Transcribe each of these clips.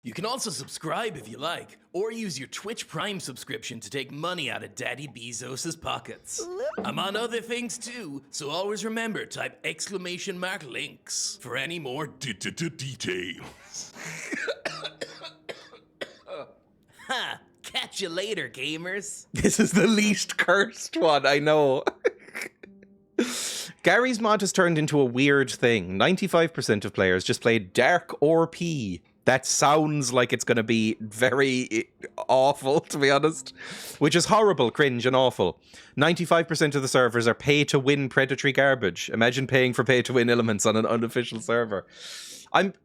You can also subscribe if you like, or use your Twitch Prime subscription to take money out of Daddy Bezos' pockets. I'm on other things too, so always remember, type !links for any more details. Ha! Catch you later, gamers. This is the least cursed one, I know. Gary's mod has turned into a weird thing. 95% of players just play Dark or P. That sounds like it's going to be very awful, to be honest. Which is horrible, cringe, and awful. 95% of the servers are pay-to-win predatory garbage. Imagine paying for pay-to-win elements on an unofficial server.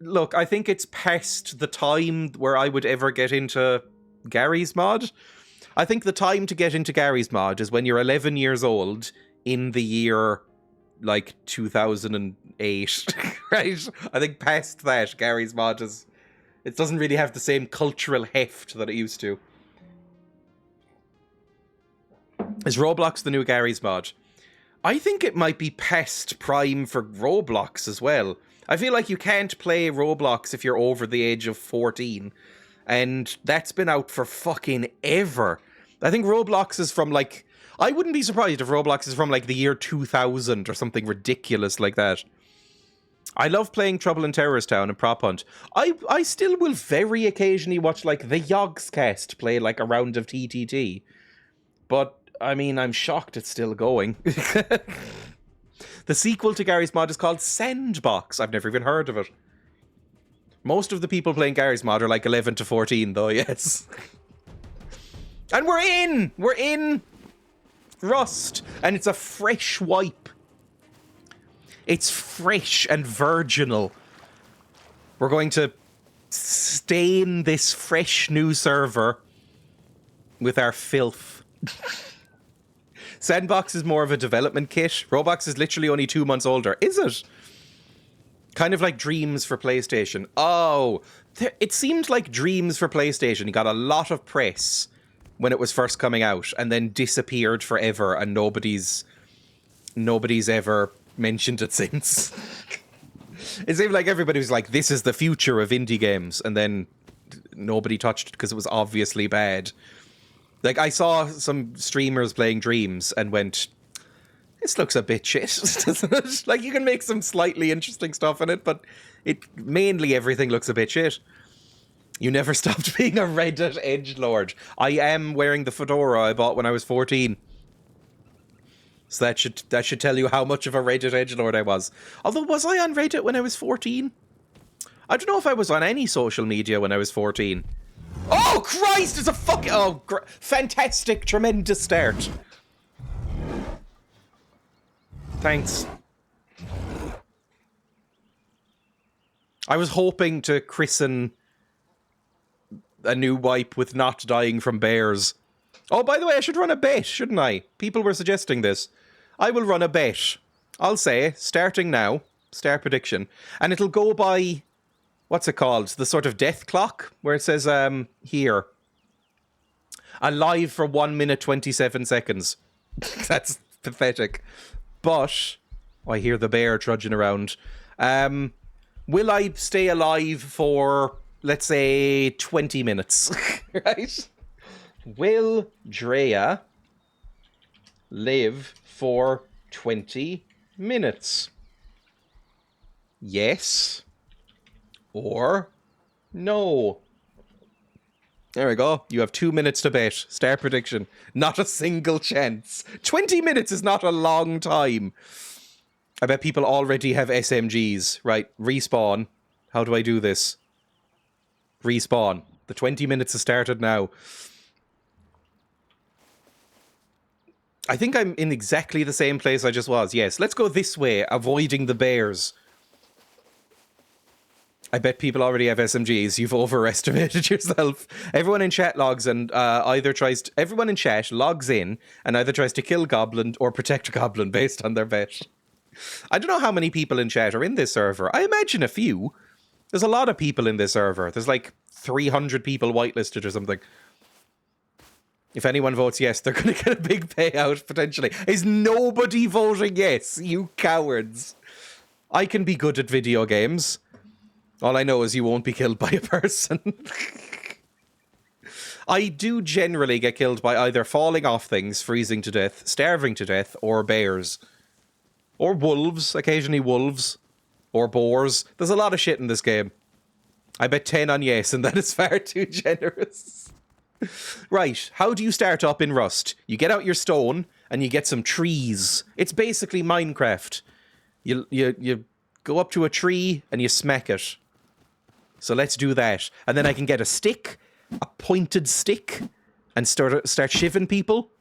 Look, I think it's past the time where I would ever get into Gary's mod. I think the time to get into Gary's mod is when you're 11 years old in the year, like, 2008, right? I think past that, Gary's mod is... It doesn't really have the same cultural heft that it used to. Is Roblox the new Gary's mod? I think it might be past prime for Roblox as well. I feel like you can't play Roblox if you're over the age of 14. And that's been out for fucking ever. I think Roblox is from, like... I wouldn't be surprised if Roblox is from, like, the year 2000 or something ridiculous like that. I love playing Trouble in Terrorist Town and Prop Hunt. I still will very occasionally watch, like, the Yogscast play, like, a round of TTT. But, I mean, I'm shocked it's still going. The sequel to Gary's mod is called Sandbox. I've never even heard of it. Most of the people playing Gary's mod are, like, 11 to 14, though, yes. And we're in! We're in Rust. And it's a fresh wipe. It's fresh and virginal. We're going to stain this fresh new server with our filth. Sandbox is more of a development kit. Roblox is literally only 2 months older. Is it? Kind of like Dreams for PlayStation. Oh, it seemed like Dreams for PlayStation got a lot of press when it was first coming out and then disappeared forever and nobody's ever mentioned it since. It seemed like everybody was like, this is the future of indie games, and then nobody touched it because it was obviously bad. Like, I saw some streamers playing Dreams and went, this looks a bit shit, doesn't it? Like, you can make some slightly interesting stuff in it, but mainly everything looks a bit shit. You never stopped being a Reddit edgelord. I am wearing the fedora I bought when I was 14. So that should tell you how much of a Reddit edgelord I was. Although, was I on Reddit when I was 14? I don't know if I was on any social media when I was 14. Oh, Christ! It's a fucking... Oh, fantastic, tremendous start. Thanks. I was hoping to christen a new wipe with not dying from bears. Oh, by the way, I should run a bet, shouldn't I? People were suggesting this. I will run a bet. I'll say, starting now, start prediction, and it'll go by, what's it called? The sort of death clock, where it says, here, alive for 1 minute 27 seconds. That's pathetic. But, I hear the bear trudging around. Will I stay alive for, let's say, 20 minutes? Right? Will Dreya live for 20 minutes? Yes or no? There we go. You have 2 minutes to bet. Start prediction. Not a single chance. 20 minutes is not a long time. I bet people already have SMGs. Right, respawn. How do I do this? Respawn. The 20 minutes has started now. I think I'm in exactly the same place I just was. Yes, let's go this way, avoiding the bears. I bet people already have SMGs. You've overestimated yourself. Everyone in chat logs and everyone in chat logs in and either tries to kill Goblin or protect Goblin based on their bet. I don't know how many people in chat are in this server. I imagine a few. There's a lot of people in this server. There's like 300 people whitelisted or something. If anyone votes yes, they're going to get a big payout, potentially. Is nobody voting yes? You cowards. I can be good at video games. All I know is you won't be killed by a person. I do generally get killed by either falling off things, freezing to death, starving to death, or bears. Or wolves, occasionally wolves. Or boars. There's a lot of shit in this game. I bet 10 on yes, and that is far too generous. Right, how do you start up in Rust? You get out your stone, and you get some trees. It's basically Minecraft. You go up to a tree, and you smack it. So let's do that. And then I can get a stick, a pointed stick, and start shivving people.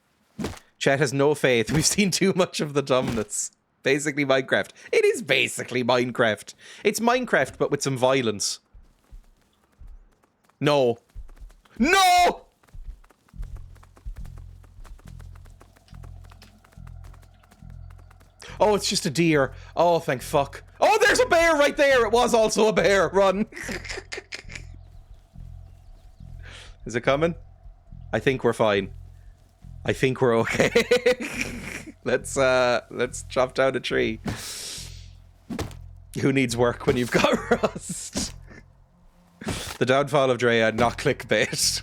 Chat has no faith. We've seen too much of the dumbness. Basically Minecraft. It is basically Minecraft. It's Minecraft, but with some violence. No. No! Oh, it's just a deer. Oh, thank fuck. Oh, there's a bear right there. It was also a bear. Run. Is it coming? I think we're fine. I think we're okay. Let's chop down a tree. Who needs work when you've got Rust? The downfall of Dreya, not clickbait.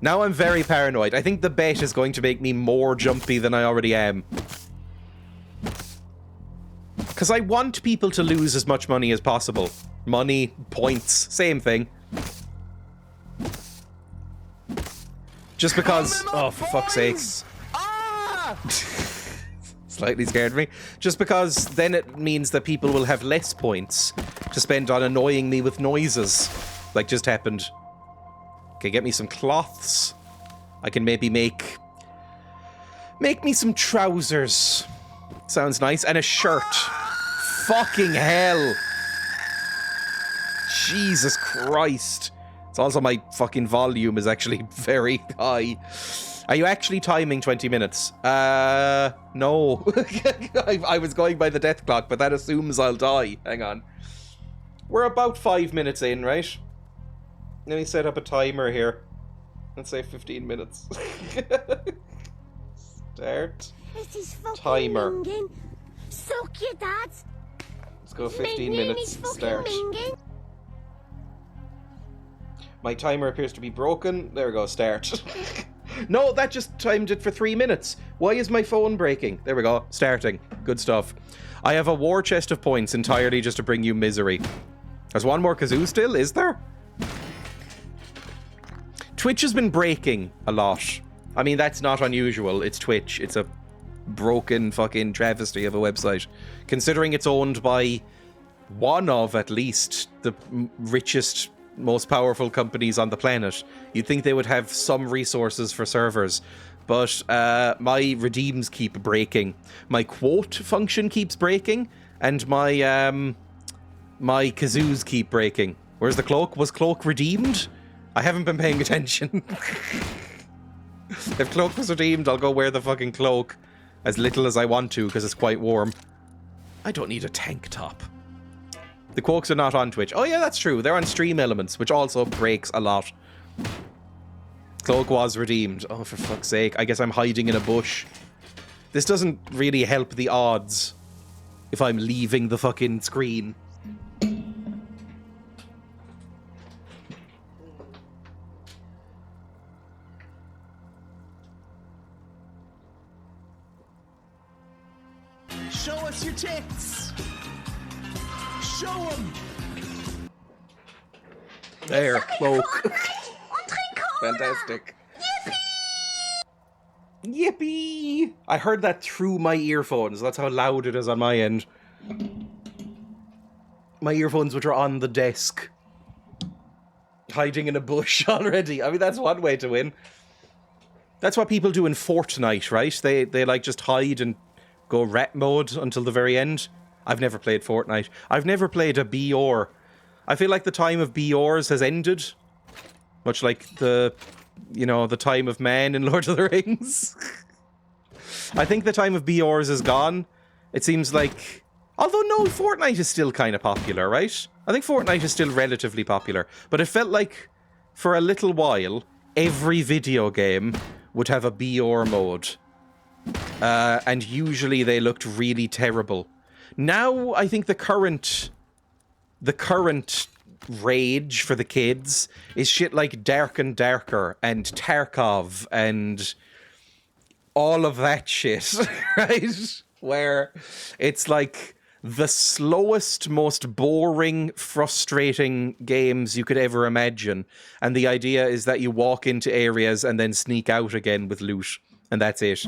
Now I'm very paranoid. I think the bet is going to make me more jumpy than I already am. Because I want people to lose as much money as possible. Money, points, same thing. Just because... Oh, for fuck's sakes. Ah! Slightly scared me. Just because then it means that people will have less points to spend on annoying me with noises. Like just happened. Okay, get me some cloths. I can maybe make me some trousers. Sounds nice. And a shirt. Fucking hell. Jesus Christ. It's also my fucking volume is actually very high. Are you actually timing 20 minutes? No. I was going by the death clock, but that assumes I'll die. Hang on. We're about 5 minutes in, right? Let me set up a timer here. Let's say 15 minutes. Start. This is fucking Timer. minging. Suck your dad. Let's go 15 minutes. Start. Minging. My timer appears to be broken. There we go, start. No, that just timed it for 3 minutes. Why is my phone breaking? There we go, starting. Good stuff. I have a war chest of points entirely just to bring you misery. There's one more kazoo still, is there? Twitch has been breaking a lot. I mean, that's not unusual. It's Twitch. It's a broken fucking travesty of a website. Considering it's owned by one of, at least, the richest, most powerful companies on the planet, you'd think they would have some resources for servers. But my redeems keep breaking. My quote function keeps breaking. And my my kazoos keep breaking. Where's the cloak? Was cloak redeemed? I haven't been paying attention. If cloak was redeemed, I'll go wear the fucking cloak as little as I want to, because it's quite warm. I don't need a tank top. The quokes are not on Twitch. Oh yeah, that's true. They're on Stream Elements, which also breaks a lot. Cloak was redeemed. Oh, for fuck's sake. I guess I'm hiding in a bush. This doesn't really help the odds if I'm leaving the fucking screen. Show us your tits! Show them! There, cloak. Fantastic. Yippee! Yippee! I heard that through my earphones. That's how loud it is on my end. My earphones, which are on the desk. Hiding in a bush already. I mean, that's one way to win. That's what people do in Fortnite, right? They like just hide and go rat mode until the very end. I've never played Fortnite. I've never played a BR. I feel like the time of BRs has ended. Much like the time of man in Lord of the Rings. I think the time of BRs is gone. It seems like... Although, no, Fortnite is still kind of popular, right? I think Fortnite is still relatively popular. But it felt like, for a little while, every video game would have a BR mode. And usually they looked really terrible. Now, I think the current rage for the kids is shit like Dark and Darker and Tarkov and all of that shit, right? Where it's like the slowest, most boring, frustrating games you could ever imagine. And the idea is that you walk into areas and then sneak out again with loot. And that's it.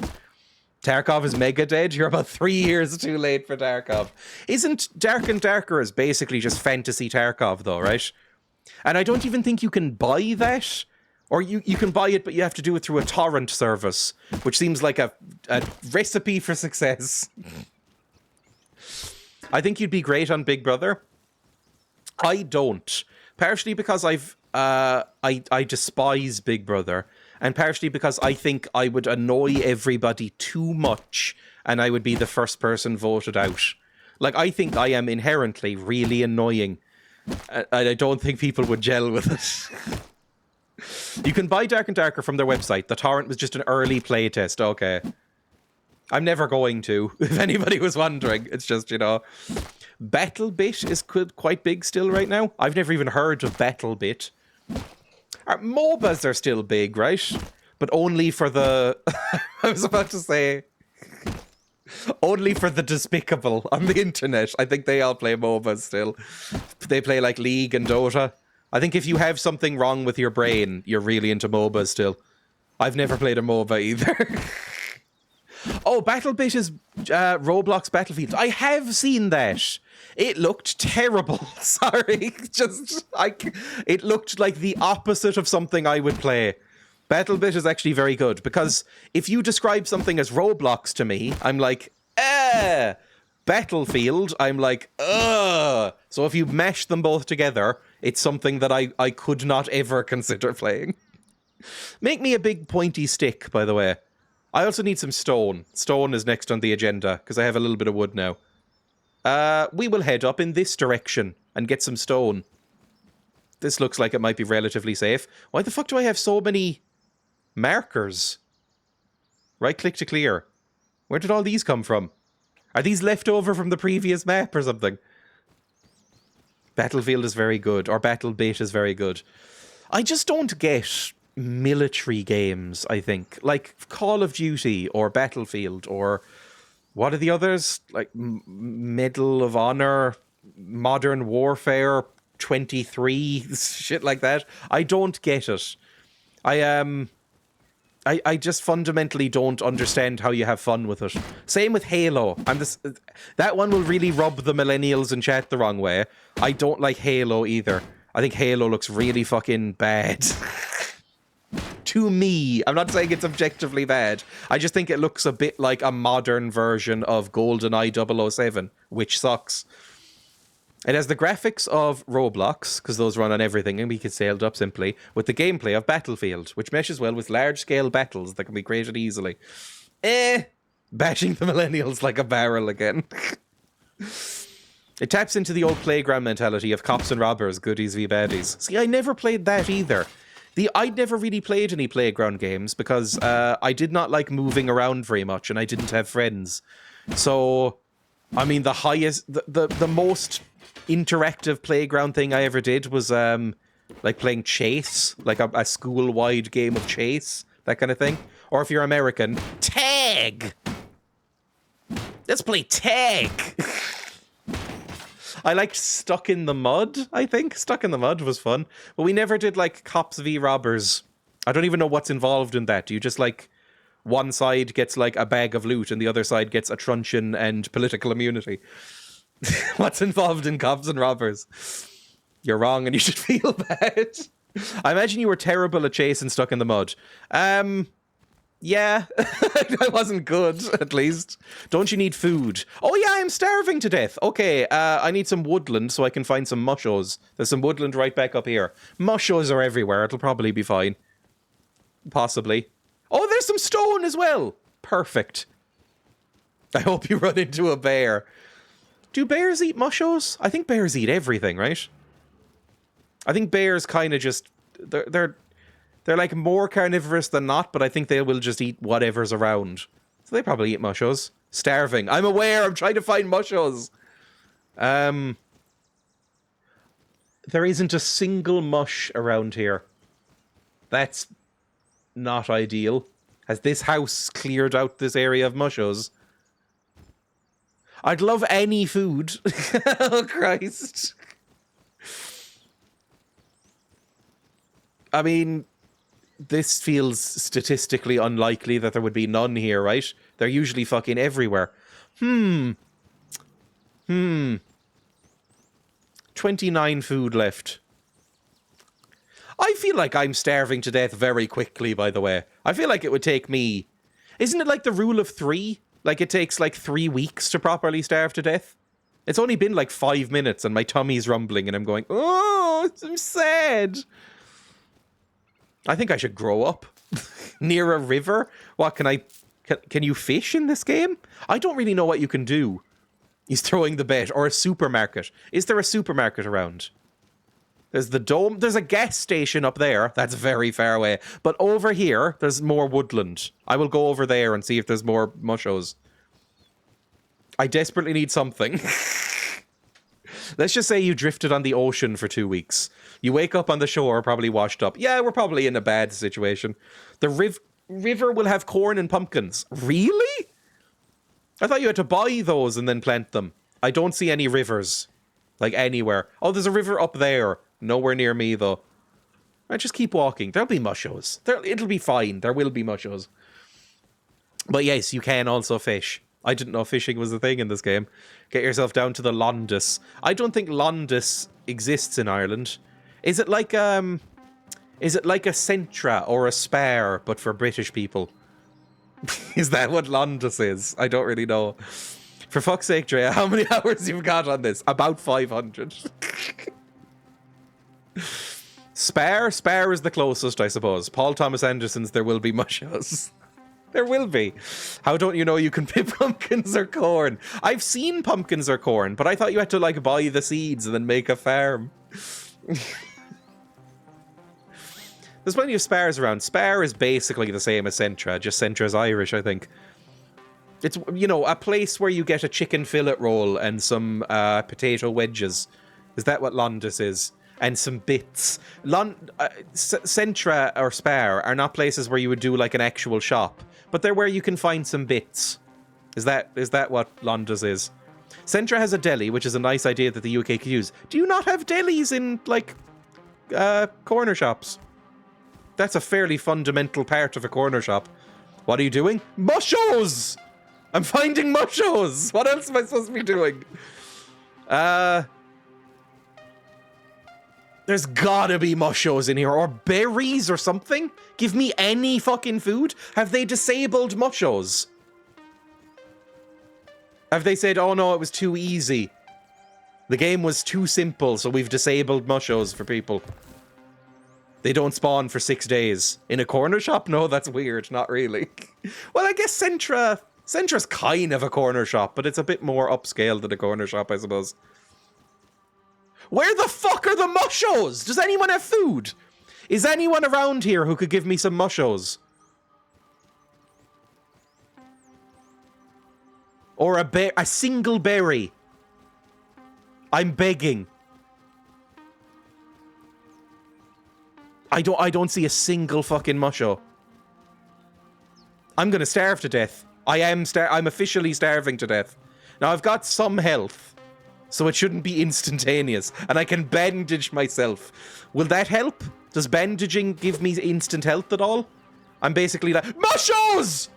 Tarkov is mega dead. You're about 3 years too late for Tarkov. Isn't Dark and Darker is basically just fantasy Tarkov though, right? And I don't even think you can buy that. Or you can buy it, but you have to do it through a torrent service, which seems like a recipe for success. I think you'd be great on Big Brother. I don't. Partially because I despise Big Brother, and partially because I think I would annoy everybody too much, and I would be the first person voted out. Like, I think I am inherently really annoying, and I don't think people would gel with it. You can buy Dark and Darker from their website. The torrent was just an early playtest. Okay. I'm never going to, if anybody was wondering. It's just, you know. BattleBit is quite big still right now. I've never even heard of BattleBit. MOBAs are still big, right? But only for the... I was about to say... Only for the despicable on the internet. I think they all play MOBAs still. They play like League and Dota. I think if you have something wrong with your brain, you're really into MOBAs still. I've never played a MOBA either. Oh, BattleBit is Roblox Battlefield. I have seen that. It looked terrible. Sorry. It looked like the opposite of something I would play. BattleBit is actually very good, because if you describe something as Roblox to me, I'm like, Battlefield, I'm like, ugh. So if you mesh them both together, it's something that I could not ever consider playing. Make me a big pointy stick, by the way. I also need some stone. Stone is next on the agenda, because I have a little bit of wood now. We will head up in this direction and get some stone. This looks like it might be relatively safe. Why the fuck do I have so many markers? Right-click to clear. Where did all these come from? Are these left over from the previous map or something? Battlefield is very good, or BattleBit is very good. I just don't get military games, I think. Like Call of Duty or Battlefield or what are the others? Like Medal of Honor, Modern Warfare 23, shit like that. I don't get it. I just fundamentally don't understand how you have fun with it. Same with Halo. That one will really rub the millennials in chat the wrong way. I don't like Halo either. I think Halo looks really fucking bad. To me. I'm not saying it's objectively bad. I just think it looks a bit like a modern version of GoldenEye 007, which sucks. It has the graphics of Roblox, because those run on everything, and we can scale it up simply, with the gameplay of Battlefield, which meshes well with large-scale battles that can be created easily. Bashing the millennials like a barrel again. It taps into the old playground mentality of cops and robbers, goodies v baddies. See, I never played that either. I'd never really played any playground games, because I did not like moving around very much, and I didn't have friends. So, I mean, the most interactive playground thing I ever did was like playing chase, like a school-wide game of chase, that kind of thing. Or if you're American, tag. Let's play tag. I liked Stuck in the Mud, I think. Stuck in the Mud was fun. But we never did like cops v robbers. I don't even know what's involved in that. Do you just like one side gets like a bag of loot and the other side gets a truncheon and political immunity? What's involved in cops and robbers? You're wrong and you should feel bad. I imagine you were terrible at chase and Stuck in the Mud. Yeah, I wasn't good, at least. Don't you need food? Oh yeah, I'm starving to death. Okay, I need some woodland so I can find some mushos. There's some woodland right back up here. Mushos are everywhere. It'll probably be fine. Possibly. Oh, there's some stone as well. Perfect. I hope you run into a bear. Do bears eat mushos? I think bears eat everything, right? I think bears kind of just... They're like more carnivorous than not, but I think they will just eat whatever's around. So they probably eat mushos. Starving. I'm aware. I'm trying to find mushos. There isn't a single mush around here. That's not ideal. Has this house cleared out this area of mushos? I'd love any food. Oh, Christ. I mean, this feels statistically unlikely that there would be none here, right? They're usually fucking everywhere. 29 food left. I feel like I'm starving to death very quickly, by the way. I feel like it would take me... Isn't it like the rule of 3? Like it takes like 3 weeks to properly starve to death? It's only been like 5 minutes and my tummy's rumbling and I'm going, oh, I'm sad. I think I should grow up. Near a river? What, can you fish in this game? I don't really know what you can do. He's throwing the bet. Or a supermarket. Is there a supermarket around? There's the dome. There's a gas station up there. That's very far away. But over here, there's more woodland. I will go over there and see if there's more mushos. I desperately need something. Let's just say you drifted on the ocean for 2 weeks. You wake up on the shore, probably washed up. Yeah, we're probably in a bad situation. The river will have corn and pumpkins. Really? I thought you had to buy those and then plant them. I don't see any rivers. Like anywhere. Oh, there's a river up there. Nowhere near me, though. I just keep walking. There'll be mushos. It'll be fine. There will be mushos. But yes, you can also fish. I didn't know fishing was a thing in this game. Get yourself down to the Londis. I don't think Londis exists in Ireland. Is it like a Centra or a Spar, but for British people? Is that what Londis is? I don't really know. For fuck's sake, Dreya, how many hours you've got on this? About 500. Spar is the closest, I suppose. Paul Thomas Anderson's There Will Be Mushos. There will be. How don't you know you can pick pumpkins or corn? I've seen pumpkins or corn, but I thought you had to, like, buy the seeds and then make a farm. There's plenty of Spars around. Spar is basically the same as Centra, just Centra's Irish, I think. It's, you know, a place where you get a chicken fillet roll and some potato wedges. Is that what Londis is? And some bits. Centra or Spar are not places where you would do like an actual shop, but they're where you can find some bits. Is that what Londis is? Centra has a deli, which is a nice idea that the UK could use. Do you not have delis in, like, corner shops? That's a fairly fundamental part of a corner shop. What are you doing? Mushos! I'm finding mushos! What else am I supposed to be doing? There's gotta be mushos in here, or berries or something. Give me any fucking food. Have they disabled mushos? Have they said, oh no, it was too easy. The game was too simple, so we've disabled mushos for people. They don't spawn for 6 days. In a corner shop? No, that's weird. Not really. Well, I guess Centra's kind of a corner shop, but it's a bit more upscale than a corner shop, I suppose. Where the fuck are the mushos? Does anyone have food? Is anyone around here who could give me some mushos? Or a single berry. I'm begging. I don't see a single fucking musho. I'm gonna starve to death. I'm officially starving to death. Now I've got some health, so it shouldn't be instantaneous, and I can bandage myself. Will that help? Does bandaging give me instant health at all? I'm basically like, mushos!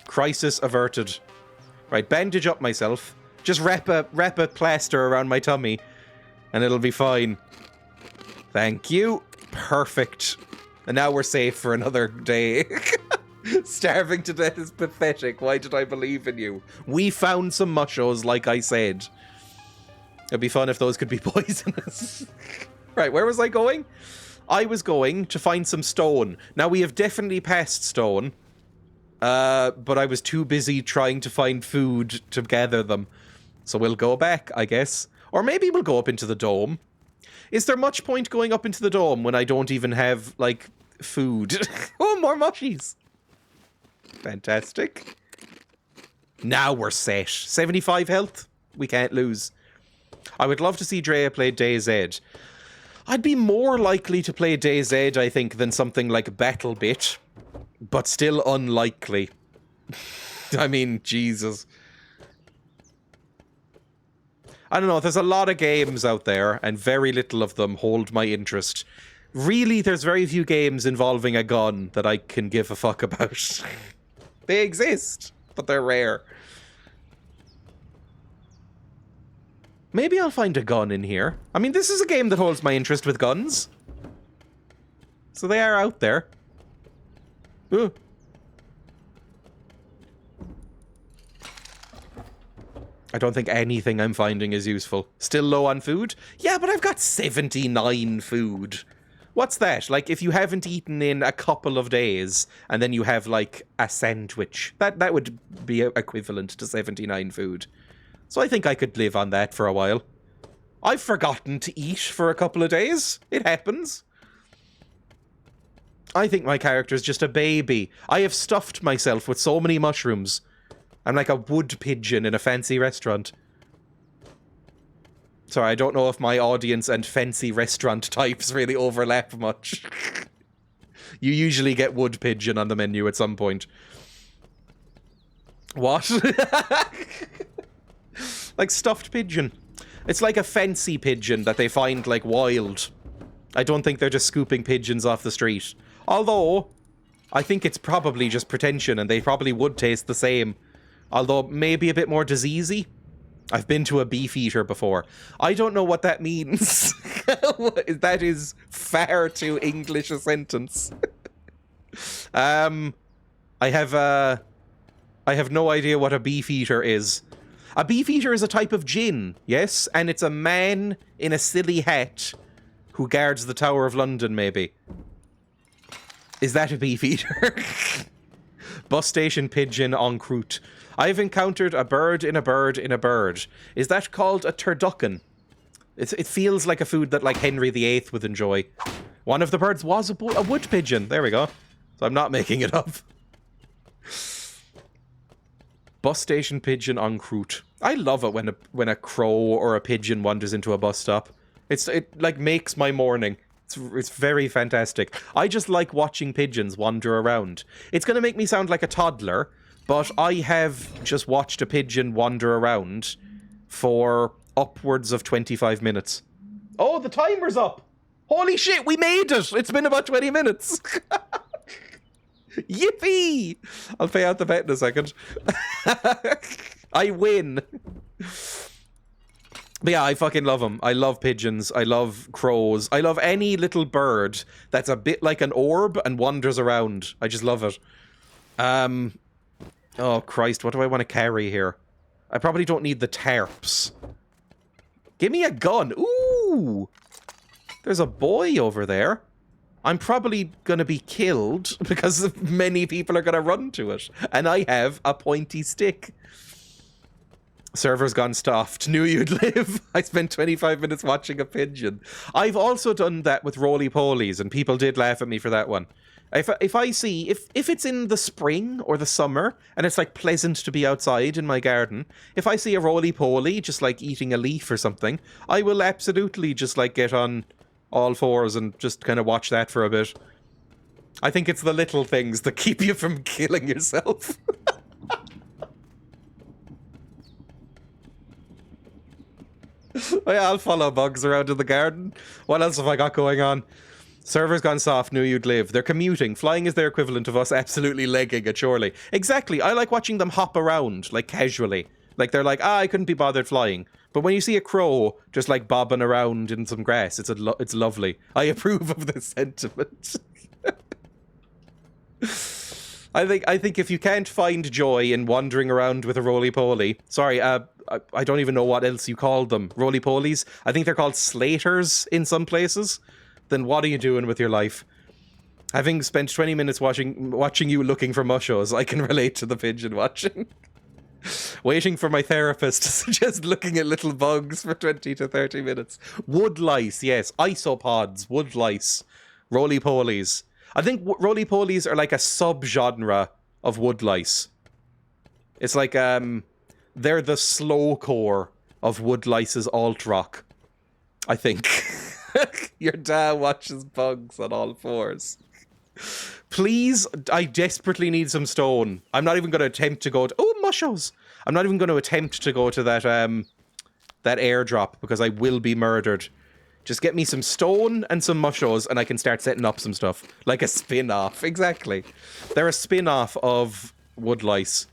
Crisis averted. Right, bandage up myself. Just wrap a plaster around my tummy, and it'll be fine. Thank you. Perfect. And now we're safe for another day. Starving to death is pathetic. Why did I believe in you? We found some mushos, like I said. It'd be fun if those could be poisonous. Right, where was I going? I was going to find some stone. Now, we have definitely passed stone. But I was too busy trying to find food to gather them. So we'll go back, I guess. Or maybe we'll go up into the dome. Is there much point going up into the dome when I don't even have, like, food? Oh, more mushies. Fantastic. Now we're set. 75 health. We can't lose. I would love to see Dreya play DayZ. I'd be more likely to play DayZ, I think, than something like BattleBit. But still unlikely. I mean, Jesus. I don't know, there's a lot of games out there, and very little of them hold my interest. Really, there's very few games involving a gun that I can give a fuck about. They exist, but they're rare. Maybe I'll find a gun in here. I mean, this is a game that holds my interest with guns. So they are out there. Ooh. I don't think anything I'm finding is useful. Still low on food? Yeah, but I've got 79 food. What's that? Like, if you haven't eaten in a couple of days, and then you have, like, a sandwich. That would be equivalent to 79 food. So I think I could live on that for a while. I've forgotten to eat for a couple of days. It happens. I think my character's just a baby. I have stuffed myself with so many mushrooms. I'm like a wood pigeon in a fancy restaurant. Sorry, I don't know if my audience and fancy restaurant types really overlap much. You usually get wood pigeon on the menu at some point. What? Like stuffed pigeon. It's like a fancy pigeon that they find, like, wild. I don't think they're just scooping pigeons off the street. Although, I think it's probably just pretension and they probably would taste the same. Although, maybe a bit more diseasey. I've been to a beef eater before. I don't know what that means. That is far too English a sentence. I have no idea what a beef eater is. A beef eater is a type of gin, yes? And it's a man in a silly hat who guards the Tower of London, maybe. Is that a beef eater? Bus station pigeon en croûte. I've encountered a bird in a bird in a bird. Is that called a turducken? It feels like a food that, like, Henry VIII would enjoy. One of the birds was a wood pigeon. There we go. So I'm not making it up. Bus station pigeon en croûte. I love it when a crow or a pigeon wanders into a bus stop. It like makes my morning. It's very fantastic. I just like watching pigeons wander around. It's going to make me sound like a toddler, but I have just watched a pigeon wander around for upwards of 25 minutes. Oh, the timer's up! Holy shit, we made it! It's been about 20 minutes! Yippee! I'll pay out the bet in a second. I win. But yeah, I fucking love them. I love pigeons. I love crows. I love any little bird that's a bit like an orb and wanders around. I just love it. Oh, Christ. What do I want to carry here? I probably don't need the tarps. Give me a gun. Ooh! There's a boy over there. I'm probably going to be killed because many people are going to run to it. And I have a pointy stick. Server's gone stuffed. Knew you'd live. I spent 25 minutes watching a pigeon. I've also done that with roly-polies, and people did laugh at me for that one. If I see, if it's in the spring or the summer, and it's, like, pleasant to be outside in my garden, if I see a roly-poly just, like, eating a leaf or something, I will absolutely just, like, get on all fours and just kind of watch that for a bit. I think it's the little things that keep you from killing yourself. Oh yeah, I'll follow bugs around in the garden. What else have I got going on? Server's gone soft, knew you'd live. They're commuting. Flying is their equivalent of us absolutely legging it, surely. Exactly, I like watching them hop around, like, casually. Like, they're like, I couldn't be bothered flying. But when you see a crow just, like, bobbing around in some grass, it's lovely. I approve of this sentiment. I think if you can't find joy in wandering around with a roly-poly... Sorry, I don't even know what else you call them. Roly-polies? I think they're called slaters in some places. Then what are you doing with your life? Having spent 20 minutes watching you looking for mushos, I can relate to the pigeon watching. Waiting for my therapist to suggest looking at little bugs for 20 to 30 minutes. Wood lice, yes. Isopods, wood lice. Roly-polies. I think roly-polies are like a sub-genre of wood lice. It's like, they're the slow core of wood lice's alt rock, I think. Your dad watches bugs on all fours. Please, I desperately need some stone. I'm not even going to attempt to go to... Oh, mushos! I'm not even going to attempt to go to that, that airdrop, because I will be murdered. Just get me some stone and some mushos, and I can start setting up some stuff. Like a spin-off, exactly. They're a spin-off of wood lice.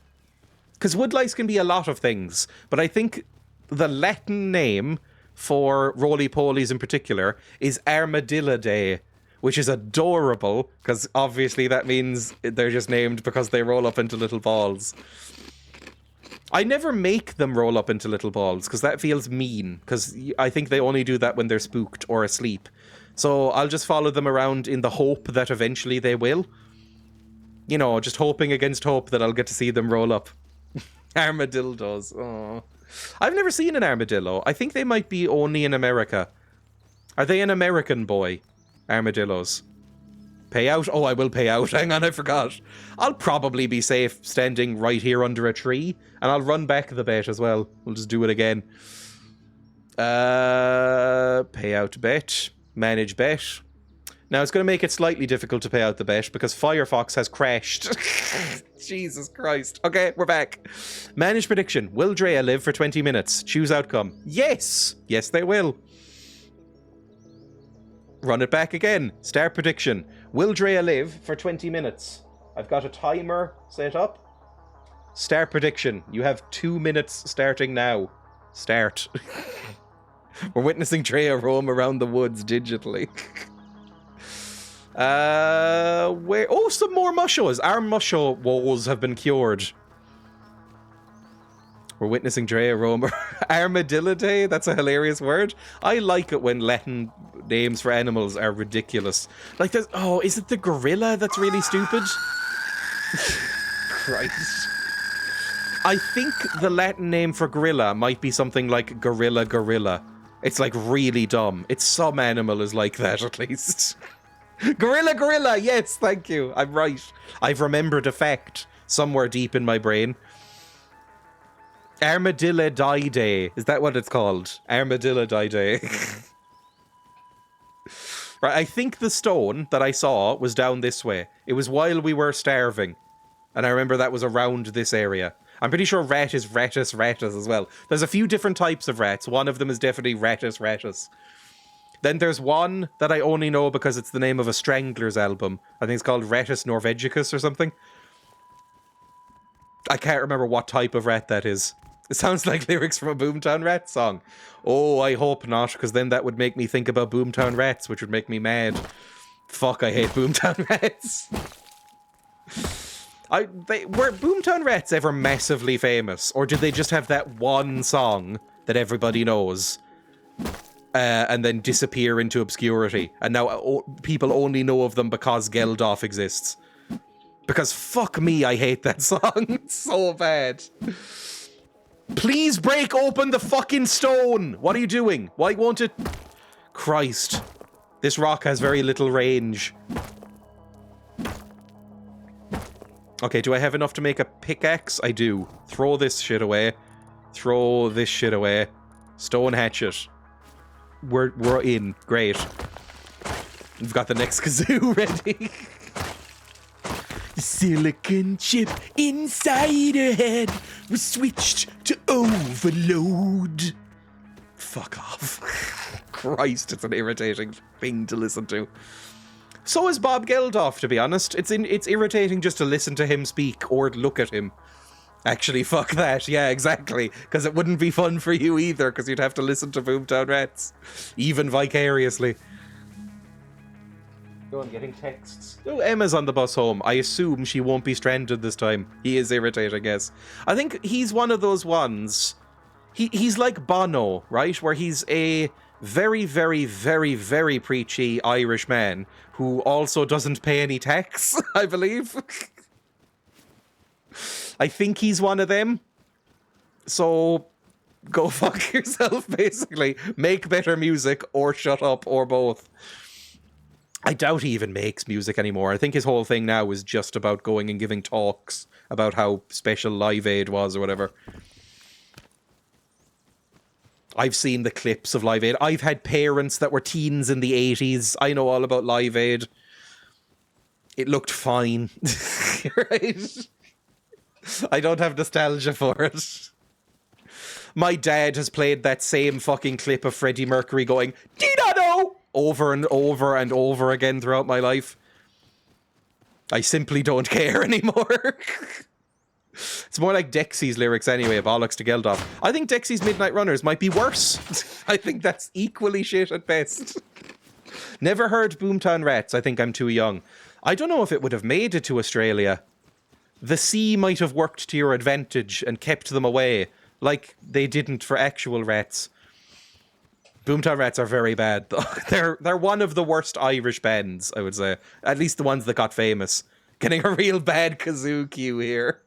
Because wood lice can be a lot of things, but I think the Latin name for roly-polies in particular is Armadillidae, which is adorable, because obviously that means they're just named because they roll up into little balls. I never make them roll up into little balls, because that feels mean, because I think they only do that when they're spooked or asleep. So I'll just follow them around in the hope that eventually they will. You know, just hoping against hope that I'll get to see them roll up. Armadillos. Oh. I've never seen an armadillo. I think they might be only in America. Are they an American boy? Armadillos. Pay out? Oh, I will pay out. Hang on, I forgot. I'll probably be safe standing right here under a tree, and I'll run back the bet as well. We'll just do it again. Pay out bet. Manage bet. Now, it's going to make it slightly difficult to pay out the bet because Firefox has crashed. Jesus Christ. Okay, we're back. Manage prediction. Will Dreya live for 20 minutes? Choose outcome. Yes. Yes, they will. Run it back again. Start prediction. Will Dreya live for 20 minutes? I've got a timer set up. Start prediction. You have 2 minutes starting now. Start. We're witnessing Dreya roam around the woods digitally. Where? Oh, some more mushos. Our musho woes have been cured. We're witnessing Dreya roam. Armadillidae? That's a hilarious word. I like it when Latin names for animals are ridiculous. Like there's... Oh, is it the gorilla that's really stupid? Christ. I think the Latin name for gorilla might be something like gorilla. It's like really dumb. It's some animal is like that at least. Gorilla, yes, thank you. I'm right. I've remembered a fact somewhere deep in my brain. Armadillidae. Is that what it's called? Armadillidae. Right, I think the stone that I saw was down this way. It was while we were starving. And I remember that was around this area. I'm pretty sure rat is ratus as well. There's a few different types of rats. One of them is definitely ratus. Then there's one that I only know because it's the name of a Stranglers album. I think it's called Ratus Norvegicus or something. I can't remember what type of rat that is. It sounds like lyrics from a Boomtown Rats song. Oh, I hope not, because then that would make me think about Boomtown Rats, which would make me mad. Fuck, I hate Boomtown Rats. Were Boomtown Rats ever massively famous? Or did they just have that one song that everybody knows? And then disappear into obscurity. And now people only know of them because Geldof exists. Because fuck me, I hate that song. It's so bad. Please break open the fucking stone! What are you doing? Why won't it... Christ. This rock has very little range. Okay, do I have enough to make a pickaxe? I do. Throw this shit away. Throw this shit away. Stone hatchet. We're in. Great. We've got the next kazoo ready. Silicon chip inside her head was switched to overload. Fuck off. Christ, it's an irritating thing to listen to. So is Bob Geldof, to be honest. It's irritating just to listen to him speak or look at him. Actually, fuck that. Yeah, exactly. Because it wouldn't be fun for you either, because you'd have to listen to Boomtown Rats. Even vicariously. Go on, getting texts. Oh, Emma's on the bus home. I assume she won't be stranded this time. He is irritating, yes. I think he's one of those ones... He's like Bono, right? Where he's a very, very, very, very preachy Irish man who also doesn't pay any tax, I believe. I think he's one of them. So, go fuck yourself, basically. Make better music, or shut up, or both. I doubt he even makes music anymore. I think his whole thing now is just about going and giving talks about how special Live Aid was or whatever. I've seen the clips of Live Aid. I've had parents that were teens in the 80s. I know all about Live Aid. It looked fine. Right? I don't have nostalgia for it. My dad has played that same fucking clip of Freddie Mercury going, "Dee-da-do!" over and over and over again throughout my life. I simply don't care anymore. It's more like Dexy's lyrics anyway, bollocks to Geldof. I think Dexy's Midnight Runners might be worse. I think that's equally shit at best. Never heard Boomtown Rats. I think I'm too young. I don't know if it would have made it to Australia. The sea might have worked to your advantage and kept them away, like they didn't for actual rats. Boomtown Rats are very bad, though. They're one of the worst Irish bands, I would say. At least the ones that got famous. Getting a real bad kazoo cue here.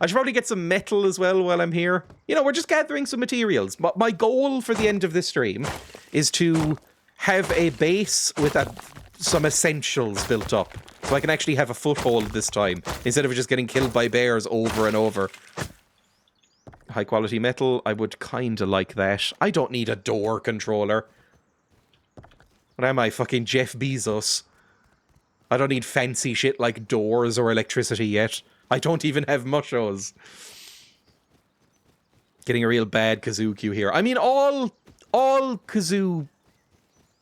I should probably get some metal as well while I'm here. You know, we're just gathering some materials. My goal for the end of this stream is to have a base with some essentials built up. So I can actually have a foothold this time, instead of just getting killed by bears over and over. High quality metal, I would kinda like that. I don't need a door controller. What am I, fucking Jeff Bezos? I don't need fancy shit like doors or electricity yet. I don't even have mushos. Getting a real bad kazoo cue here. I mean, all kazoo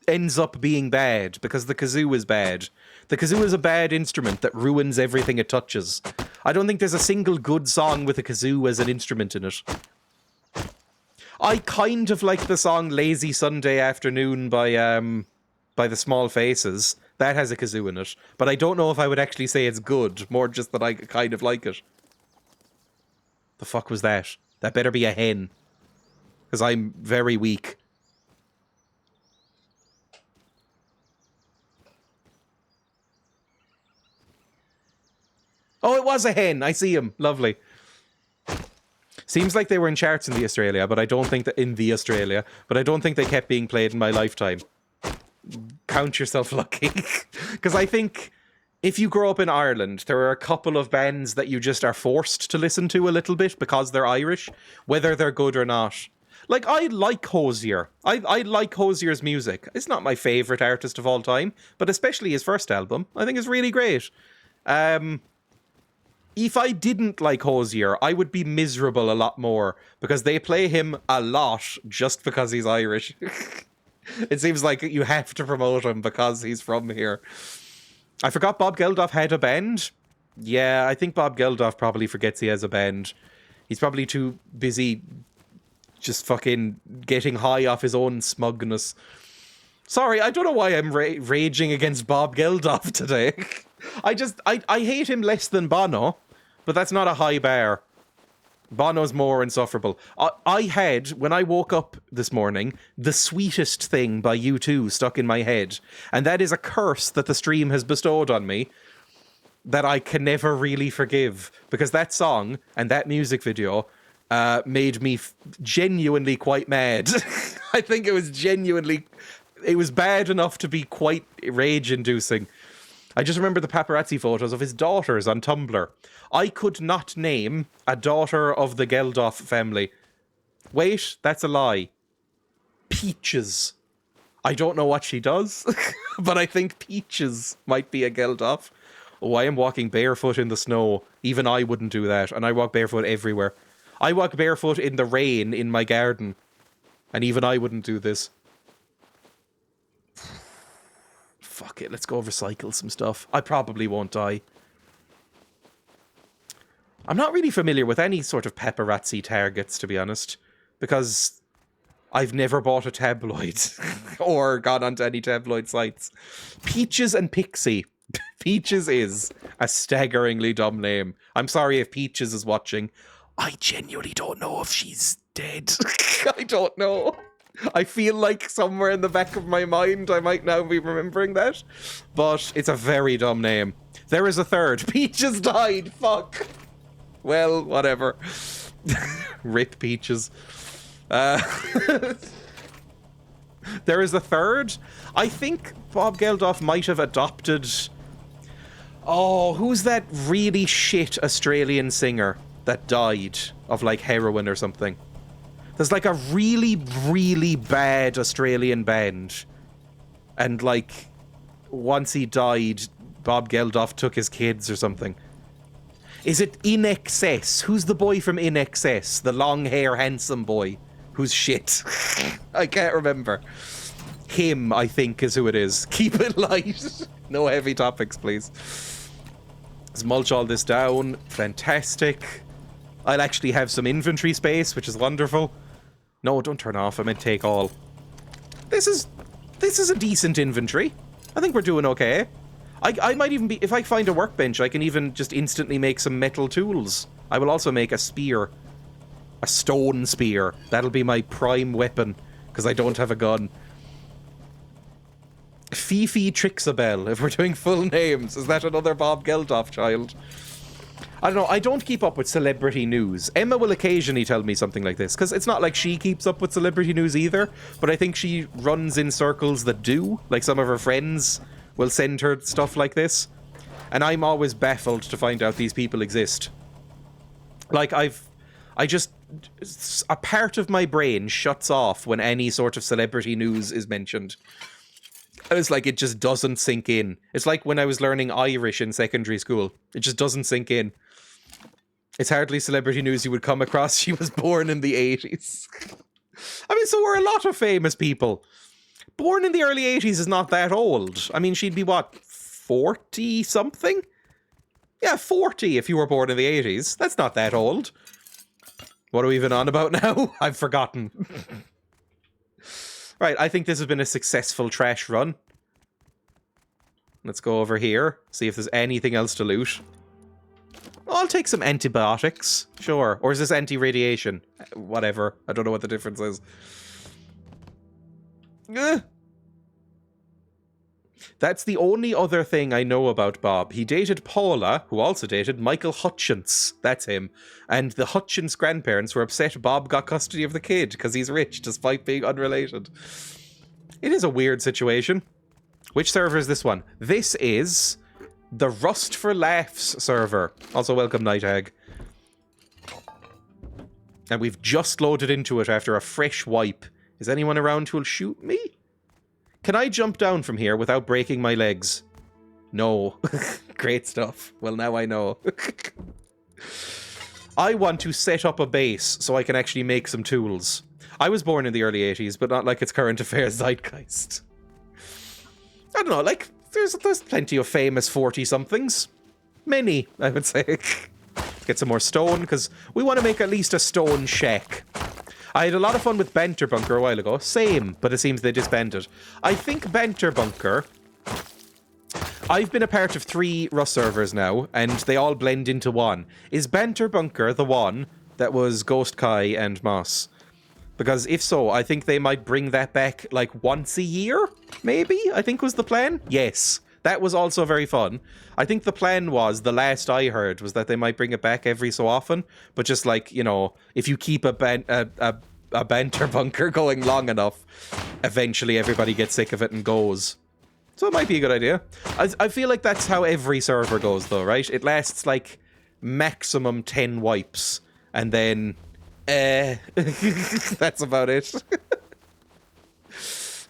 ends up being bad because the kazoo is bad. The kazoo is a bad instrument that ruins everything it touches. I don't think there's a single good song with a kazoo as an instrument in it. I kind of like the song Lazy Sunday Afternoon by the Small Faces. That has a kazoo in it. But I don't know if I would actually say it's good. More just that I kind of like it. The fuck was that? That better be a hen. Because I'm very weak. Oh, it was a hen. I see him. Lovely. Seems like they were in charts in the Australia, but I don't think that but I don't think they kept being played in my lifetime. Count yourself lucky. Because I think if you grow up in Ireland, there are a couple of bands that you just are forced to listen to a little bit because they're Irish, whether they're good or not. Like, I like Hozier. I like Hozier's music. It's not my favourite artist of all time, but especially his first album, I think is really great. If I didn't like Hozier, I would be miserable a lot more, because they play him a lot just because he's Irish. It seems like you have to promote him because he's from here. I forgot Bob Geldof had a band. Yeah, I think Bob Geldof probably forgets he has a band. He's probably too busy just fucking getting high off his own smugness. Sorry, I don't know why I'm raging against Bob Geldof today. I hate him less than Bono, but that's not a high bar. Bono's more insufferable. I had, when I woke up this morning, The Sweetest Thing by U2 stuck in my head. And that is a curse that the stream has bestowed on me that I can never really forgive. Because that song and that music video made me genuinely quite mad. I think it was bad enough to be quite rage-inducing. I just remember the paparazzi photos of his daughters on Tumblr. I could not name a daughter of the Geldof family. Wait, that's a lie. Peaches. I don't know what she does, but I think Peaches might be a Geldof. Oh, I am walking barefoot in the snow. Even I wouldn't do that, and I walk barefoot everywhere. I walk barefoot in the rain in my garden, and even I wouldn't do this. Fuck it, let's go recycle some stuff. I probably won't die. I'm not really familiar with any sort of paparazzi targets, to be honest, because I've never bought a tabloid or gone onto any tabloid sites. Peaches and Pixie. Peaches is a staggeringly dumb name. I'm sorry if Peaches is watching. I genuinely don't know if she's dead. I don't know. I feel like somewhere in the back of my mind I might now be remembering that. But it's a very dumb name. There is a third. Peaches died. Fuck. Well, whatever. Rip Peaches. There is a third. I think Bob Geldof might have adopted... Oh, who's that really shit Australian singer that died of, like, heroin or something? There's, like, a really, really bad Australian band. And, like, once he died, Bob Geldof took his kids or something. Is it In Excess? Who's the boy from In Excess? The long hair, handsome boy who's shit. I can't remember. Him, I think, is who it is. Keep it light. No heavy topics, please. Let's mulch all this down. Fantastic. I'll actually have some inventory space, which is wonderful. No, don't turn off. I meant take all. This is a decent inventory. I think we're doing okay. I might even be... If I find a workbench, I can even just instantly make some metal tools. I will also make a spear. A stone spear. That'll be my prime weapon, because I don't have a gun. Fifi Trixabel, if we're doing full names. Is that another Bob Geldof child? I don't know. I don't keep up with celebrity news. Emma will occasionally tell me something like this, because it's not like she keeps up with celebrity news either, but I think she runs in circles that do. Like, some of her friends will send her stuff like this, and I'm always baffled to find out these people exist. Like, a part of my brain shuts off when any sort of celebrity news is mentioned. It's like it just doesn't sink in. It's like when I was learning Irish in secondary school. It just doesn't sink in. It's hardly celebrity news you would come across. She was born in the 80s. I mean, so were a lot of famous people. Born in the early 80s is not that old. I mean, she'd be, what, 40-something? Yeah, 40 if you were born in the 80s. That's not that old. What are we even on about now? I've forgotten. Right, I think this has been a successful trash run. Let's go over here, see if there's anything else to loot. I'll take some antibiotics, sure. Or is this anti-radiation? Whatever, I don't know what the difference is. That's the only other thing I know about Bob. He dated Paula, who also dated Michael Hutchins. That's him. And the Hutchins grandparents were upset Bob got custody of the kid because he's rich, despite being unrelated. It is a weird situation. Which server is this one? This is the Rust for Laughs server. Also, welcome, Night Hag. And we've just loaded into it after a fresh wipe. Is anyone around who'll shoot me? Can I jump down from here without breaking my legs? No. Great stuff. Well, now I know. I want to set up a base so I can actually make some tools. I was born in the early 80s, but not like it's current affairs zeitgeist. I don't know, like, there's plenty of famous 40-somethings. Many, I would say. Get some more stone, because we want to make at least a stone shack. I had a lot of fun with Banter Bunker a while ago. Same, but it seems they disbanded. I think Banter Bunker... I've been a part of 3 Rust servers now, and they all blend into one. Is Banter Bunker the one that was Ghost Kai and Moss? Because if so, I think they might bring that back, like, once a year, maybe? I think was the plan? Yes. That was also very fun. I think the plan was, the last I heard, was that they might bring it back every so often, but just like, you know, if you keep a Banter Bunker going long enough, eventually everybody gets sick of it and goes. So it might be a good idea. I feel like that's how every server goes, though, right? It lasts, like, maximum 10 wipes, and then... that's about it.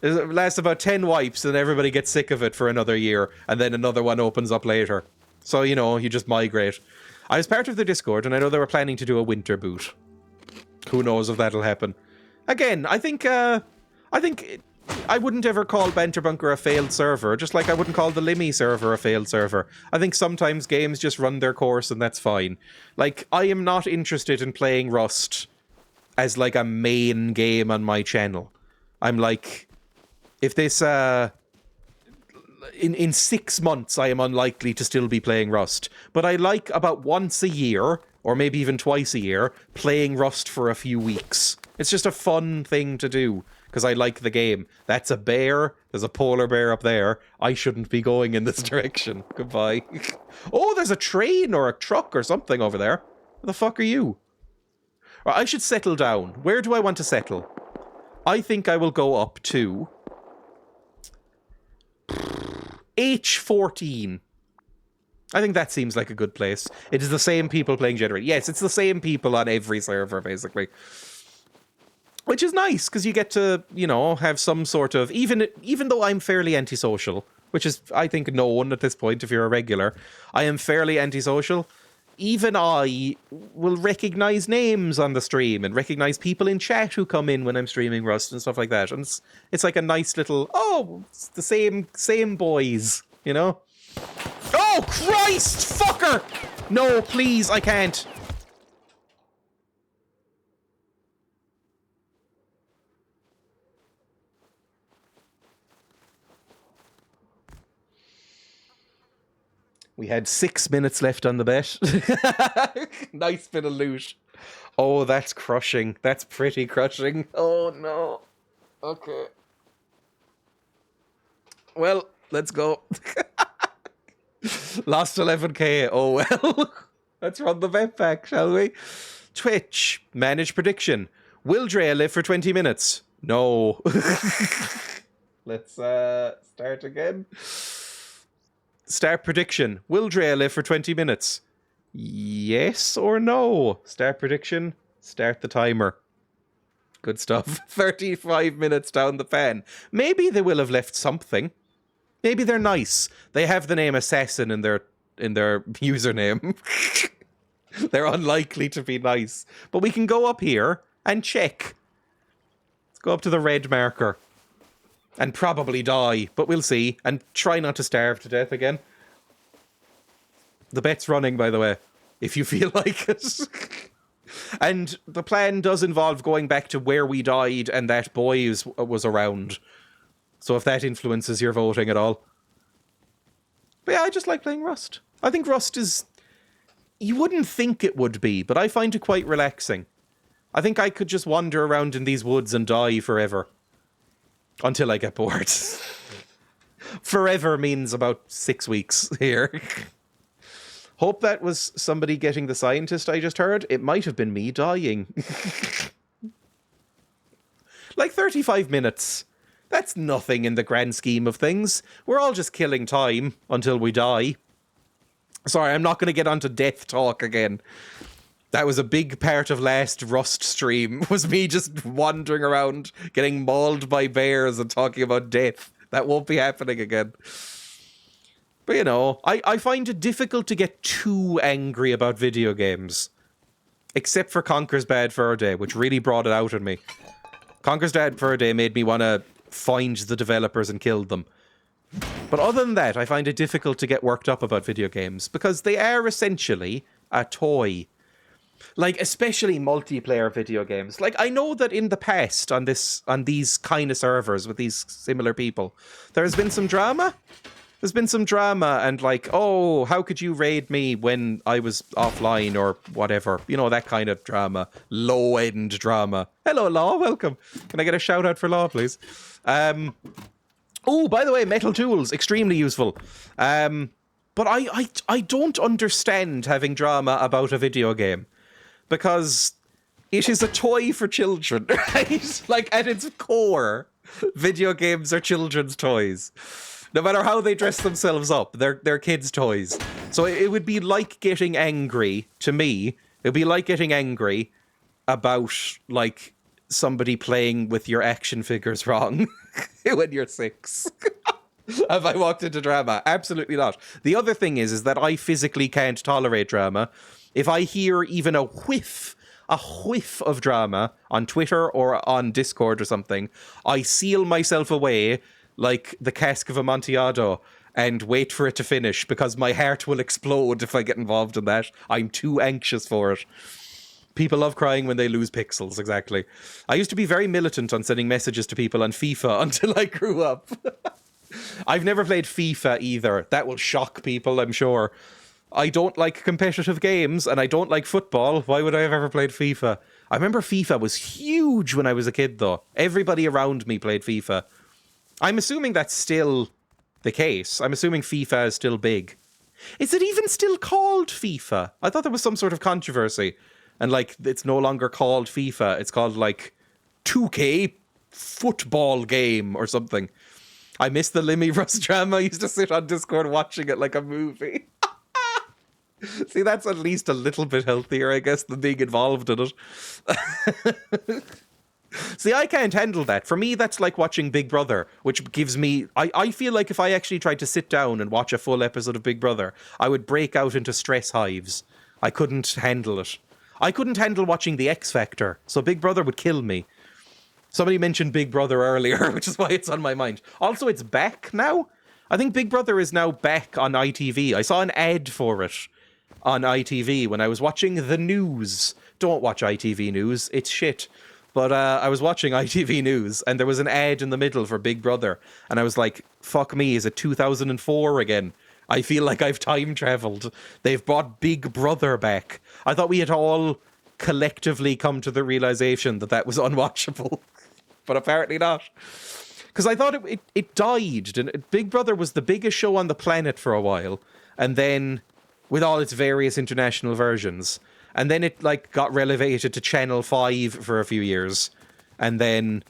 It lasts about 10 wipes, and everybody gets sick of it for another year, and then another one opens up later. So, you know, you just migrate. I was part of the Discord, and I know they were planning to do a winter boot. Who knows if that'll happen. Again, I think I wouldn't ever call Banter Bunker a failed server, just like I wouldn't call the Limmy server a failed server. I think sometimes games just run their course, and that's fine. Like, I am not interested in playing Rust as, like, a main game on my channel. I'm like... If this, in 6 months, I am unlikely to still be playing Rust. But I like about once a year, or maybe even twice a year, playing Rust for a few weeks. It's just a fun thing to do, because I like the game. That's a bear. There's a polar bear up there. I shouldn't be going in this direction. Goodbye. Oh, there's a train or a truck or something over there. Where the fuck are you? I should settle down. Where do I want to settle? I think I will go up to... H14. I think that seems like a good place. It is the same people playing Generate. Yes, it's the same people on every server, basically. Which is nice, because you get to, you know, have some sort of... Even though I'm fairly antisocial, which is, I think, known at this point if you're a regular, I am fairly antisocial. Even I will recognize names on the stream and recognize people in chat who come in when I'm streaming Rust and stuff like that. And it's like a nice little, oh, it's the same boys, you know? Oh, Christ, fucker! No, please, I can't. We had 6 minutes left on the bet. Nice bit of loot. Oh, that's crushing. That's pretty crushing. Oh, no. Okay. Well, let's go. Lost 11k. Oh, well. Let's run the bet back, shall we? Twitch. Manage prediction. Will Dreya live for 20 minutes? No. Let's start again. Start prediction. Will Dreya live for 20 minutes? Yes or no? Start prediction. Start the timer. Good stuff. 35 minutes down the pan. Maybe they will have left something. Maybe they're nice. They have the name Assassin in their username. They're unlikely to be nice. But we can go up here and check. Let's go up to the red marker. And probably die, but we'll see. And try not to starve to death again. The bet's running, by the way, if you feel like it. And the plan does involve going back to where we died and that boy was around. So if that influences your voting at all. But yeah, I just like playing Rust. I think Rust is... You wouldn't think it would be, but I find it quite relaxing. I think I could just wander around in these woods and die forever. Until I get bored. Forever means about 6 weeks here. Hope that was somebody getting the scientist I just heard. It might have been me dying. Like 35 minutes. That's nothing in the grand scheme of things. We're all just killing time until we die. Sorry, I'm not going to get onto death talk again. That was a big part of last Rust stream, was me just wandering around, getting mauled by bears and talking about death. That won't be happening again. But, you know, I find it difficult to get too angry about video games. Except for Conker's Bad Fur Day, which really brought it out in me. Conker's Bad Fur Day made me want to find the developers and kill them. But other than that, I find it difficult to get worked up about video games, because they are essentially a toy. Like, especially multiplayer video games. Like, I know that in the past, on these kind of servers with these similar people, there's been some drama. There's been some drama and like, oh, how could you raid me when I was offline or whatever? You know, that kind of drama. Low-end drama. Hello, Law. Welcome. Can I get a shout-out for Law, please? Oh, by the way, metal tools. Extremely useful. But I don't understand having drama about a video game. Because it is a toy for children, right? Like, at its core, video games are children's toys. No matter how they dress themselves up, they're kids' toys. So it would be like getting angry, to me, it would be like getting angry about, like, somebody playing with your action figures wrong when you're 6. Have I walked into drama? Absolutely not. The other thing is that I physically can't tolerate drama. If I hear even a whiff of drama on Twitter or on Discord or something, I seal myself away like the cask of Amontillado and wait for it to finish because my heart will explode if I get involved in that. I'm too anxious for it. People love crying when they lose pixels, exactly. I used to be very militant on sending messages to people on FIFA until I grew up. I've never played FIFA either. That will shock people, I'm sure. I don't like competitive games, and I don't like football. Why would I have ever played FIFA? I remember FIFA was huge when I was a kid, though. Everybody around me played FIFA. I'm assuming that's still the case. I'm assuming FIFA is still big. Is it even still called FIFA? I thought there was some sort of controversy. And, like, it's no longer called FIFA. It's called, like, 2K football game or something. I miss the Limmy Rust drama. I used to sit on Discord watching it like a movie. See, that's at least a little bit healthier, I guess, than being involved in it. See, I can't handle that. For me, that's like watching Big Brother, which gives me... I feel like if I actually tried to sit down and watch a full episode of Big Brother, I would break out into stress hives. I couldn't handle it. I couldn't handle watching The X Factor, so Big Brother would kill me. Somebody mentioned Big Brother earlier, which is why it's on my mind. Also, it's back now. I think Big Brother is now back on ITV. I saw an ad for it on ITV when I was watching the news. Don't watch ITV News, it's shit. But I was watching ITV News, and there was an ad in the middle for Big Brother. And I was like, fuck me, is it 2004 again? I feel like I've time travelled. They've brought Big Brother back. I thought we had all collectively come to the realisation that that was unwatchable. But apparently not. Because I thought it died. And Big Brother was the biggest show on the planet for a while. And then, with all its various international versions... And then it like got relegated to Channel 5 for a few years. And then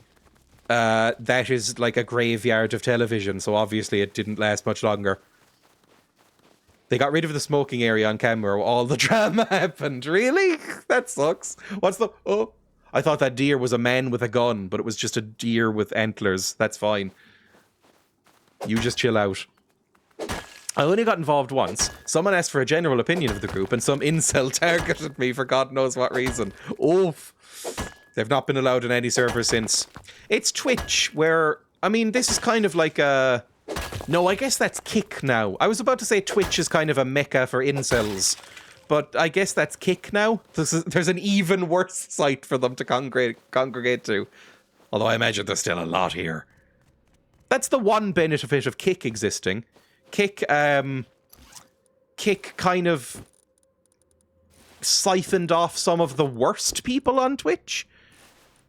that is like a graveyard of television. So obviously it didn't last much longer. They got rid of the smoking area on camera where all the drama happened. Really? That sucks. What's the... Oh, I thought that deer was a man with a gun, but it was just a deer with antlers. That's fine. You just chill out. I only got involved once. Someone asked for a general opinion of the group, and some incel targeted me for God knows what reason. Oof. They've not been allowed in any server since. It's Twitch, where... I mean, this is kind of like a... No, I guess that's Kick now. I was about to say Twitch is kind of a mecca for incels, but I guess that's Kick now. There's an even worse site for them to congregate to. Although I imagine there's still a lot here. That's the one benefit of Kick existing. Kick kind of siphoned off some of the worst people on Twitch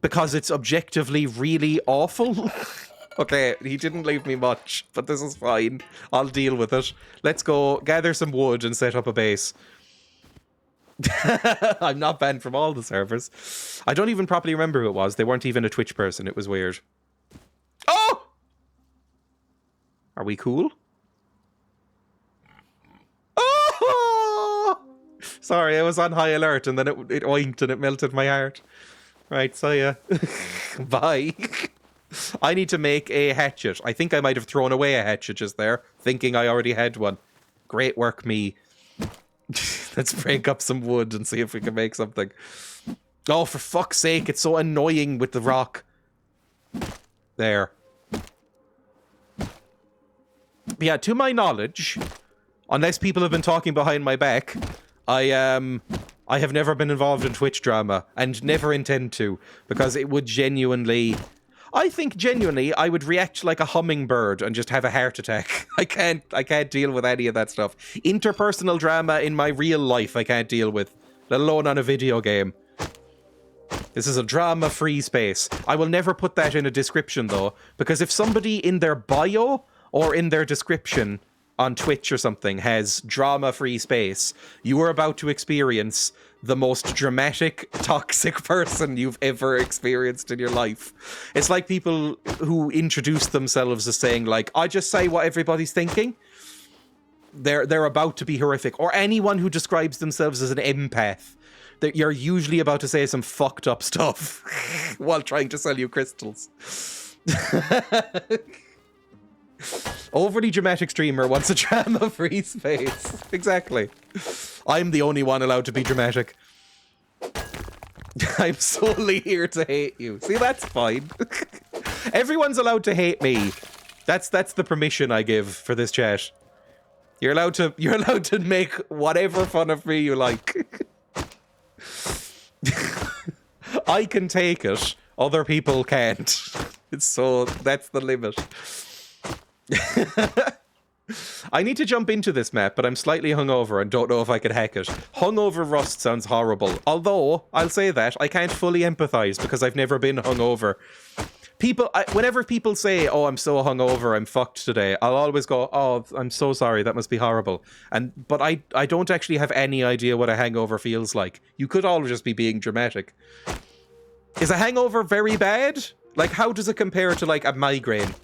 because it's objectively really awful. Okay, he didn't leave me much, but this is fine. I'll deal with it. Let's go gather some wood and set up a base. I'm not banned from all the servers. I don't even properly remember who it was. They weren't even a Twitch person. It was weird. Oh! Are we cool? Oh! Sorry, I was on high alert and then it oinked and it melted my heart. Right, so yeah. Bye. I need to make a hatchet. I think I might have thrown away a hatchet just there, thinking I already had one. Great work, me. Let's break up some wood and see if we can make something. Oh, for fuck's sake, it's so annoying with the rock. There. Yeah, to my knowledge, unless people have been talking behind my back, I have never been involved in Twitch drama and never intend to, because it would genuinely... I think genuinely I would react like a hummingbird and just have a heart attack. I can't deal with any of that stuff. Interpersonal drama in my real life I can't deal with, let alone on a video game. This is a drama-free space. I will never put that in a description though, because if somebody in their bio or in their description on Twitch or something has drama-free space, you are about to experience the most dramatic, toxic person you've ever experienced in your life. It's like people who introduce themselves as saying, like, I just say what everybody's thinking. They're about to be horrific. Or anyone who describes themselves as an empath. You're usually about to say some fucked up stuff while trying to sell you crystals. Overly dramatic streamer wants a drama-free space. Exactly. I'm the only one allowed to be dramatic. I'm solely here to hate you. See, that's fine. Everyone's allowed to hate me. That's the permission I give for this chat. You're allowed to make whatever fun of me you like. I can take it. Other people can't. That's the limit. I need to jump into this map, but I'm slightly hungover and don't know if I could hack it. Hungover Rust sounds horrible. Although, I'll say that, I can't fully empathize because I've never been hungover. Whenever people say, oh, I'm so hungover, I'm fucked today, I'll always go, oh, I'm so sorry, that must be horrible. But I don't actually have any idea what a hangover feels like. You could all just be being dramatic. Is a hangover very bad? Like, how does it compare to, like, a migraine?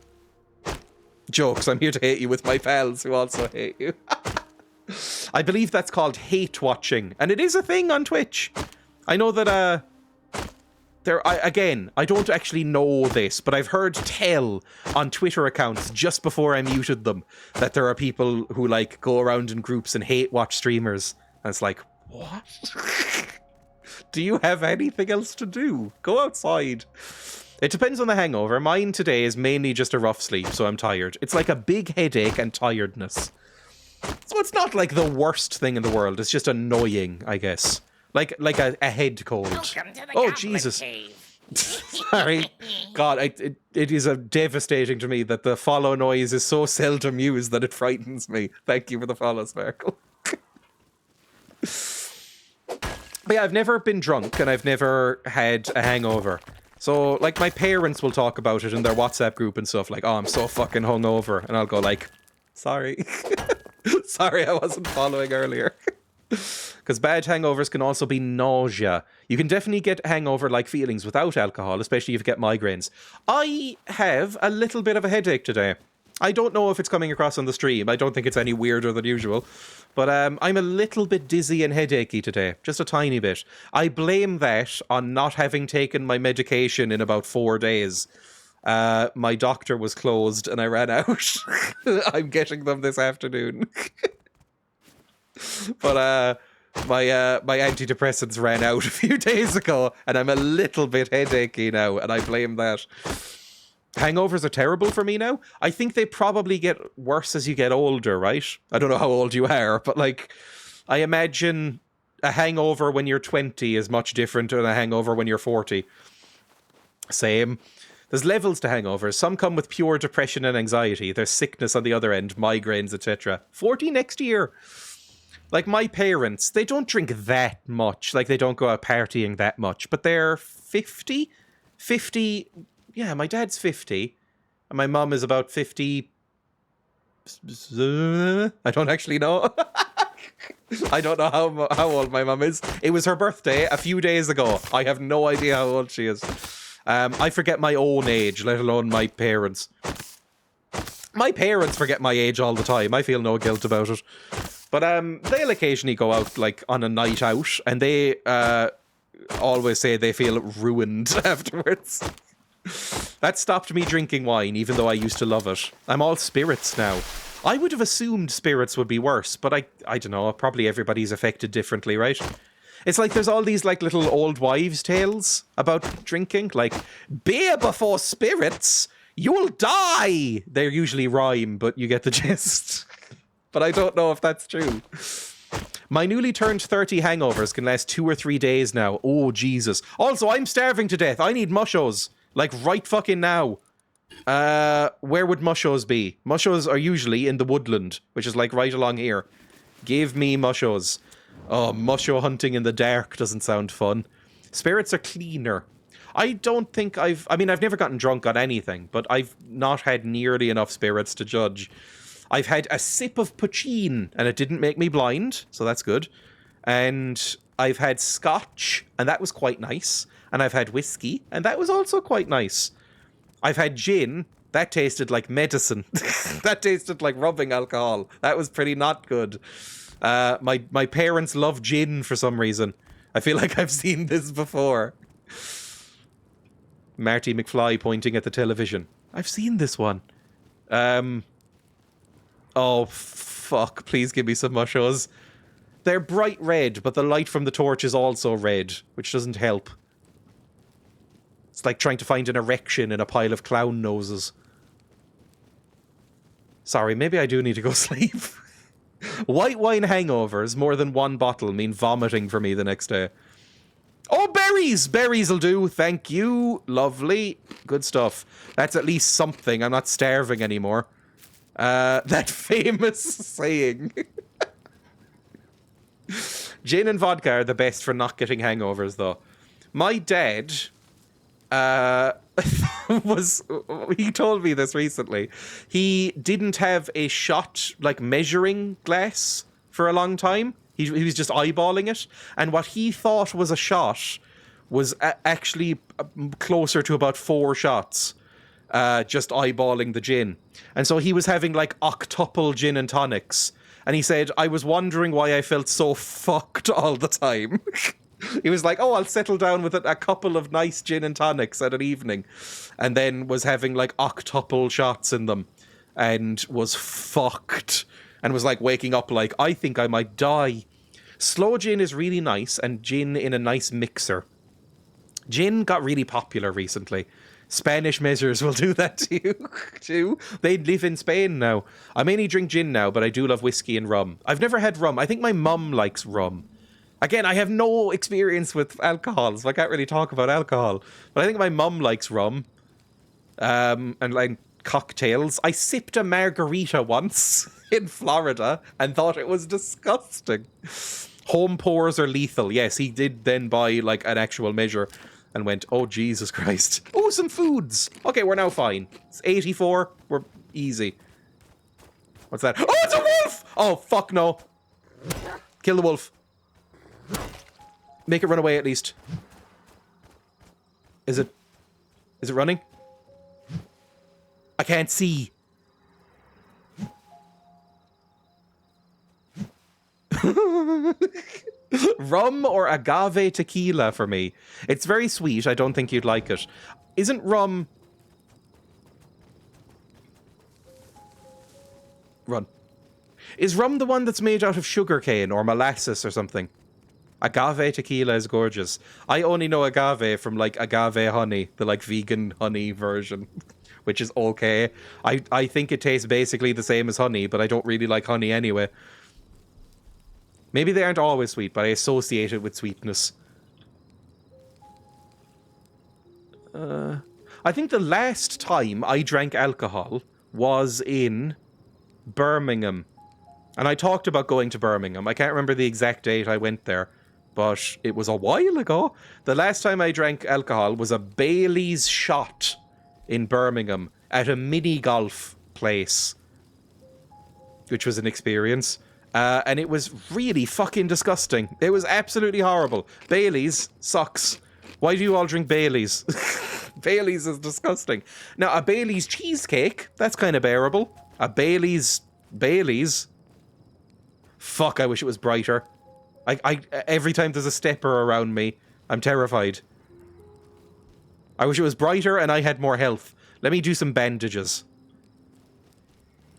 Jokes, I'm here to hate you with my pals who also hate you. I believe that's called hate watching, and it is a thing on Twitch. I know that, I don't actually know this, but I've heard tell on Twitter accounts just before I muted them that there are people who, like, go around in groups and hate watch streamers. And it's like, what? Do you have anything else to do? Go outside. It depends on the hangover. Mine today is mainly just a rough sleep, so I'm tired. It's like a big headache and tiredness. So it's not like the worst thing in the world. It's just annoying, I guess. Like a head cold. Oh, Jesus. Sorry. God, it is devastating to me that the follow noise is so seldom used that it frightens me. Thank you for the follow, Sparkle. But yeah, I've never been drunk and I've never had a hangover. So, like, my parents will talk about it in their WhatsApp group and stuff, like, oh, I'm so fucking hungover. And I'll go like, sorry. Sorry, I wasn't following earlier. Because bad hangovers can also be nausea. You can definitely get hangover-like feelings without alcohol, especially if you get migraines. I have a little bit of a headache today. I don't know if it's coming across on the stream. I don't think it's any weirder than usual. But I'm a little bit dizzy and headachy today. Just a tiny bit. I blame that on not having taken my medication in about 4 days. My doctor was closed and I ran out. I'm getting them this afternoon. But my antidepressants ran out a few days ago and I'm a little bit headachy now and I blame that. Hangovers are terrible for me now. I think they probably get worse as you get older, right? I don't know how old you are, but like, I imagine a hangover when you're 20 is much different than a hangover when you're 40. Same. There's levels to hangovers. Some come with pure depression and anxiety. There's sickness on the other end, migraines, etc. 40 next year. Like, my parents, they don't drink that much. Like, they don't go out partying that much. But they're 50? 50... Yeah, my dad's 50, and my mum is about 50... I don't actually know. I don't know how old my mum is. It was her birthday a few days ago. I have no idea how old she is. I forget my own age, let alone my parents. My parents forget my age all the time. I feel no guilt about it. But they'll occasionally go out, like, on a night out, and they always say they feel ruined afterwards. That stopped me drinking wine, even though I used to love it. I'm all spirits now. I would have assumed spirits would be worse, but I don't know, probably everybody's affected differently, right? It's like there's all these like little old wives' tales about drinking, like, beer before spirits, you'll die! They usually rhyme, but you get the gist. But I don't know if that's true. My newly turned 30 hangovers can last 2 or 3 days now. Oh, Jesus. Also, I'm starving to death. I need mushos. Like, right fucking now. Where would mushos be? Mushos are usually in the woodland, which is, like, right along here. Give me mushos. Oh, musho hunting in the dark doesn't sound fun. Spirits are cleaner. I don't think I've never gotten drunk on anything, but I've not had nearly enough spirits to judge. I've had a sip of pochine, and it didn't make me blind, so that's good. And I've had scotch, and that was quite nice. And I've had whiskey, and that was also quite nice. I've had gin. That tasted like medicine. That tasted like rubbing alcohol. That was pretty not good. My parents love gin for some reason. I feel like I've seen this before. Marty McFly pointing at the television. I've seen this one. Oh, fuck. Please give me some mushos. They're bright red, but the light from the torch is also red, which doesn't help. It's like trying to find an erection in a pile of clown noses. Sorry, maybe I do need to go sleep. White wine hangovers, more than one bottle, mean vomiting for me the next day. Oh, berries! Berries will do. Thank you. Lovely. Good stuff. That's at least something. I'm not starving anymore. That famous saying. Gin and vodka are the best for not getting hangovers, though. My dad... he told me this recently. He didn't have a shot, like, measuring glass for a long time. He was just eyeballing it. And what he thought was a shot was actually closer to about 4 shots. just eyeballing the gin. And so he was having like octuple gin and tonics. And he said, I was wondering why I felt so fucked all the time. He was like, oh, I'll settle down with a couple of nice gin and tonics at an evening. And then was having like octuple shots in them. And was fucked. And was like waking up like, I think I might die. Slow gin is really nice. And gin in a nice mixer. Gin got really popular recently. Spanish measures will do that to you, too. They live in Spain now. I mainly drink gin now, but I do love whiskey and rum. I've never had rum. I think my mum likes rum. Again, I have no experience with alcohol, so I can't really talk about alcohol. But I think my mum likes rum. And like cocktails. I sipped a margarita once in Florida and thought it was disgusting. Home pours are lethal. Yes, he did then buy like an actual measure and went, oh, Jesus Christ. Oh, some foods. Okay, we're now fine. It's 84. We're easy. What's that? Oh, it's a wolf! Oh, fuck no. Kill the wolf. Make it run away at least. Is it running? I can't see. Rum or agave tequila for me. It's very sweet. I don't think you'd like it. Isn't rum... Run. Is rum the one that's made out of sugarcane or molasses or something? Agave tequila is gorgeous. I only know agave from like agave honey, the like vegan honey version, which is okay. I think it tastes basically the same as honey, but I don't really like honey anyway. Maybe they aren't always sweet, but I associate it with sweetness. I think the last time I drank alcohol was in Birmingham. And I talked about going to Birmingham. I can't remember the exact date I went there, but it was a while ago. The last time I drank alcohol was a Bailey's shot in Birmingham at a mini golf place, which was an experience. And it was really fucking disgusting. It was absolutely horrible. Bailey's sucks. Why do you all drink Bailey's? Bailey's is disgusting. Now, a Bailey's cheesecake, that's kind of bearable. A Bailey's... Fuck, I wish it was brighter. Every time there's a stepper around me, I'm terrified. I wish it was brighter and I had more health. Let me do some bandages.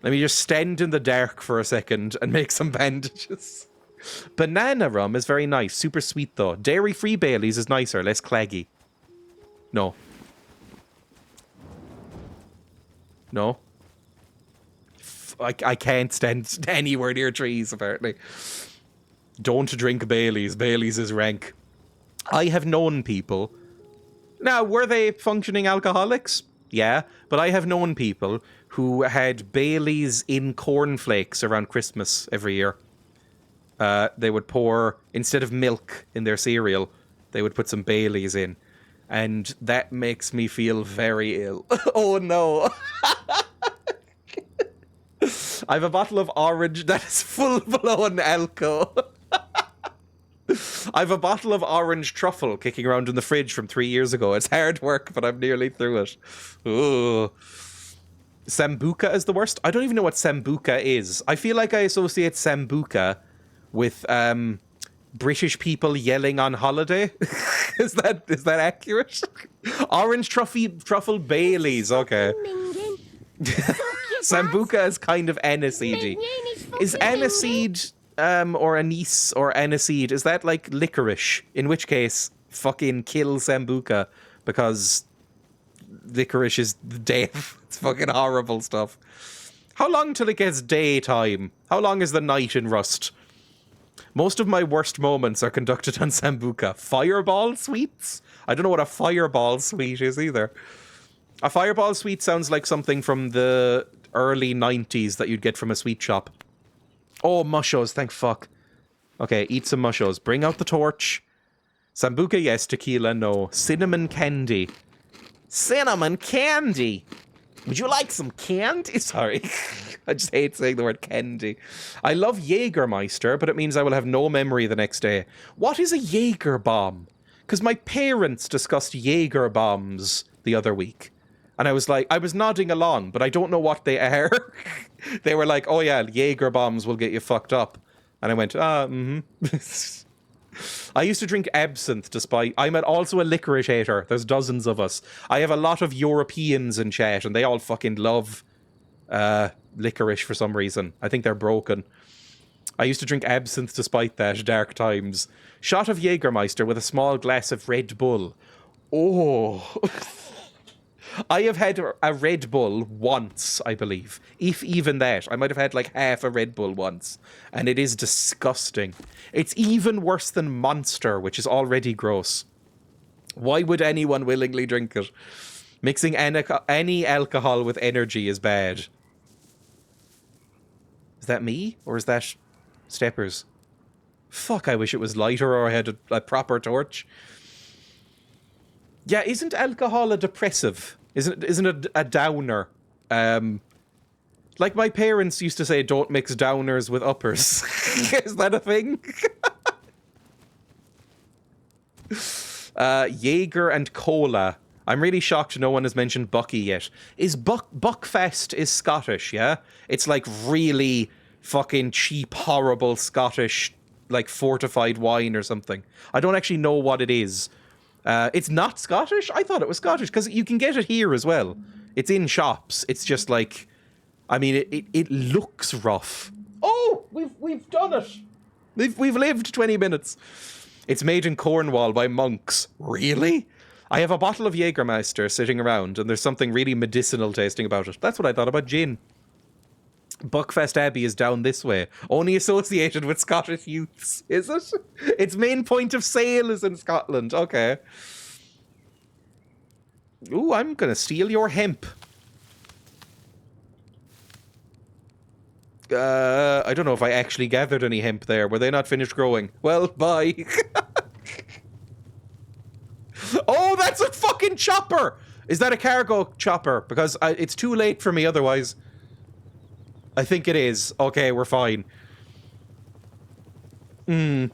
Let me just stand in the dark for a second and make some bandages. Banana rum is very nice. Super sweet, though. Dairy-free Baileys is nicer, less claggy. No. No. I can't stand anywhere near trees, apparently. Don't drink Baileys. Baileys is rank. I have known people... Now, were they functioning alcoholics? Yeah, but I have known people who had Baileys in cornflakes around Christmas every year. They would pour, instead of milk in their cereal, they would put some Baileys in. And that makes me feel very ill. Oh no. I have a bottle of orange that is full-blown alcohol. I have a bottle of orange truffle kicking around in the fridge from 3 years ago. It's hard work, but I'm nearly through it. Ooh. Sambuca is the worst. I don't even know what Sambuca is. I feel like I associate Sambuca with British people yelling on holiday. Is that accurate? Orange truffle Baileys. Okay. Sambuca is kind of aniseedy. Is aniseed or anise or aniseed, is that like licorice? In which case, fucking kill Sambuca, because licorice is death. It's fucking horrible stuff. How long till it gets daytime? How long is the night in Rust? Most of my worst moments are conducted on Sambuca. Fireball sweets? I don't know what a fireball sweet is either. A fireball sweet sounds like something from the early 90s that you'd get from a sweet shop. Oh, mushos, thank fuck. Okay, eat some mushos. Bring out the torch. Sambuca, yes. Tequila, no. Cinnamon candy. Cinnamon candy! Would you like some candy? Sorry. I just hate saying the word candy. I love Jägermeister, but it means I will have no memory the next day. What is a Jaeger bomb? Because my parents discussed Jaeger bombs the other week. And I was like, I was nodding along, but I don't know what they are. They were like, oh yeah, Jaeger bombs will get you fucked up. And I went, I used to drink absinthe despite... I'm also a licorice hater. There's dozens of us. I have a lot of Europeans in chat, and they all fucking love licorice for some reason. I think they're broken. I used to drink absinthe despite that. Dark times. Shot of Jägermeister with a small glass of Red Bull. Oh... I have had a Red Bull once, I believe. If even that. I might have had like half a Red Bull once. And it is disgusting. It's even worse than Monster, which is already gross. Why would anyone willingly drink it? Mixing any alcohol with energy is bad. Is that me? Or is that Steppers? Fuck, I wish it was lighter or I had a proper torch. Yeah, isn't alcohol a depressive? Isn't it a downer? Like my parents used to say, don't mix downers with uppers. Is that a thing? Jaeger and Cola. I'm really shocked no one has mentioned Bucky yet. Is Buckfast is Scottish, yeah? It's like really fucking cheap, horrible Scottish, like fortified wine or something. I don't actually know what it is. It's not Scottish? I thought it was Scottish, because you can get it here as well. It's in shops. It's just like... I mean, it looks rough. Oh! We've done it! We've lived 20 minutes. It's made in Cornwall by monks. Really? I have a bottle of Jägermeister sitting around, and there's something really medicinal tasting about it. That's what I thought about gin. Buckfast Abbey is down this way. Only associated with Scottish youths, is it? Its main point of sale is in Scotland. Okay. Ooh, I'm gonna steal your hemp. I don't know if I actually gathered any hemp there. Were they not finished growing? Well, bye. Oh, that's a fucking chopper! Is that a cargo chopper? Because it's too late for me otherwise. I think it is. Okay, we're fine. In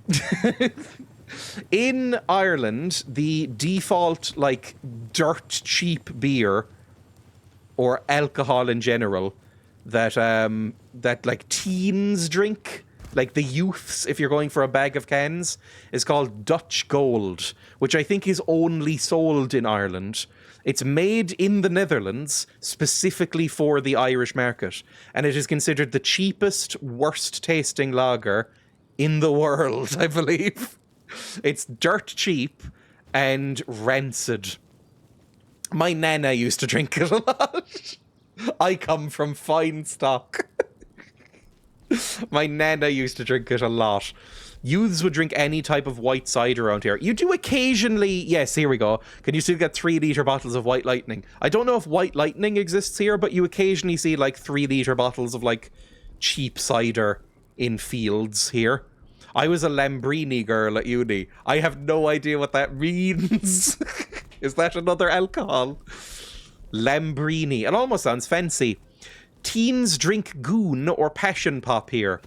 Ireland, the default, like, dirt cheap beer, or alcohol in general, that like, teens drink, like the youths, if you're going for a bag of cans, is called Dutch Gold, which I think is only sold in Ireland. It's made in the Netherlands, specifically for the Irish market, and it is considered the cheapest, worst-tasting lager in the world, I believe. It's dirt cheap and rancid. My nana used to drink it a lot. I come from fine stock. My nana used to drink it a lot. Youths would drink any type of white cider around here. You do occasionally... Yes, here we go. Can you still get 3-litre bottles of White Lightning? I don't know if White Lightning exists here, but you occasionally see, like, 3-litre bottles of, like, cheap cider in fields here. I was a Lambrini girl at uni. I have no idea what that means. Is that another alcohol? Lambrini. It almost sounds fancy. Teens drink Goon or Passion Pop here.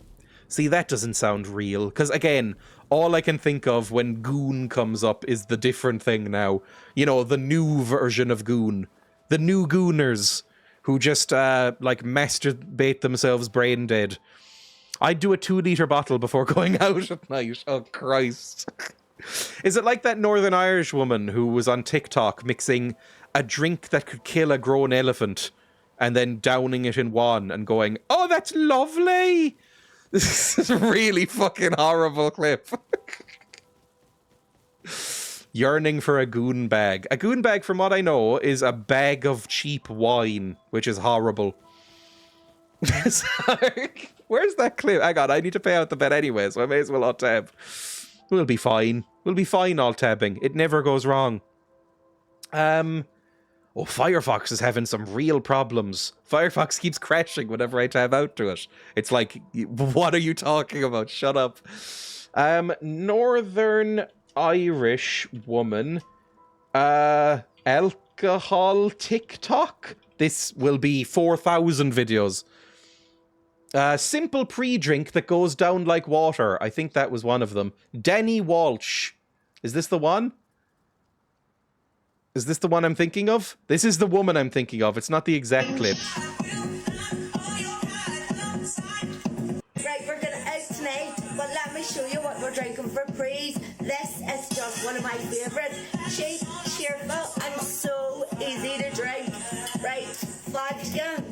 See, that doesn't sound real. Because, again, all I can think of when Goon comes up is the different thing now. You know, the new version of Goon. The new Gooners who just, like, masturbate themselves brain dead. I'd do a 2-litre bottle before going out at night. Oh, Christ. Is it like that Northern Irish woman who was on TikTok mixing a drink that could kill a grown elephant and then downing it in one and going, oh, that's lovely? This is a really fucking horrible clip. Yearning for a goon bag. A goon bag, from what I know, is a bag of cheap wine, which is horrible. Sorry. Where's that clip? Hang on, I need to pay out the bet anyway, so I may as well alt-tab. We'll be fine. We'll be fine alt-tabbing. It never goes wrong. Oh, Firefox is having some real problems. Firefox keeps crashing whenever I tab out to it. It's like, what are you talking about? Shut up. Northern Irish woman. Alcohol TikTok? This will be 4,000 videos. Simple pre-drink that goes down like water. I think that was one of them. Danny Walsh. Is this the one? Is this the one I'm thinking of? This is the woman I'm thinking of. It's not the exact clip. Right, we're going out tonight, but let me show you what we're drinking for praise. This is just one of my favourites. Cheap, cheerful, and so easy to drink. Right, vodka,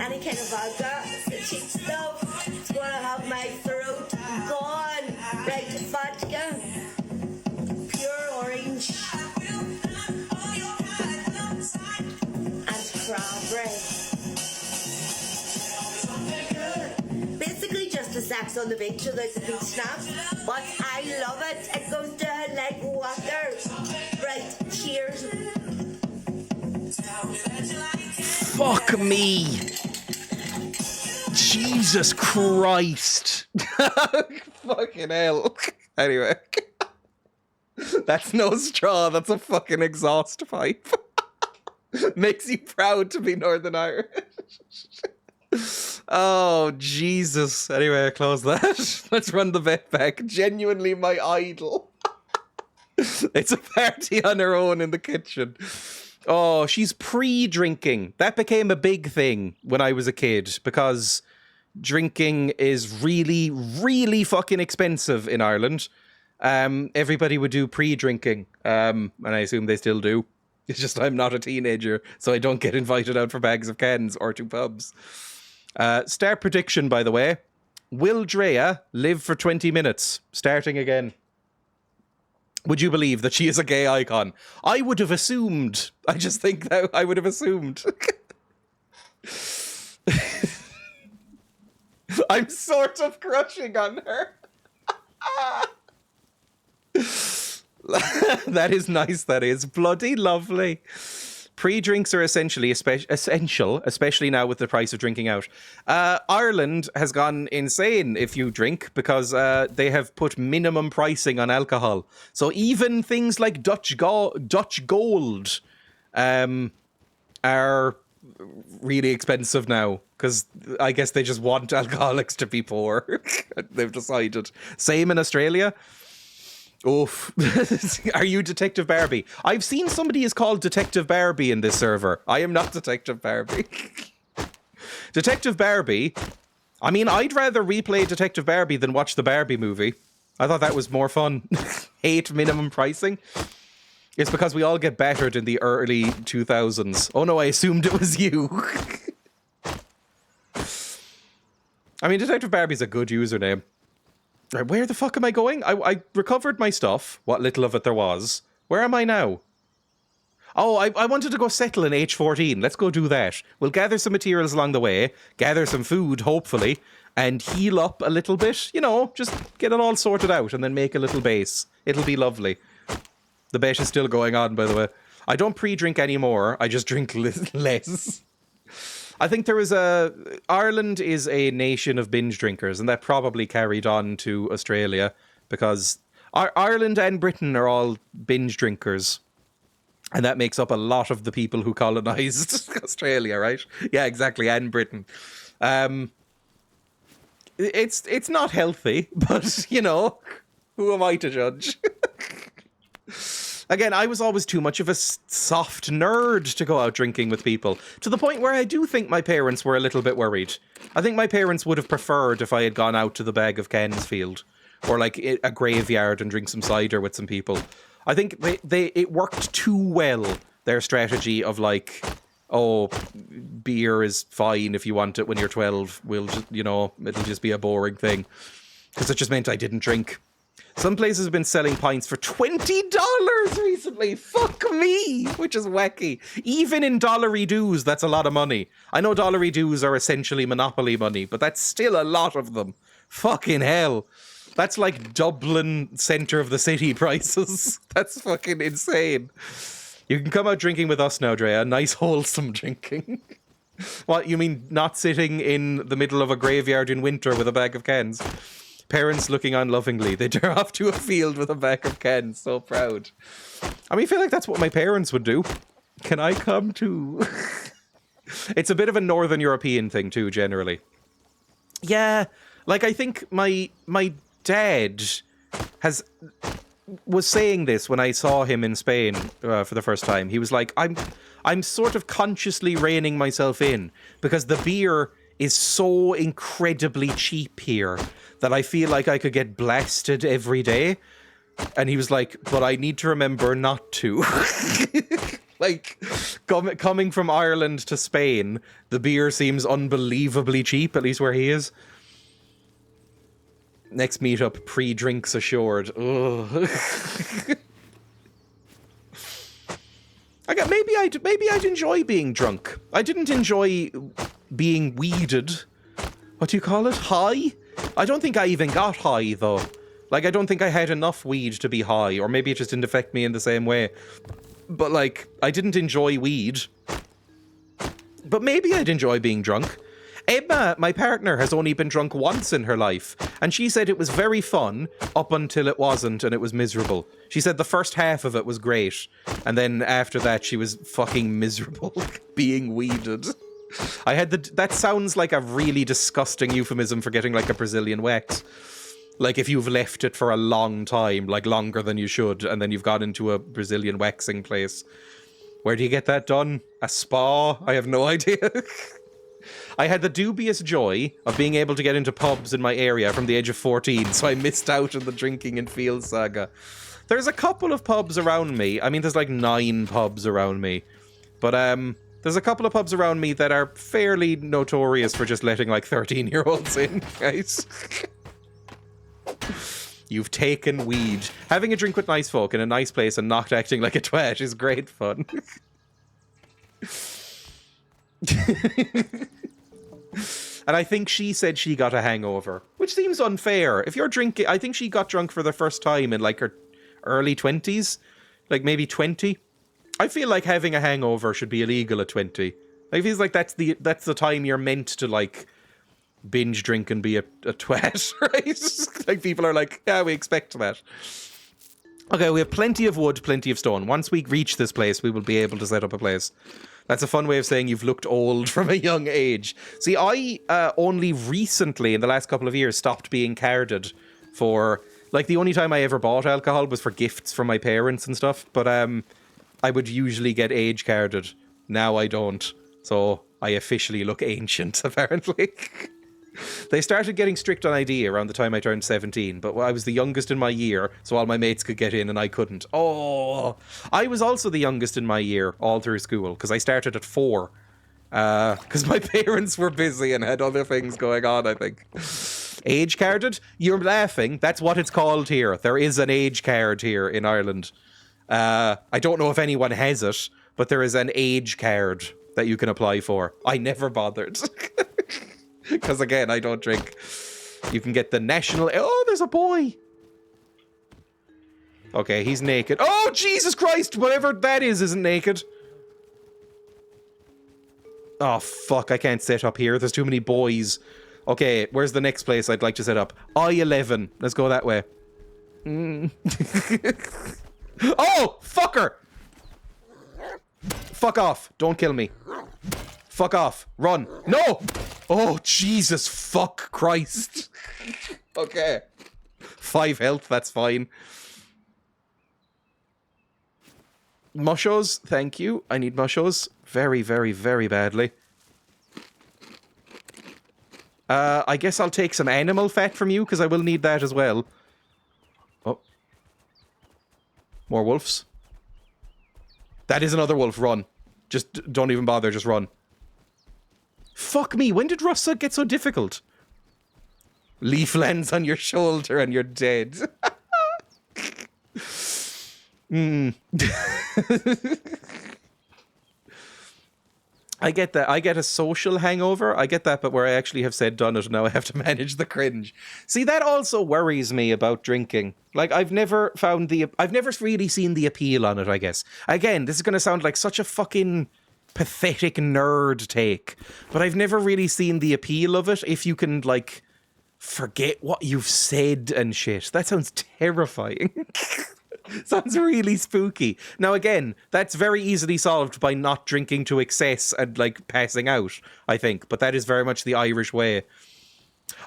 any kind of vodka, it's the cheap stuff. It's going to have my throat gone. Right, vodka, pure orange, and cranberry. Basically just a sex on the beach without the beach snacks, but I love it. It goes down like water. Right, cheers. Fuck me. Jesus Christ. Fucking hell. Anyway. That's no straw, that's a fucking exhaust pipe. Makes you proud to be Northern Irish. Oh, Jesus. Anyway, I close that. Let's run the vet back. Genuinely my idol. It's a party on her own in the kitchen. Oh, she's pre-drinking. That became a big thing when I was a kid because drinking is really, really fucking expensive in Ireland. Everybody would do pre-drinking, and I assume they still do. It's just I'm not a teenager, so I don't get invited out for bags of cans or to pubs. Start prediction, by the way. Will Dreya live for 20 minutes? Starting again. Would you believe that she is a gay icon? I would have assumed. I just think that I would have assumed. I'm sort of crushing on her. That is nice, that is. Bloody lovely. Pre-drinks are essentially essential, especially now with the price of drinking out. Ireland has gone insane if you drink because they have put minimum pricing on alcohol. So even things like Dutch Gold are really expensive now because I guess they just want alcoholics to be poor. They've decided. Same in Australia. Oof. Are you Detective Barbie? I've seen somebody is called Detective Barbie in this server. I am not Detective Barbie. Detective Barbie. I mean, I'd rather replay Detective Barbie than watch the Barbie movie. I thought that was more fun. Hate minimum pricing. It's because we all get battered in the early 2000s. Oh no, I assumed it was you. I mean, Detective Barbie's a good username. Right, where the fuck am I going? I recovered my stuff, what little of it there was. Where am I now? Oh, I wanted to go settle in H14. Let's go do that. We'll gather some materials along the way, gather some food, hopefully, and heal up a little bit. You know, just get it all sorted out and then make a little base. It'll be lovely. The bet is still going on, by the way. I don't pre-drink anymore. I just drink less. I think Ireland is a nation of binge drinkers, and that probably carried on to Australia because Ireland and Britain are all binge drinkers. And that makes up a lot of the people who colonized Australia, right? Yeah, exactly, and Britain. It's not healthy, but, you know, who am I to judge? Again, I was always too much of a soft nerd to go out drinking with people, to the point where I do think my parents were a little bit worried. I think my parents would have preferred if I had gone out to the Bag of Cans field, or like a graveyard and drink some cider with some people. I think it worked too well, their strategy of like, oh, beer is fine if you want it when you're 12. We'll just, you know, it'll just be a boring thing. Because it just meant I didn't drink. Some places have been selling pints for $20 recently. Fuck me, which is wacky. Even in dollary dues, that's a lot of money. I know dollary dues are essentially monopoly money, but that's still a lot of them. Fucking hell. That's like Dublin centre of the city prices. That's fucking insane. You can come out drinking with us now, Dreya. Nice wholesome drinking. What, you mean not sitting in the middle of a graveyard in winter with a bag of cans? Parents looking on lovingly. They dare off to a field with a bag of cans. So proud. I mean, I feel like that's what my parents would do. Can I come too? It's a bit of a Northern European thing too, generally. Yeah, like I think my dad has... was saying this when I saw him in Spain for the first time. He was like, I'm sort of consciously reining myself in because the beer is so incredibly cheap here that I feel like I could get blasted every day. And he was like, but I need to remember not to. Like, coming from Ireland to Spain, the beer seems unbelievably cheap, at least where he is. Next meetup, pre-drinks assured. Ugh. Maybe I'd enjoy being drunk. I didn't enjoy being weeded. What do you call it? High? I don't think I even got high, though. Like, I don't think I had enough weed to be high, or maybe it just didn't affect me in the same way. But, like, I didn't enjoy weed. But maybe I'd enjoy being drunk. Emma, my partner, has only been drunk once in her life, and she said it was very fun up until it wasn't, and it was miserable. She said the first half of it was great, and then after that she was fucking miserable being weeded. That sounds like a really disgusting euphemism for getting like a Brazilian wax. Like if you've left it for a long time, like longer than you should, and then you've got into a Brazilian waxing place. Where do you get that done? A spa? I have no idea. I had the dubious joy of being able to get into pubs in my area from the age of 14, so I missed out on the drinking and field saga. There's a couple of pubs around me. I mean, there's like 9 pubs around me. But there's a couple of pubs around me that are fairly notorious for just letting like 13-year-olds in, guys. You've taken weed. Having a drink with nice folk in a nice place and not acting like a twat is great fun. And I think she said she got a hangover, which seems unfair. If you're drinking, I think she got drunk for the first time in like her early 20s, like maybe 20. I feel like having a hangover should be illegal at 20. It feels like that's the time you're meant to like binge drink and be a twat, right? Like people are like, yeah, we expect that. Okay, we have plenty of wood, plenty of stone. Once we reach this place, we will be able to set up a place. That's a fun way of saying you've looked old from a young age. See, I only recently, in the last couple of years, stopped being carded for... Like, the only time I ever bought alcohol was for gifts from my parents and stuff. But I would usually get age carded. Now I don't. So I officially look ancient, apparently. They started getting strict on ID around the time I turned 17, but I was the youngest in my year, so all my mates could get in and I couldn't. Oh, I was also the youngest in my year all through school, because I started at 4. Because my parents were busy and had other things going on, I think. Age carded? You're laughing. That's what it's called here. There is an age card here in Ireland. I don't know if anyone has it, but there is an age card that you can apply for. I never bothered. Because again, I don't drink. You can get the national... Oh, there's a boy! Okay, he's naked. Oh, Jesus Christ! Whatever that is isn't naked. Oh, fuck, I can't set up here. There's too many boys. Okay, where's the next place I'd like to set up? I-11. Let's go that way. Oh, fucker! Fuck off. Don't kill me. Fuck off. Run. No! Oh, Jesus fuck Christ. Okay. 5 health, that's fine. Mushos, thank you. I need mushos. Very, very, very badly. I guess I'll take some animal fat from you, because I will need that as well. Oh. More wolves. That is another wolf. Run. Just don't even bother, just run. Fuck me, when did Russa get so difficult? Leaf lands on your shoulder and you're dead. I get that. I get a social hangover. I get that, but where I actually have said done it, now I have to manage the cringe. See, that also worries me about drinking. Like, I've never really seen the appeal on it, I guess. Again, this is going to sound like such a fucking pathetic nerd take, but I've never really seen the appeal of it if you can, like, forget what you've said and shit. That sounds terrifying. Sounds really spooky. Now, again, that's very easily solved by not drinking to excess and, like, passing out, I think. But that is very much the Irish way.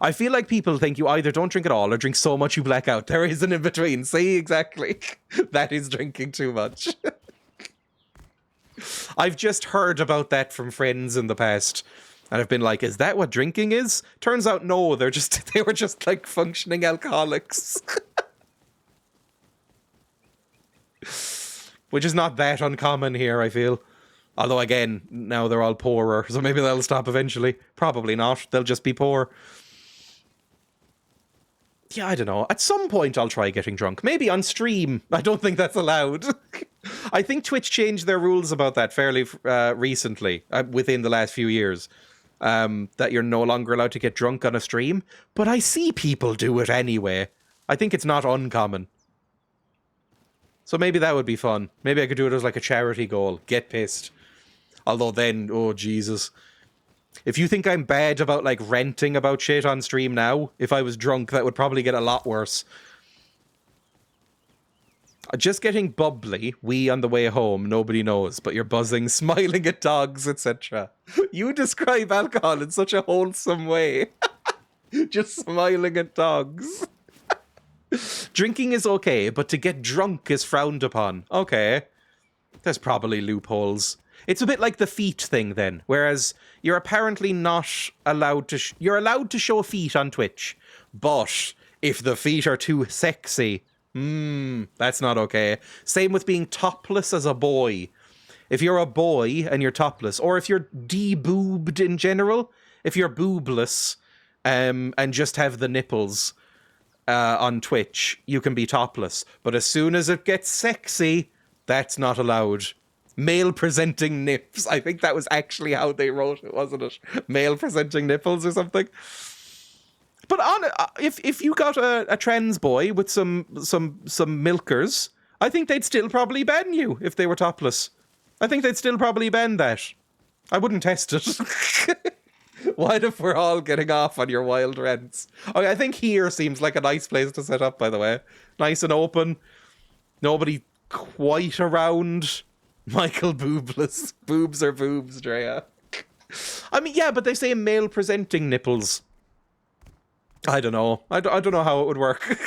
I feel like people think you either don't drink at all or drink so much you black out. There is an in between. See, exactly. That is drinking too much. I've just heard about that from friends in the past. And I've been like, is that what drinking is? Turns out no, they were just like functioning alcoholics. Which is not that uncommon here, I feel. Although again, now they're all poorer, so maybe they'll stop eventually. Probably not. They'll just be poor. Yeah, I don't know. At some point I'll try getting drunk. Maybe on stream. I don't think that's allowed. I think Twitch changed their rules about that fairly recently, within the last few years. That you're no longer allowed to get drunk on a stream. But I see people do it anyway. I think it's not uncommon. So maybe that would be fun. Maybe I could do it as like a charity goal. Get pissed. Although then, oh Jesus. If you think I'm bad about like ranting about shit on stream now, if I was drunk, that would probably get a lot worse. Just getting bubbly, we on the way home, nobody knows, but you're buzzing, smiling at dogs, etc. You describe alcohol in such a wholesome way. Just smiling at dogs. Drinking is okay, but to get drunk is frowned upon. Okay. There's probably loopholes. It's a bit like the feet thing then, whereas you're apparently not allowed to... you're allowed to show feet on Twitch, but if the feet are too sexy, that's not okay. Same with being topless as a boy. If you're a boy and you're topless, or if you're de-boobed in general, if you're boobless and just have the nipples on Twitch, you can be topless. But as soon as it gets sexy, that's not allowed. Male presenting nips. I think that was actually how they wrote it, wasn't it? Male presenting nipples or something. But if you got a trans boy with some milkers, I think they'd still probably ban you if they were topless. I think they'd still probably ban that. I wouldn't test it. What if we're all getting off on your wild rants? Okay, I think here seems like a nice place to set up, by the way. Nice and open. Nobody quite around. Michael Boobless. Boobs are boobs, Dreya. I mean, yeah, but they say male presenting nipples. I don't know. I don't know how it would work.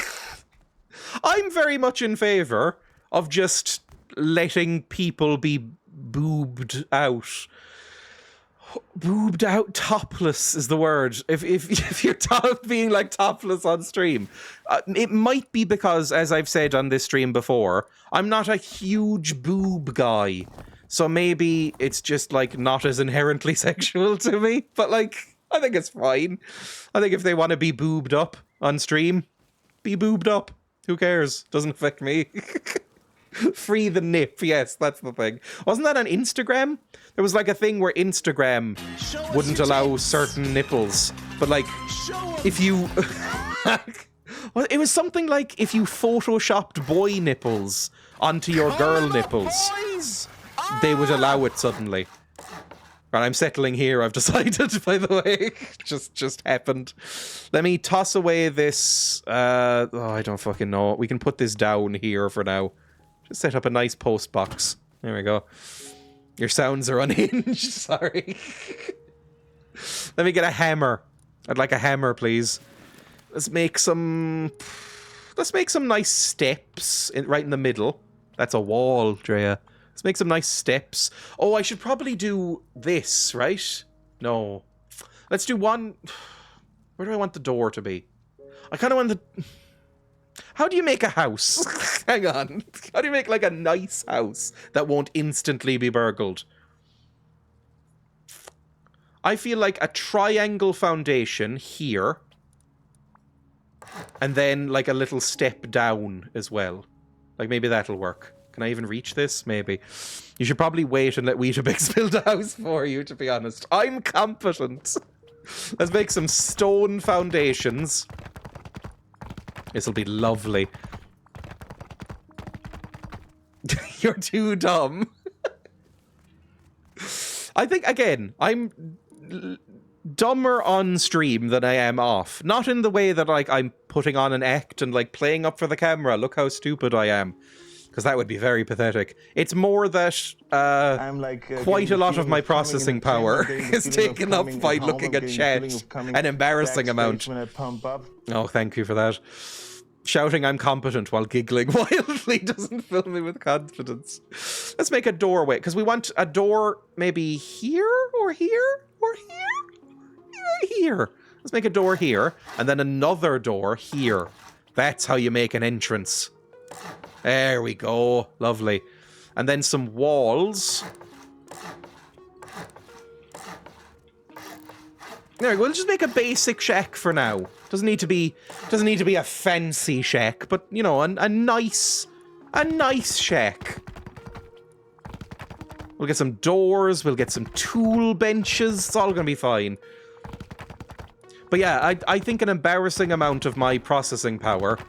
I'm very much in favour of just letting people be boobed out. Boobed out, topless is the word. If you're being like topless on stream, it might be because, as I've said on this stream before, I'm not a huge boob guy, so maybe it's just like not as inherently sexual to me. But like, I think it's fine. I think if they want to be boobed up on stream, be boobed up. Who cares? Doesn't affect me. Free the nip, yes, that's the thing. Wasn't that on Instagram? There was like a thing where Instagram wouldn't allow certain nipples. But like, if you... well, it was something like if you photoshopped boy nipples onto your girl nipples, they would allow it suddenly. Right, I'm settling here, I've decided, by the way. just happened. Let me toss away this... oh, I don't fucking know. We can put this down here for now. Just set up a nice post box. There we go. Your sounds are unhinged. Sorry. Let me get a hammer. I'd like a hammer, please. Let's make some nice steps right in the middle. That's a wall, Dreya. Let's make some nice steps. Oh, I should probably do this, right? No. Let's do one... Where do I want the door to be? I kind of want the... How do you make a house? Hang on. How do you make, like, a nice house that won't instantly be burgled? I feel like a triangle foundation here. And then, like, a little step down as well. Like, maybe that'll work. Can I even reach this? Maybe. You should probably wait and let Weetabix build a house for you, to be honest. I'm competent. Let's make some stone foundations. This'll be lovely. You're too dumb. I think, again, I'm dumber on stream than I am off. Not in the way that, like, I'm putting on an act and, like, playing up for the camera. Look how stupid I am. because that would be very pathetic. It's more that I'm like quite a lot of my coming in processing a train, power I'm getting the is feeling of taken up coming by home, looking I'm at getting the chat. feeling of coming An embarrassing backstage amount. when I pump up. Oh, thank you for that. Shouting I'm competent while giggling wildly doesn't fill me with confidence. Let's make a doorway, because we want a door maybe here, or here, or here, here. Let's make a door here, and then another door here. That's how you make an entrance. There we go. Lovely. And then some walls. There we go. We'll just make a basic shack for now. Doesn't need to be a fancy shack, but you know, a nice shack. We'll get some doors, we'll get some tool benches, it's all gonna be fine. But yeah, I think an embarrassing amount of my processing power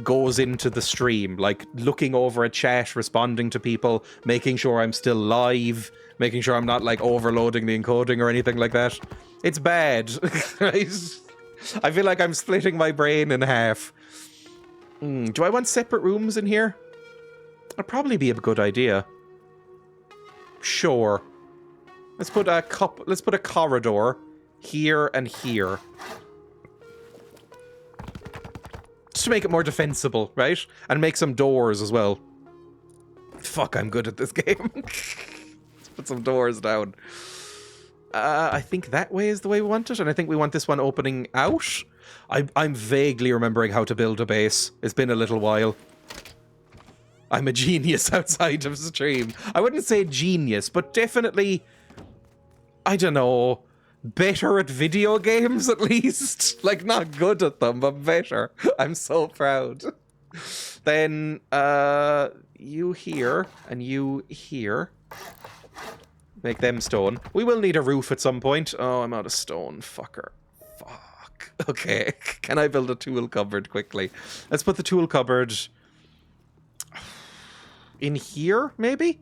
goes into the stream, like looking over a chat, responding to people, making sure I'm still live, making sure I'm not like overloading the encoding or anything like that. It's bad, right? I feel like I'm splitting my brain in half. Do I want separate rooms in here? That'd probably be a good idea. Sure. Let's put a corridor here and here. Just to make it more defensible, right? And make some doors as well. Fuck, I'm good at this game. Let's put some doors down. I think that way is the way we want it, and I think we want this one opening out. I'm vaguely remembering how to build a base. It's been a little while. I'm a genius outside of stream. I wouldn't say genius, but definitely, I don't know, better at video games at least. Like, not good at them, but better. I'm so proud. Then, you here, and you here. Make them stone. We will need a roof at some point. Oh, I'm out of stone. Fucker. Fuck. Okay. Can I build a tool cupboard quickly? Let's put the tool cupboard in here, maybe?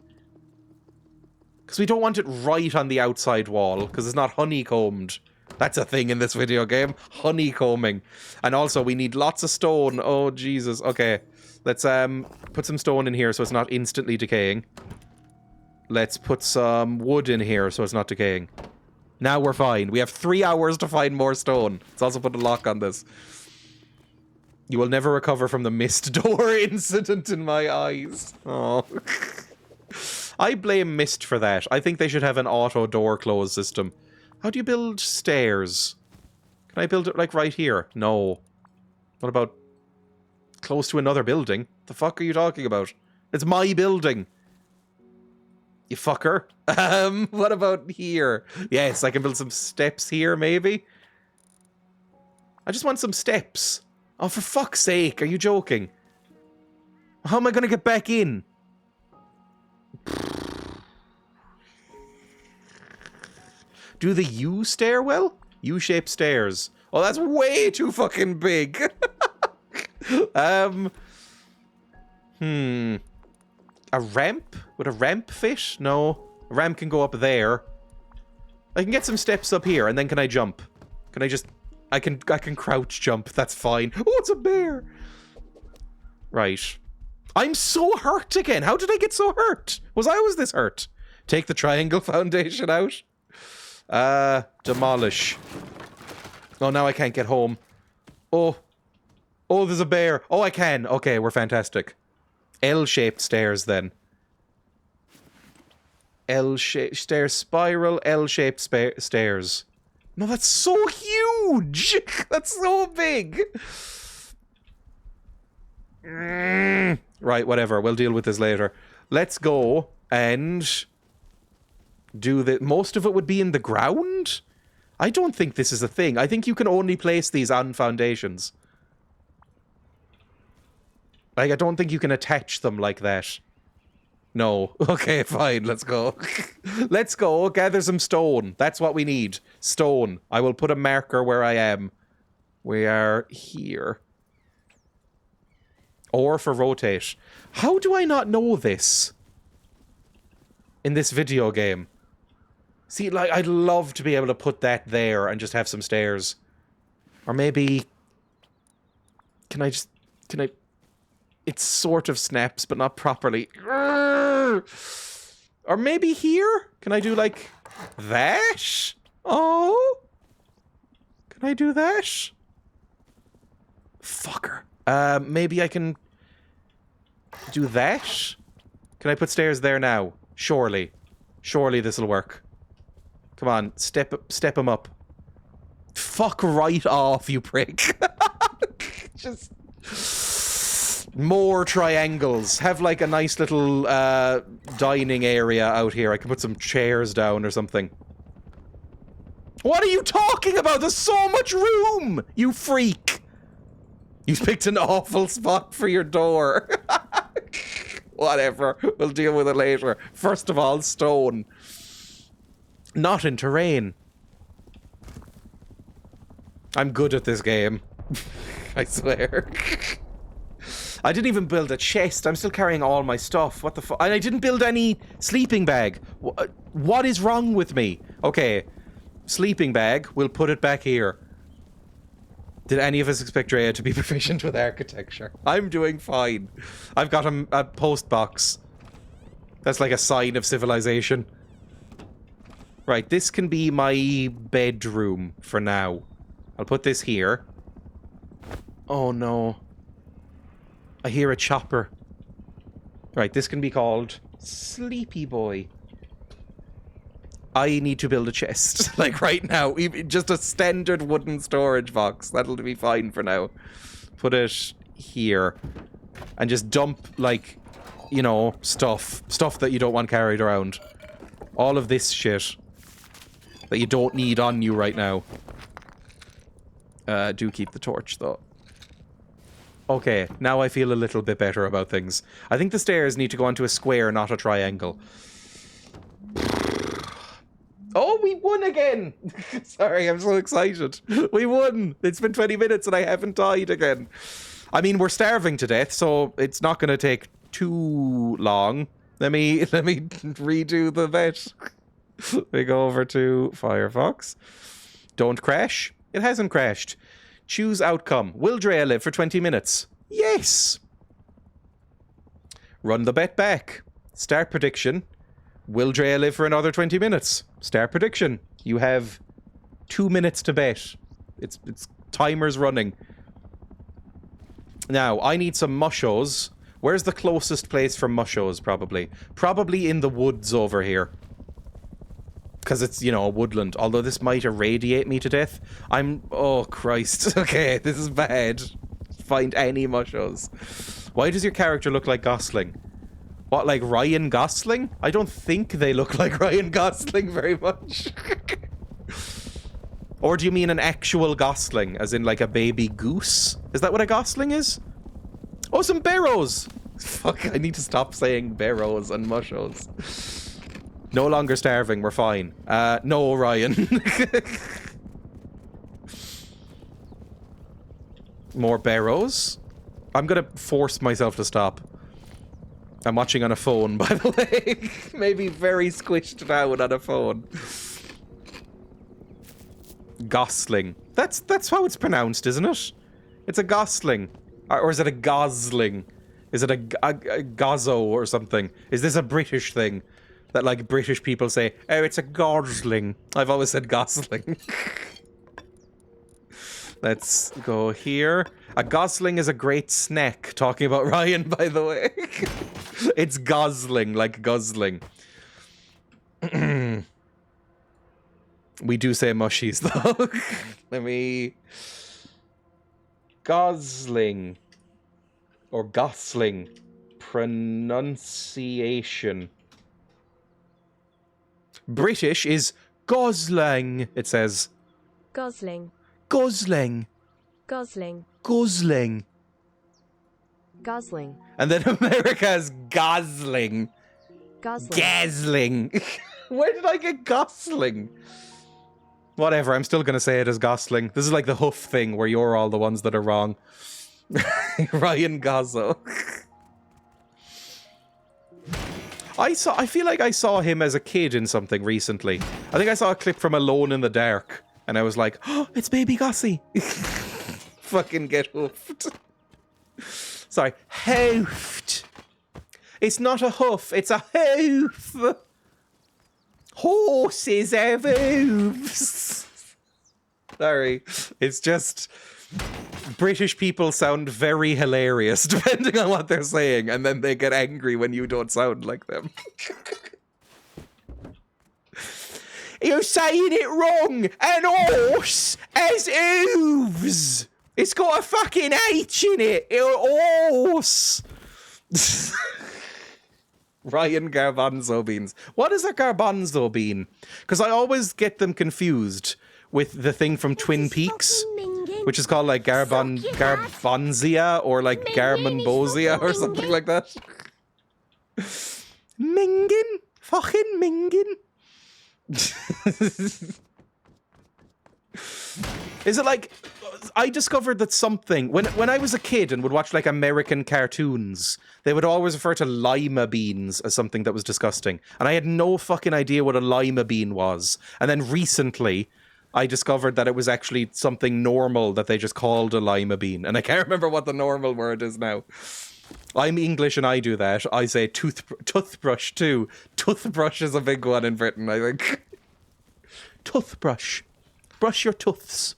Because we don't want it right on the outside wall, because it's not honeycombed. That's a thing in this video game. Honeycombing. And also, we need lots of stone. Oh, Jesus. Okay. Let's put some stone in here so it's not instantly decaying. Let's put some wood in here so it's not decaying. Now we're fine. We have 3 hours to find more stone. Let's also put a lock on this. You will never recover from the missed door incident in my eyes. Oh. I blame Mist for that. I think they should have an auto door close system. How do you build stairs? Can I build it like right here? No. What about close to another building? The fuck are you talking about? It's my building. You fucker. What about here? Yes, I can build some steps here, maybe? I just want some steps. Oh, for fuck's sake, are you joking? How am I gonna get back in? Do the U stairwell? U-shaped stairs. Oh, that's way too fucking big. A ramp? Would a ramp fit? No. A ramp can go up there. I can get some steps up here, and then can I jump? Can I just... I can crouch jump, that's fine. Oh, it's a bear! Right. I'm so hurt again. How did I get so hurt? Was I always this hurt? Take the triangle foundation out. Demolish. Oh, now I can't get home. Oh. Oh, there's a bear. Oh, I can. Okay, we're fantastic. L-shaped stairs, then. L-shaped stairs, spiral, L-shaped stairs. No, that's so huge! That's so big! Right, whatever. We'll deal with this later. Let's go and do the... Most of it would be in the ground? I don't think this is a thing. I think you can only place these on foundations. Like, I don't think you can attach them like that. No. Okay, fine. Let's go. Let's go. Gather some stone. That's what we need. Stone. I will put a marker where I am. We are here. Or for rotate. How do I not know this? In this video game. See, like, I'd love to be able to put that there and just have some stairs. Or maybe... Can I... it sort of snaps, but not properly. Or maybe here? Can I do like that? Oh. Can I do that? Fucker. Maybe I can do that? Can I put stairs there now? Surely. Surely this'll work. Come on, step him up. Fuck right off, you prick. Just more triangles. Have like a nice little dining area out here. I can put some chairs down or something. What are you talking about? There's so much room, you freak. You picked an awful spot for your door. Whatever. We'll deal with it later. First of all, stone. Not in terrain. I'm good at this game. I swear. I didn't even build a chest. I'm still carrying all my stuff. What the fuck? And I didn't build any sleeping bag. What is wrong with me? Okay. Sleeping bag. We'll put it back here. Did any of us expect Dreya to be proficient with architecture? I'm doing fine. I've got a post box. That's like a sign of civilization. Right, this can be my bedroom for now. I'll put this here. Oh no. I hear a chopper. Right, this can be called Sleepy Boy. I need to build a chest, like right now. Just a standard wooden storage box. That'll be fine for now. Put it here. And just dump, like, you know, stuff. Stuff that you don't want carried around. All of this shit that you don't need on you right now. Do keep the torch, though. Okay, now I feel a little bit better about things. I think the stairs need to go onto a square, not a triangle. Oh, we won again! Sorry, I'm so excited. We won! It's been 20 minutes and I haven't died again. I mean, we're starving to death, so it's not going to take too long. Let me redo the vet. We go over to Firefox. Don't crash. It hasn't crashed. Choose outcome. Will Dreya live for 20 minutes? Yes! Run the bet back. Start prediction. Will Dreya live for another 20 minutes? Start prediction. You have 2 minutes to bet. It's timer's running. Now, I need some mushos. Where's the closest place for mushos, probably? Probably in the woods over here. Because it's, you know, a woodland. Although this might irradiate me to death. Oh, Christ. Okay, this is bad. Find any mushos. Why does your character look like Gosling? What, like Ryan Gosling? I don't think they look like Ryan Gosling very much. Or do you mean an actual Gosling? As in like a baby goose? Is that what a Gosling is? Oh, some barrows! Fuck, I need to stop saying barrows and mushos. No longer starving, we're fine. No, Ryan. More barrows? I'm gonna force myself to stop. I'm watching on a phone, by the way. Maybe very squished down on a phone. Gosling. That's how it's pronounced, isn't it? It's a Gosling. Or is it a Gosling? Is it a Gozzo or something? Is this a British thing? That, like, British people say, oh, it's a Gosling. I've always said Gosling. Let's go here. A Gosling is a great snack. Talking about Ryan, by the way. It's Gosling, like Gosling. We do say mushies, though. Let me... Gosling. Or Gosling. Pronunciation. British is Gosling, it says. Gosling. Gosling. Gosling. Gosling. Gosling. And then America has Gosling. Gosling. Gosling. Where did I get Gosling? Whatever, I'm still going to say it as Gosling. This is like the hoof thing where you're all the ones that are wrong. Ryan Gosling. I feel like I saw him as a kid in something recently. I think I saw a clip from Alone in the Dark. And I was like, oh, it's baby Gossie. Fucking get hoofed. Sorry, hoofed. It's not a hoof, it's a hoof. Horses have hooves. Sorry, it's just British people sound very hilarious depending on what they're saying, and then they get angry when you don't sound like them. You're saying it wrong. An horse has hooves. It's got a fucking H in it. Horse. Ryan garbanzo beans. What is a garbanzo bean? Because I always get them confused with the thing from Twin Peaks, which is called like garbanzia or like garmanbosia or something like that. Mingin? Fucking mingin? Is it like... I discovered that something... When I was a kid and would watch like American cartoons, they would always refer to lima beans as something that was disgusting. And I had no fucking idea what a lima bean was. And then recently, I discovered that it was actually something normal that they just called a lima bean. And I can't remember what the normal word is now. I'm English and I do that. I say toothbrush too. Toothbrush is a big one in Britain, I think. Toothbrush. Brush your tooths.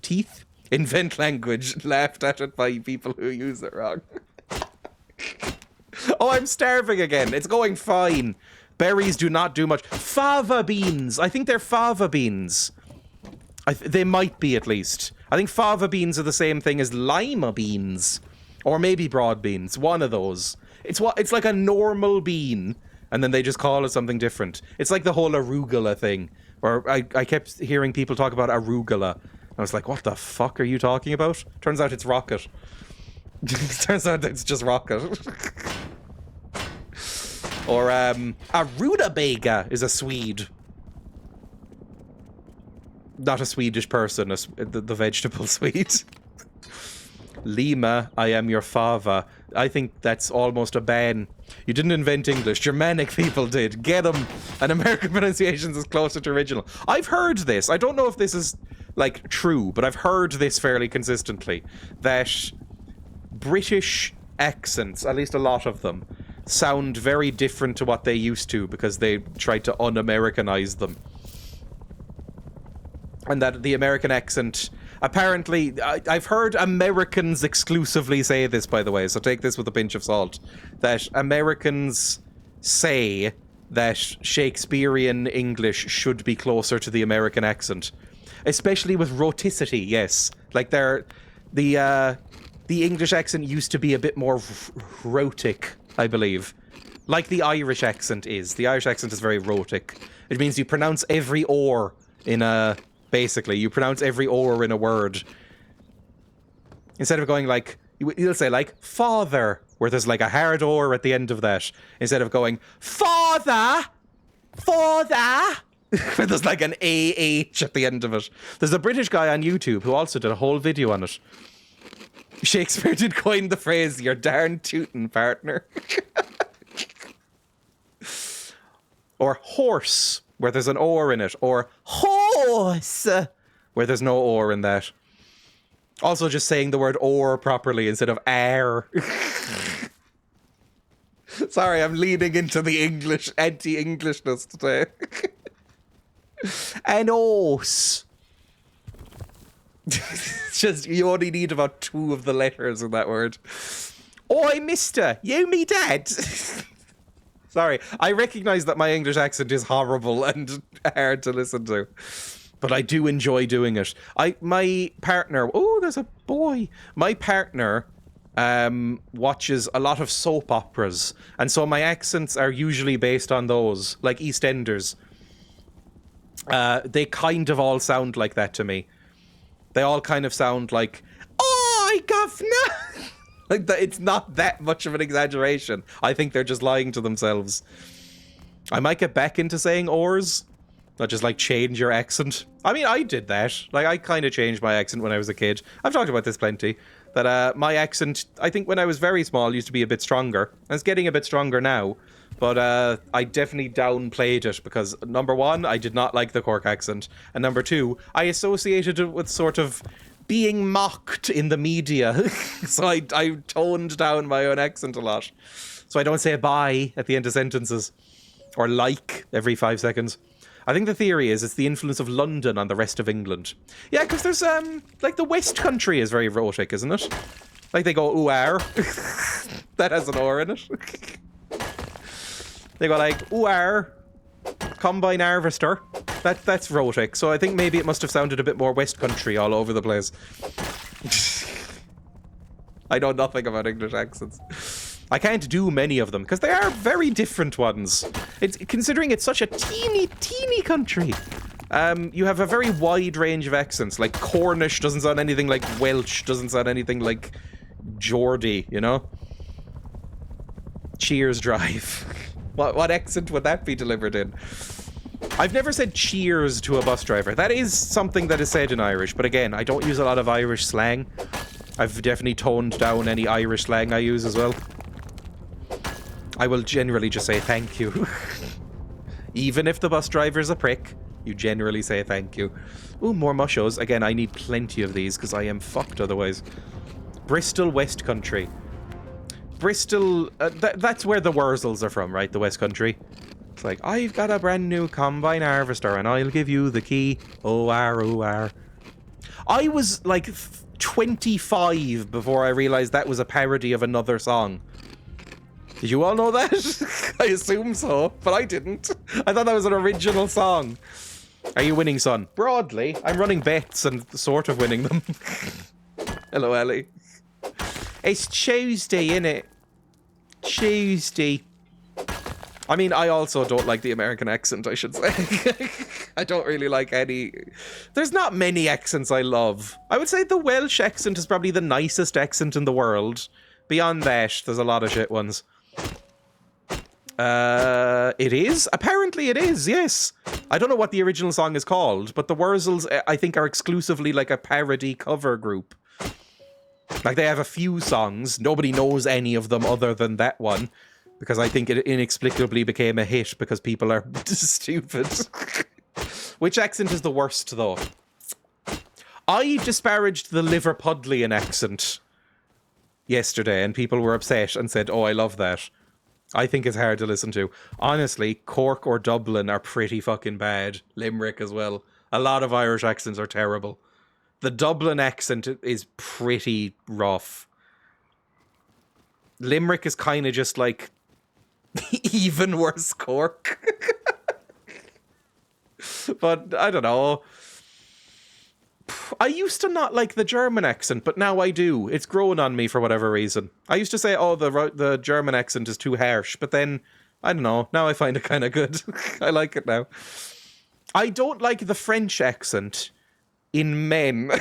Teeth. Invent language. Laughed at it by people who use it wrong. Oh, I'm starving again. It's going fine. Berries do not do much. Fava beans. I think they're fava beans. They might be, at least. I think fava beans are the same thing as lima beans. Or maybe broad beans. One of those. It's like a normal bean, and then they just call it something different. It's like the whole arugula thing, where I kept hearing people talk about arugula. I was like, what the fuck are you talking about? Turns out it's rocket. Turns out it's just rocket. Or, a rutabaga is a Swede. Not a Swedish person, the vegetable Swede. Lima, I am your fava. I think that's almost a ban. You didn't invent English. Germanic people did. Get them. And American pronunciations is closer to original. I've heard this. I don't know if this is, like, true, but I've heard this fairly consistently. That British accents, at least a lot of them, sound very different to what they used to because they tried to un-Americanize them. And that the American accent... Apparently, I've heard Americans exclusively say this, by the way, so take this with a pinch of salt, that Americans say that Shakespearean English should be closer to the American accent. Especially with rhoticity, yes. Like, the English accent used to be a bit more rhotic, I believe. Like the Irish accent is. The Irish accent is very rhotic. It means you pronounce every or in a... Basically, you pronounce every or in a word. Instead of going like, you'll say like, father, where there's like a hard or at the end of that. Instead of going, father, where there's like an AH at the end of it. There's a British guy on YouTube who also did a whole video on it. Shakespeare did coin the phrase, you're darn tootin', partner. Or horse, where there's an or in it, or horse, where there's no or in that. Also just saying the word or properly instead of air. Sorry, I'm leaning into the English, anti-Englishness today. An horse. It's just, you only need about 2 of the letters in that word. Oi, mister, you me dad. Sorry, I recognise that my English accent is horrible and hard to listen to. But I do enjoy doing it. My partner... Oh, there's a boy. My partner watches a lot of soap operas. And so my accents are usually based on those, like EastEnders. They kind of all sound like that to me. They all kind of sound like, "Oi, governor!" Like that, it's not that much of an exaggeration. I think they're just lying to themselves. I might get back into saying ors, not just like change your accent. I mean, I did that. Like, I kind of changed my accent when I was a kid. I've talked about this plenty. That my accent, I think when I was very small, used to be a bit stronger. And it's getting a bit stronger now. But I definitely downplayed it because, number one, I did not like the Cork accent. And number two, I associated it with sort of being mocked in the media. So I toned down my own accent a lot. So I don't say bye at the end of sentences. Or like every 5 seconds. I think the theory is it's the influence of London on the rest of England. Yeah, because there's, like the West Country is very rhotic, isn't it? Like they go, ooh, ar. That has an R in it. They go like, ooh, ar. Combine harvester. That's rhotic. So I think maybe it must have sounded a bit more West Country all over the place. I know nothing about English accents. I can't do many of them because they are very different ones. Considering it's such a teeny country. You have a very wide range of accents. Like Cornish doesn't sound anything like Welsh, doesn't sound anything like Geordie, you know? Cheers Drive. What accent would that be delivered in? I've never said cheers to a bus driver. That is something that is said in Irish, but again, I don't use a lot of Irish slang. I've definitely toned down any Irish slang I use as well. I will generally just say thank you. Even if the bus driver's a prick, you generally say thank you. Ooh, more mushos. Again, I need plenty of these because I am fucked otherwise. Bristol, West Country. Bristol, that's where the Wurzels are from, right? The West Country. It's like, I've got a brand new combine harvester and I'll give you the key. Oh, ar. I was like 25 before I realized that was a parody of another song. Did you all know that? I assume so, but I didn't. I thought that was an original song. Are you winning, son? Broadly. I'm running bets and sort of winning them. Hello, Ellie. It's Tuesday, innit? Tuesday. I mean, I also don't like the American accent, I should say. I don't really like any... There's not many accents I love. I would say the Welsh accent is probably the nicest accent in the world. Beyond that, there's a lot of shit ones. It is? Apparently it is, yes. I don't know what the original song is called, but the Wurzels, I think, are exclusively like a parody cover group. Like, they have a few songs. Nobody knows any of them other than that one. Because I think it inexplicably became a hit because people are stupid. Which accent is the worst, though? I disparaged the Liverpudlian accent yesterday, and people were upset and said, oh, I love that. I think it's hard to listen to. Honestly, Cork or Dublin are pretty fucking bad. Limerick as well. A lot of Irish accents are terrible. The Dublin accent is pretty rough. Limerick is kind of just like even worse Cork. But I don't know. I used to not like the German accent, but now I do. It's grown on me for whatever reason. I used to say, oh, the German accent is too harsh, but then, I don't know, now I find it kind of good. I like it now. I don't like the French accent in men,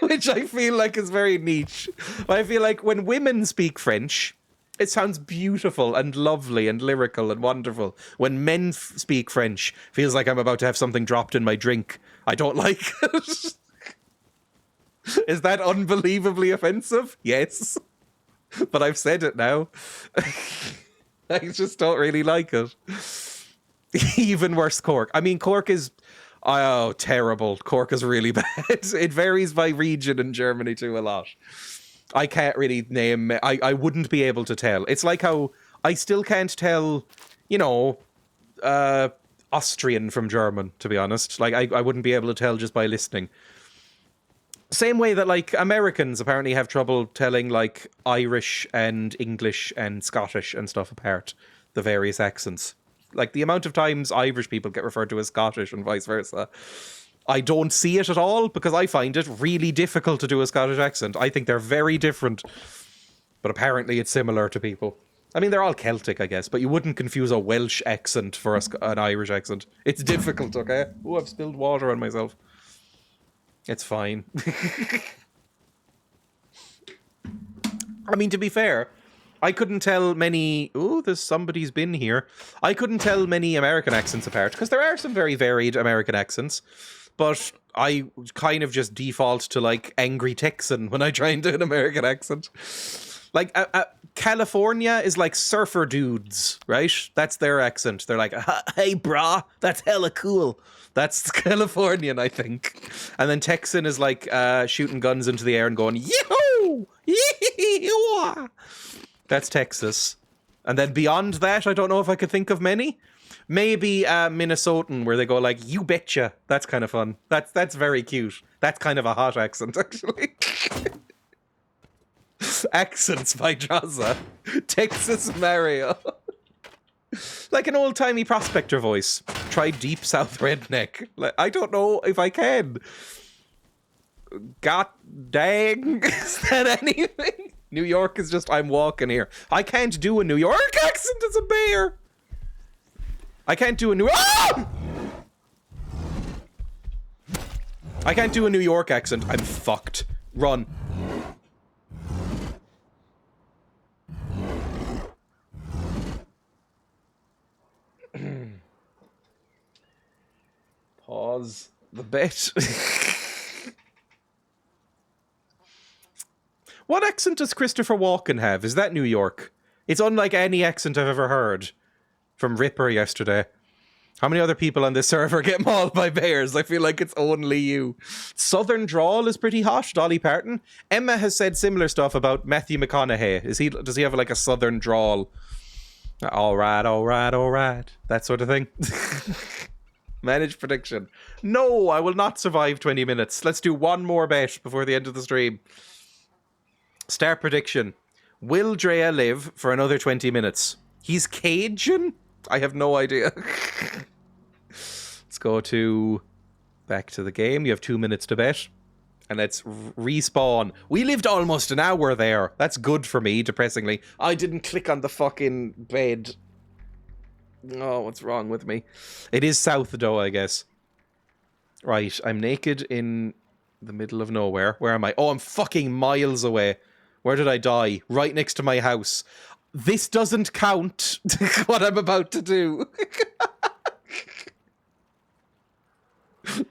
which I feel like is very niche. I feel like when women speak French, it sounds beautiful and lovely and lyrical and wonderful. When men speak French, feels like I'm about to have something dropped in my drink. I don't like it. Is that unbelievably offensive? Yes. But I've said it now. I just don't really like it. Even worse, Cork. I mean, Cork is... Oh, terrible. Cork is really bad. It varies by region in Germany too a lot. I can't really name... I wouldn't be able to tell. It's like how I still can't tell, you know, Austrian from German, to be honest. Like, I wouldn't be able to tell just by listening. Same way that, like, Americans apparently have trouble telling, like, Irish and English and Scottish and stuff apart. The various accents. Like, the amount of times Irish people get referred to as Scottish and vice versa. I don't see it at all because I find it really difficult to do a Scottish accent. I think they're very different. But apparently it's similar to people. I mean, they're all Celtic, I guess, but you wouldn't confuse a Welsh accent for an Irish accent. It's difficult, okay? Oh, I've spilled water on myself. It's fine. I mean, to be fair, I couldn't tell many... Oh, there's somebody's been here. I couldn't tell many American accents apart, because there are some very varied American accents. But I kind of just default to, like, angry Texan when I try and do an American accent. Like, California is like surfer dudes, right? That's their accent. They're like, hey, brah, that's hella cool. That's Californian, I think. And then Texan is like shooting guns into the air and going, yee-hoo! Yee-hoo! That's Texas. And then beyond that, I don't know if I could think of many. Maybe Minnesotan, where they go like, you betcha. That's kind of fun. That's very cute. That's kind of a hot accent, actually. Accents by Jazza. Texas Mario. Like an old-timey prospector voice. Try deep south redneck. Like, I don't know if I can. God dang. Is that anything? New York is just, I'm walking here. I can't do a New York accent as a bear. I can't do a I can't do a New York accent. I'm fucked. Run. Pause the bet. What accent does Christopher Walken have? Is that New York? It's unlike any accent I've ever heard. From Ripper yesterday. How many other people on this server get mauled by bears? I feel like it's only you. Southern drawl is pretty hot. Dolly Parton. Emma has said similar stuff about Matthew McConaughey. Does he have like a southern drawl? All right, all right, all right. That sort of thing. Manage prediction. No, I will not survive 20 minutes. Let's do one more bet before the end of the stream. Start prediction. Will Dreya live for another 20 minutes? He's Cajun? I have no idea. Let's go back to the game. You have 2 minutes to bet. And let's respawn. We lived almost an hour there. That's good for me, depressingly. I didn't click on the fucking bed. Oh, what's wrong with me? It is south, though, I guess. Right, I'm naked in the middle of nowhere. Where am I? Oh, I'm fucking miles away. Where did I die? Right next to my house. This doesn't count, what I'm about to do.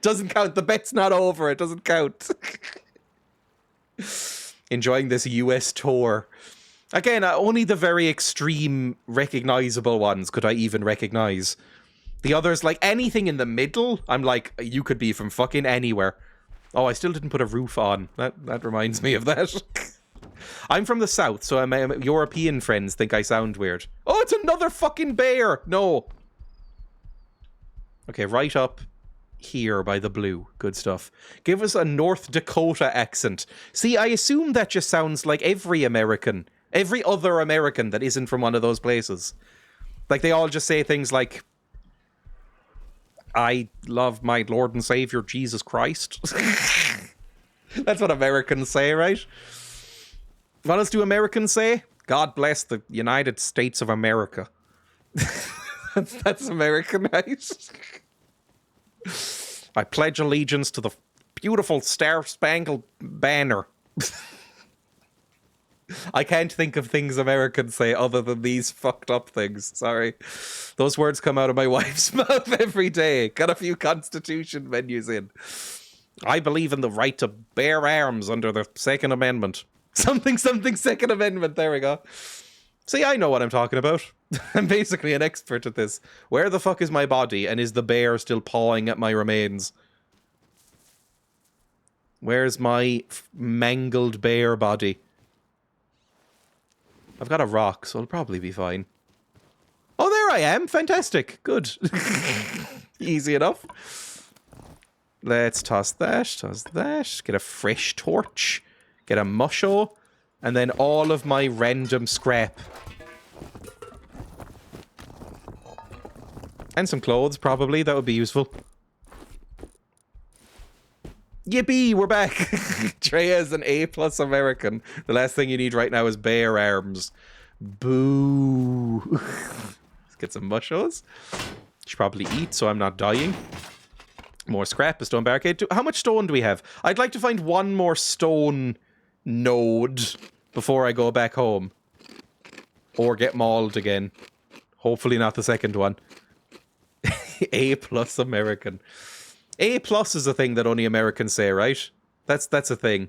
Doesn't count. The bet's not over. It doesn't count. Enjoying this US tour. Again, only the very extreme recognizable ones could I even recognize. The others, like anything in the middle, I'm like, you could be from fucking anywhere. Oh, I still didn't put a roof on. That reminds me of that. I'm from the south, so my European friends think I sound weird. Oh, it's another fucking bear! No. Okay, right up here by the blue. Good stuff. Give us a North Dakota accent. See, I assume that just sounds like every American. Every other American that isn't from one of those places. Like, they all just say things like, I love my Lord and Savior, Jesus Christ. That's what Americans say, right? What else do Americans say? God bless the United States of America. That's American, right? I pledge allegiance to the beautiful Star-Spangled Banner. I can't think of things Americans say other than these fucked up things. Sorry. Those words come out of my wife's mouth every day. Got a few Constitution menus in. I believe in the right to bear arms under the Second Amendment. Something, Second Amendment. There we go. See, I know what I'm talking about. I'm basically an expert at this. Where the fuck is my body, and is the bear still pawing at my remains? Where's my mangled bear body? I've got a rock, so it'll probably be fine. Oh, there I am. Fantastic. Good. Easy enough. Let's toss that. Get a fresh torch. Get a musho, and then all of my random scrap. And some clothes, probably. That would be useful. Yippee, we're back. Dreya is an A+ American. The last thing you need right now is bear arms. Boo. Let's get some mushos. Should probably eat so I'm not dying. More scrap, a stone barricade. How much stone do we have? I'd like to find one more stone node before I go back home. Or get mauled again. Hopefully not the second one. A+ American. A+ is a thing that only Americans say, right? That's a thing.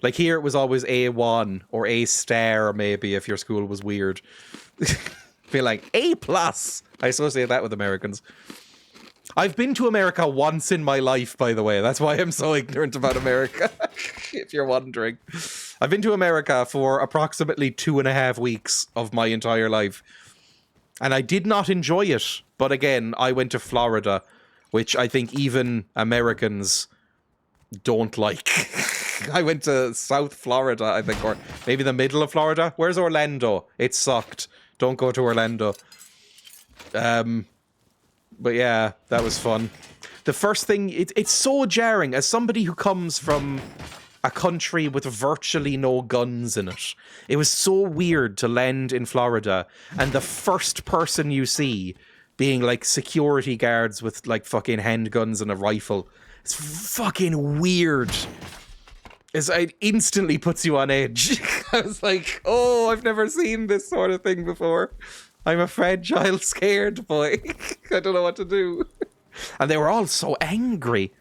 Like here it was always A1 or A star maybe if your school was weird. Feel like A+. I associate that with Americans. I've been to America once in my life, by the way. That's why I'm so ignorant about America, if you're wondering. I've been to America for approximately 2.5 weeks of my entire life. And I did not enjoy it. But again, I went to Florida, which I think even Americans don't like. I went to South Florida, I think, or maybe the middle of Florida. Where's Orlando? It sucked. Don't go to Orlando. But yeah, that was fun. The first thing, it's so jarring. As somebody who comes from a country with virtually no guns in it, it was so weird to land in Florida and the first person you see being like security guards with like fucking handguns and a rifle. It's fucking weird. It instantly puts you on edge. I was like, oh, I've never seen this sort of thing before. I'm a fragile, scared boy. I don't know what to do. And they were all so angry.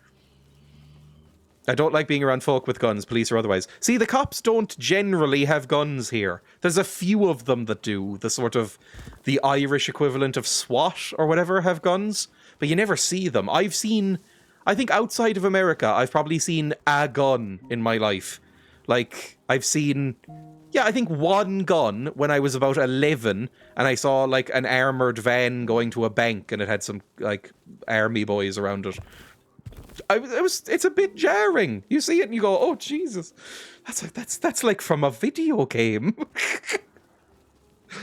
I don't like being around folk with guns, police or otherwise. See, the cops don't generally have guns here. There's a few of them that do. The Irish equivalent of SWAT or whatever have guns. But you never see them. I think outside of America, I've probably seen a gun in my life. Like, I've seen... Yeah, I think one gun when I was about 11 and I saw like an armored van going to a bank and it had some like army boys around it. It's a bit jarring. You see it and you go, "Oh Jesus. That's like from a video game."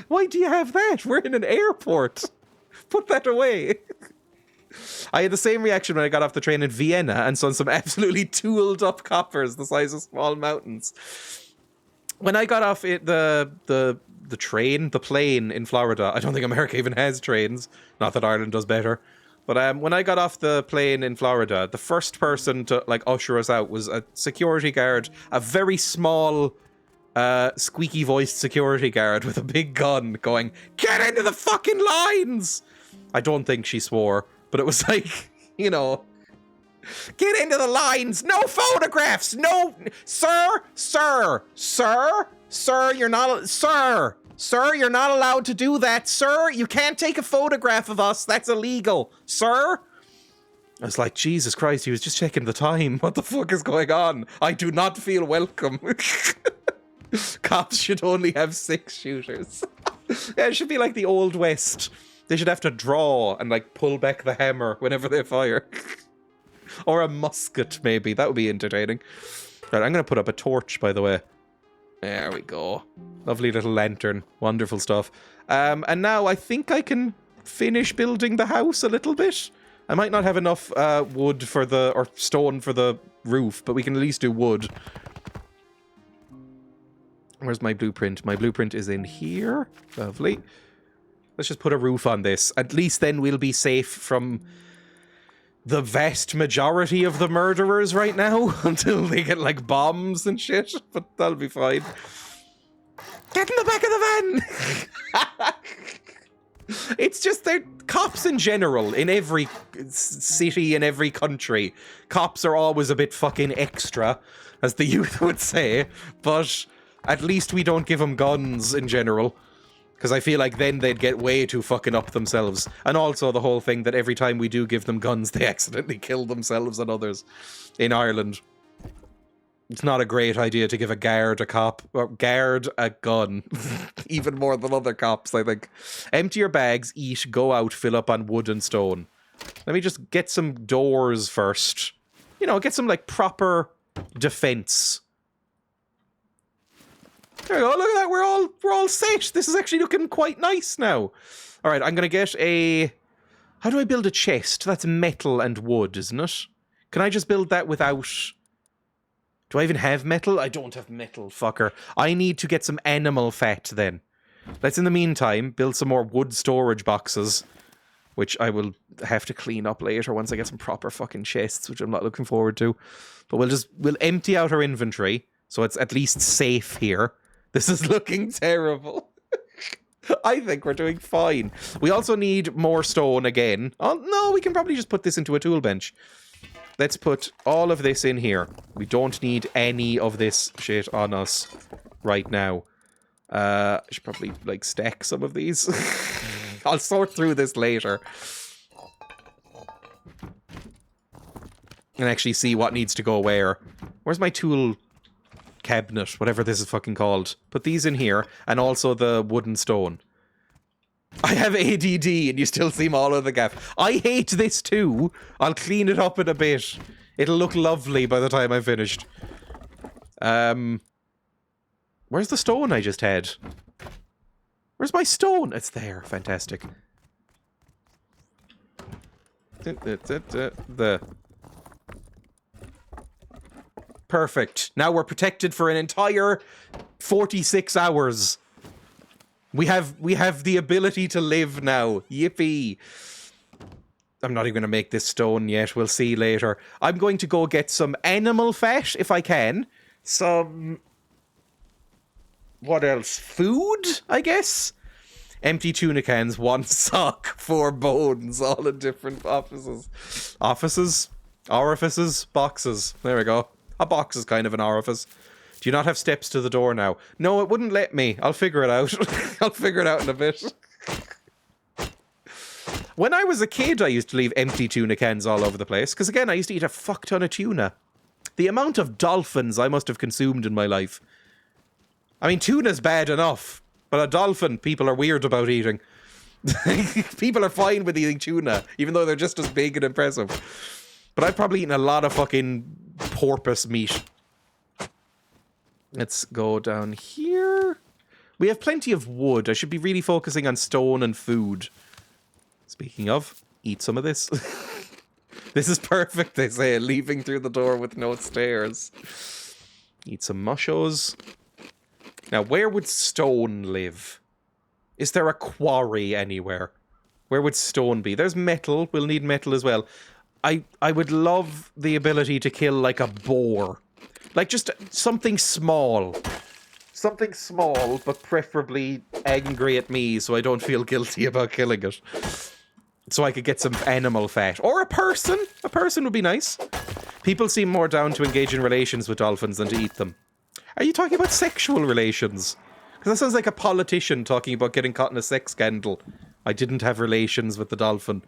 Why do you have that? We're in an airport. Put that away. I had the same reaction when I got off the train in Vienna and saw some absolutely tooled up coppers the size of small mountains. When I got off the plane in Florida, I don't think America even has trains. Not that Ireland does better. But when I got off the plane in Florida, the first person to like usher us out was a security guard, a very small, squeaky voiced security guard with a big gun going, "Get into the fucking lines!" I don't think she swore, but it was like, you know, "Get into the lines! No photographs! No, sir, you're not, sir, you're not allowed to do that, sir. You can't take a photograph of us. That's illegal, sir." I was like, Jesus Christ, he was just checking the time. What the fuck is going on? I do not feel welcome. Cops should only have 6 shooters. Yeah, it should be like the Old West. They should have to draw and like pull back the hammer whenever they fire. Or a musket, maybe. That would be entertaining. Right, I'm going to put up a torch, by the way. There we go. Lovely little lantern. Wonderful stuff. And now I think I can finish building the house a little bit. I might not have enough wood or stone for the roof, but we can at least do wood. Where's my blueprint? My blueprint is in here. Lovely. Let's just put a roof on this. At least then we'll be safe from the vast majority of the murderers right now until they get like bombs and shit, but that'll be fine. Get in the back of the van! It's just they're cops in general in every city in every country. Cops are always a bit fucking extra, as the youth would say, but at least we don't give them guns in general. Because I feel like then they'd get way too fucking up themselves. And also the whole thing that every time we do give them guns, they accidentally kill themselves and others in Ireland. It's not a great idea to give a guard a gun. Even more than other cops, I think. Empty your bags, eat, go out, fill up on wood and stone. Let me just get some doors first. You know, get some like proper defense. There we go, look at that, we're all set. This is actually looking quite nice now. Alright, I'm gonna get a... How do I build a chest? That's metal and wood, isn't it? Can I just build that without... Do I even have metal? I don't have metal, fucker. I need to get some animal fat then. Let's, in the meantime, build some more wood storage boxes, which I will have to clean up later once I get some proper fucking chests, which I'm not looking forward to. But we'll empty out our inventory, so it's at least safe here. This is looking terrible. I think we're doing fine. We also need more stone again. Oh, no, we can probably just put this into a tool bench. let's put all of this in here. We don't need any of this shit on us right now. I should probably, like, stack some of these. I'll sort through this later. And actually see what needs to go where. Where's my tool cabinet? Whatever this is fucking called. Put these in here. And also the wooden stone. I have ADD and you still seem all over the gaff. I hate this too. I'll clean it up in a bit. It'll look lovely by the time I'm finished. Where's the stone I just had? Where's my stone? It's there. Fantastic. Perfect. Now we're protected for an entire 46 hours. We have the ability to live now. Yippee. I'm not even going to make this stone yet. We'll see later. I'm going to go get some animal fat if I can. Some... what else? Food, I guess? Empty tuna cans, 1 sock, 4 bones, all in different offices. Offices? Orifices? Boxes. There we go. A box is kind of an orifice. Do you not have steps to the door now? No, it wouldn't let me. I'll figure it out. I'll figure it out in a bit. When I was a kid, I used to leave empty tuna cans all over the place. Because again, I used to eat a fuck ton of tuna. The amount of dolphins I must have consumed in my life. I mean, tuna's bad enough. But a dolphin, people are weird about eating. People are fine with eating tuna. Even though they're just as big and impressive. But I've probably eaten a lot of fucking porpoise meat. Let's go down here. We have plenty of wood. I should be really focusing on stone and food. Speaking of, eat some of this. This is perfect, they say, leaving through the door with no stairs. Eat some mushos. Now, where would stone live? Is there a quarry anywhere? Where would stone be? There's metal. We'll need metal as well. I would love the ability to kill, like, a boar. Like, just something small. Something small, but preferably angry at me so I don't feel guilty about killing it. So I could get some animal fat. Or a person. A person would be nice. People seem more down to engage in relations with dolphins than to eat them. Are you talking about sexual relations? Because that sounds like a politician talking about getting caught in a sex scandal. I didn't have relations with the dolphin.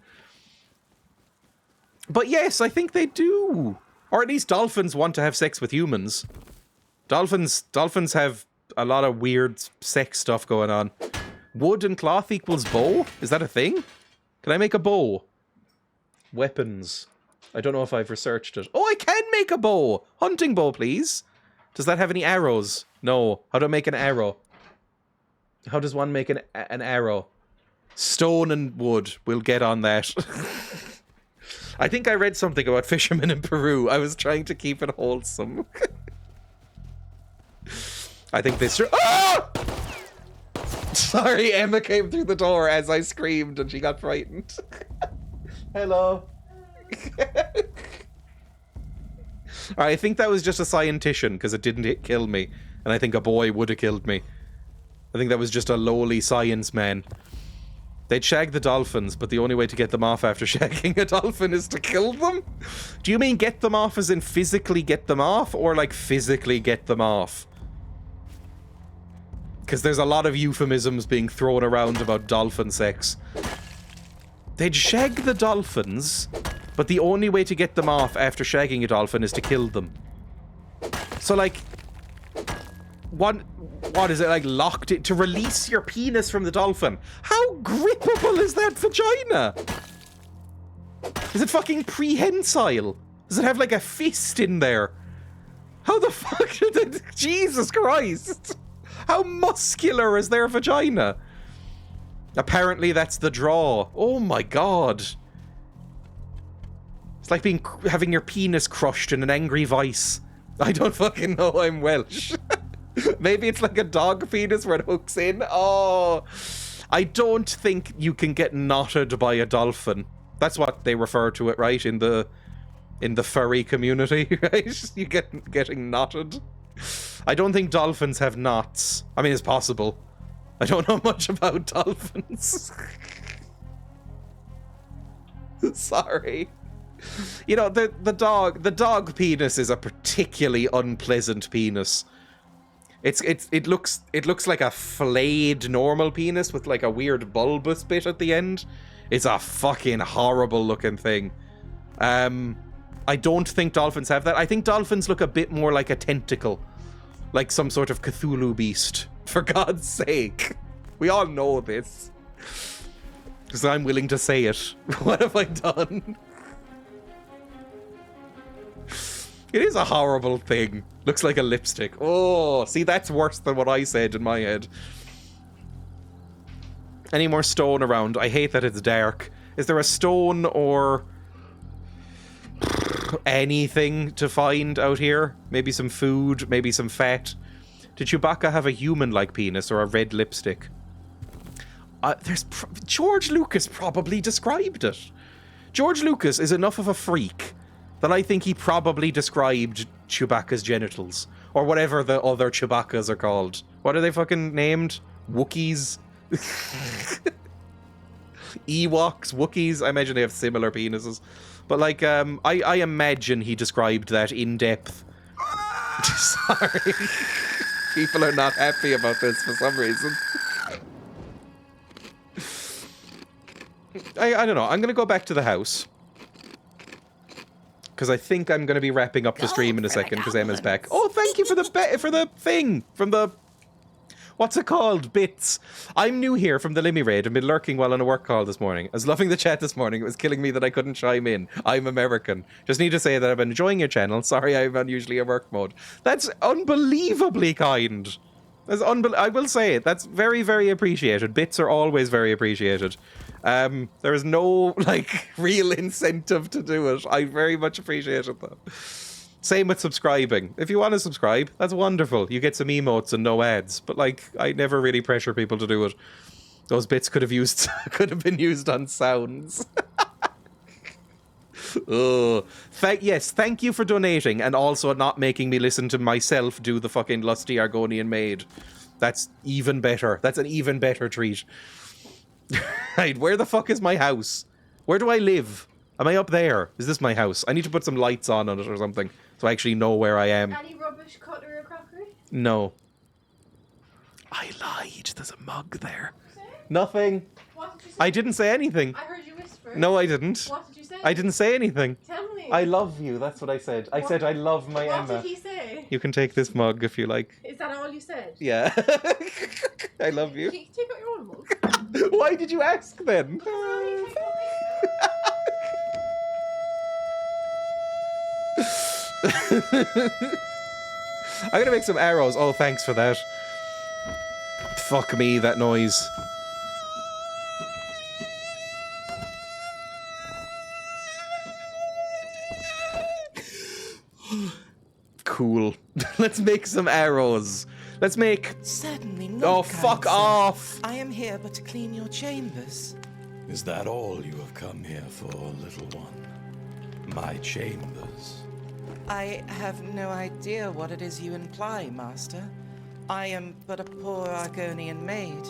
But yes, I think they do. Or at least dolphins want to have sex with humans. Dolphins have a lot of weird sex stuff going on. Wood and cloth equals bow? Is that a thing? Can I make a bow? Weapons. I don't know if I've researched it. Oh, I can make a bow! Hunting bow, please. Does that have any arrows? No. How do I make an arrow? How does one make an arrow? Stone and wood. We'll get on that. I think I read something about fishermen in Peru. I was trying to keep it wholesome. I think this... Ah! Sorry, Emma came through the door as I screamed and she got frightened. Hello. I think that was just a scientician because it didn't kill me. And I think a boy would have killed me. I think that was just a lowly science man. They'd shag the dolphins, but the only way to get them off after shagging a dolphin is to kill them? Do you mean get them off as in physically get them off? Or like physically get them off? Because there's a lot of euphemisms being thrown around about dolphin sex. They'd shag the dolphins, but the only way to get them off after shagging a dolphin is to kill them. So like... What is it, like, locked it to release your penis from the dolphin? How grippable is that vagina? Is it fucking prehensile? Does it have, like, a fist in there? How the fuck did it... Jesus Christ! How muscular is their vagina? Apparently that's the draw. Oh my god. It's like having your penis crushed in an angry vice. I don't fucking know, I'm Welsh. Maybe it's like a dog penis where it hooks in. Oh, I don't think you can get knotted by a dolphin. That's what they refer to it, right? In the furry community, right? You getting knotted. I don't think dolphins have knots. I mean, it's possible. I don't know much about dolphins. Sorry. You know, the dog penis is a particularly unpleasant penis. It looks like a flayed normal penis with like a weird bulbous bit at the end. It's a fucking horrible looking thing. I don't think dolphins have that. I think dolphins look a bit more like a tentacle. Like some sort of Cthulhu beast. For God's sake. We all know this. Because I'm willing to say it. What have I done? It is a horrible thing. Looks like a lipstick. Oh, see, that's worse than what I said in my head. Any more stone around? I hate that it's dark. Is there a stone or anything to find out here? Maybe some food, maybe some fat. Did Chewbacca have a human-like penis or a red lipstick? George Lucas probably described it. George Lucas is enough of a freak that I think he probably described Chewbacca's genitals. Or whatever the other Chewbaccas are called. What are they fucking named? Wookiees? Ewoks? Wookiees? I imagine they have similar penises. But like, I imagine he described that in depth. Sorry. People are not happy about this for some reason. I don't know. I'm going to go back to the house. Because I think I'm going to be wrapping up the stream in a second because Emma's back. Oh, thank you for the thing from the... What's it called? Bits. I'm new here from the Limmy Raid. I've been lurking while on a work call this morning. I was loving the chat this morning. It was killing me that I couldn't chime in. I'm American. Just need to say that I've been enjoying your channel. Sorry, I'm unusually in work mode. That's unbelievably kind. I will say it. That's very, very appreciated. Bits are always very appreciated. There is no, like, real incentive to do it. I very much appreciate it, though. Same with subscribing. If you want to subscribe, that's wonderful. You get some emotes and no ads. But, like, I never really pressure people to do it. Those bits could have been used on sounds. Oh, thank you for donating and also not making me listen to myself do the fucking lusty Argonian maid. That's even better. That's an even better treat. Right, where the fuck is my house? Where do I live? Am I up there? Is this my house? I need to put some lights on it or something so I actually know where I am. Any rubbish, cutlery or crockery? No. I lied. There's a mug there. Nothing. What did you say? I didn't say anything. I heard you whisper. No, I didn't. What did you say? I didn't say anything. Tell me. I love you. That's what I said. I said I love my What Emma. did he say? You can take this mug if you like. Is that all you said? Yeah. I love you. Can you take out your own mug? Why did you ask then? I'm gonna make some arrows. Oh, thanks for that. Fuck me, that noise. Cool. Let's make some arrows. Let's make... Certainly not. Oh, kind fuck sir. off! I am here but to clean your chambers. Is that all you have come here for, little one? My chambers. I have no idea what it is you imply, Master. I am but a poor Argonian maid.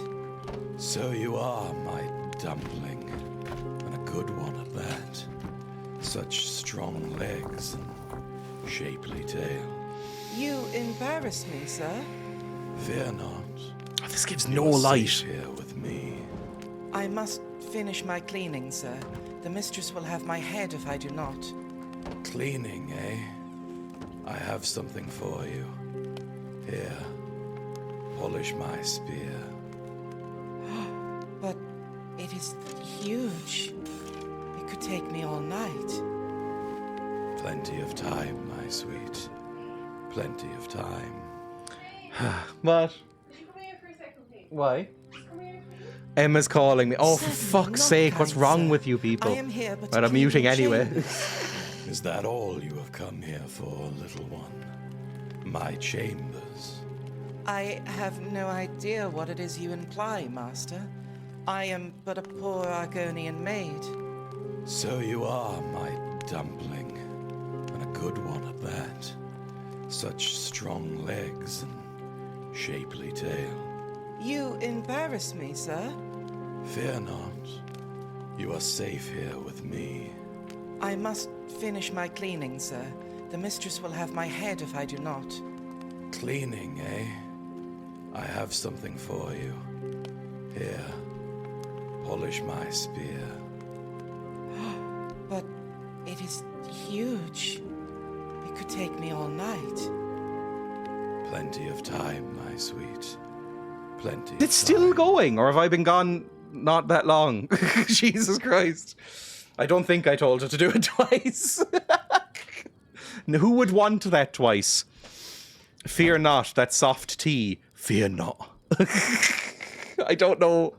So you are, my dumpling. And a good one at that. Such strong legs and shapely tail. You embarrass me, sir. Fear not. Oh, this gives You no are light. safe here with me. I must finish my cleaning, sir. The mistress will have my head if I do not. Cleaning, eh? I have something for you. Here. Polish my spear. But it is huge. It could take me all night. Plenty of time, my sweet. Plenty of time. What? Could you come here for a second, please? Why? Come here, please. Emma's calling me. Oh, for Certainly fuck's not, sake, what's kind wrong sir. with you people? I am here but Right, to I'm clean muting your anyway. chambers. Is that all you have come here for, little one? My chambers. I have no idea what it is you imply, Master. I am but a poor Argonian maid. So you are, my dumpling. And a good one at that. Such strong legs and shapely tail. You embarrass me, sir. Fear not. You are safe here with me. I must finish my cleaning, sir. The mistress will have my head if I do not. Cleaning, eh? I have something for you. Here, polish my spear. But it is huge. It could take me all night. Plenty of time, my sweet. Plenty. It's still going, or have I been gone not that long? Jesus Christ. I don't think I told her to do it twice. Who would want that twice? Fear not, that soft tea. Fear not. I don't know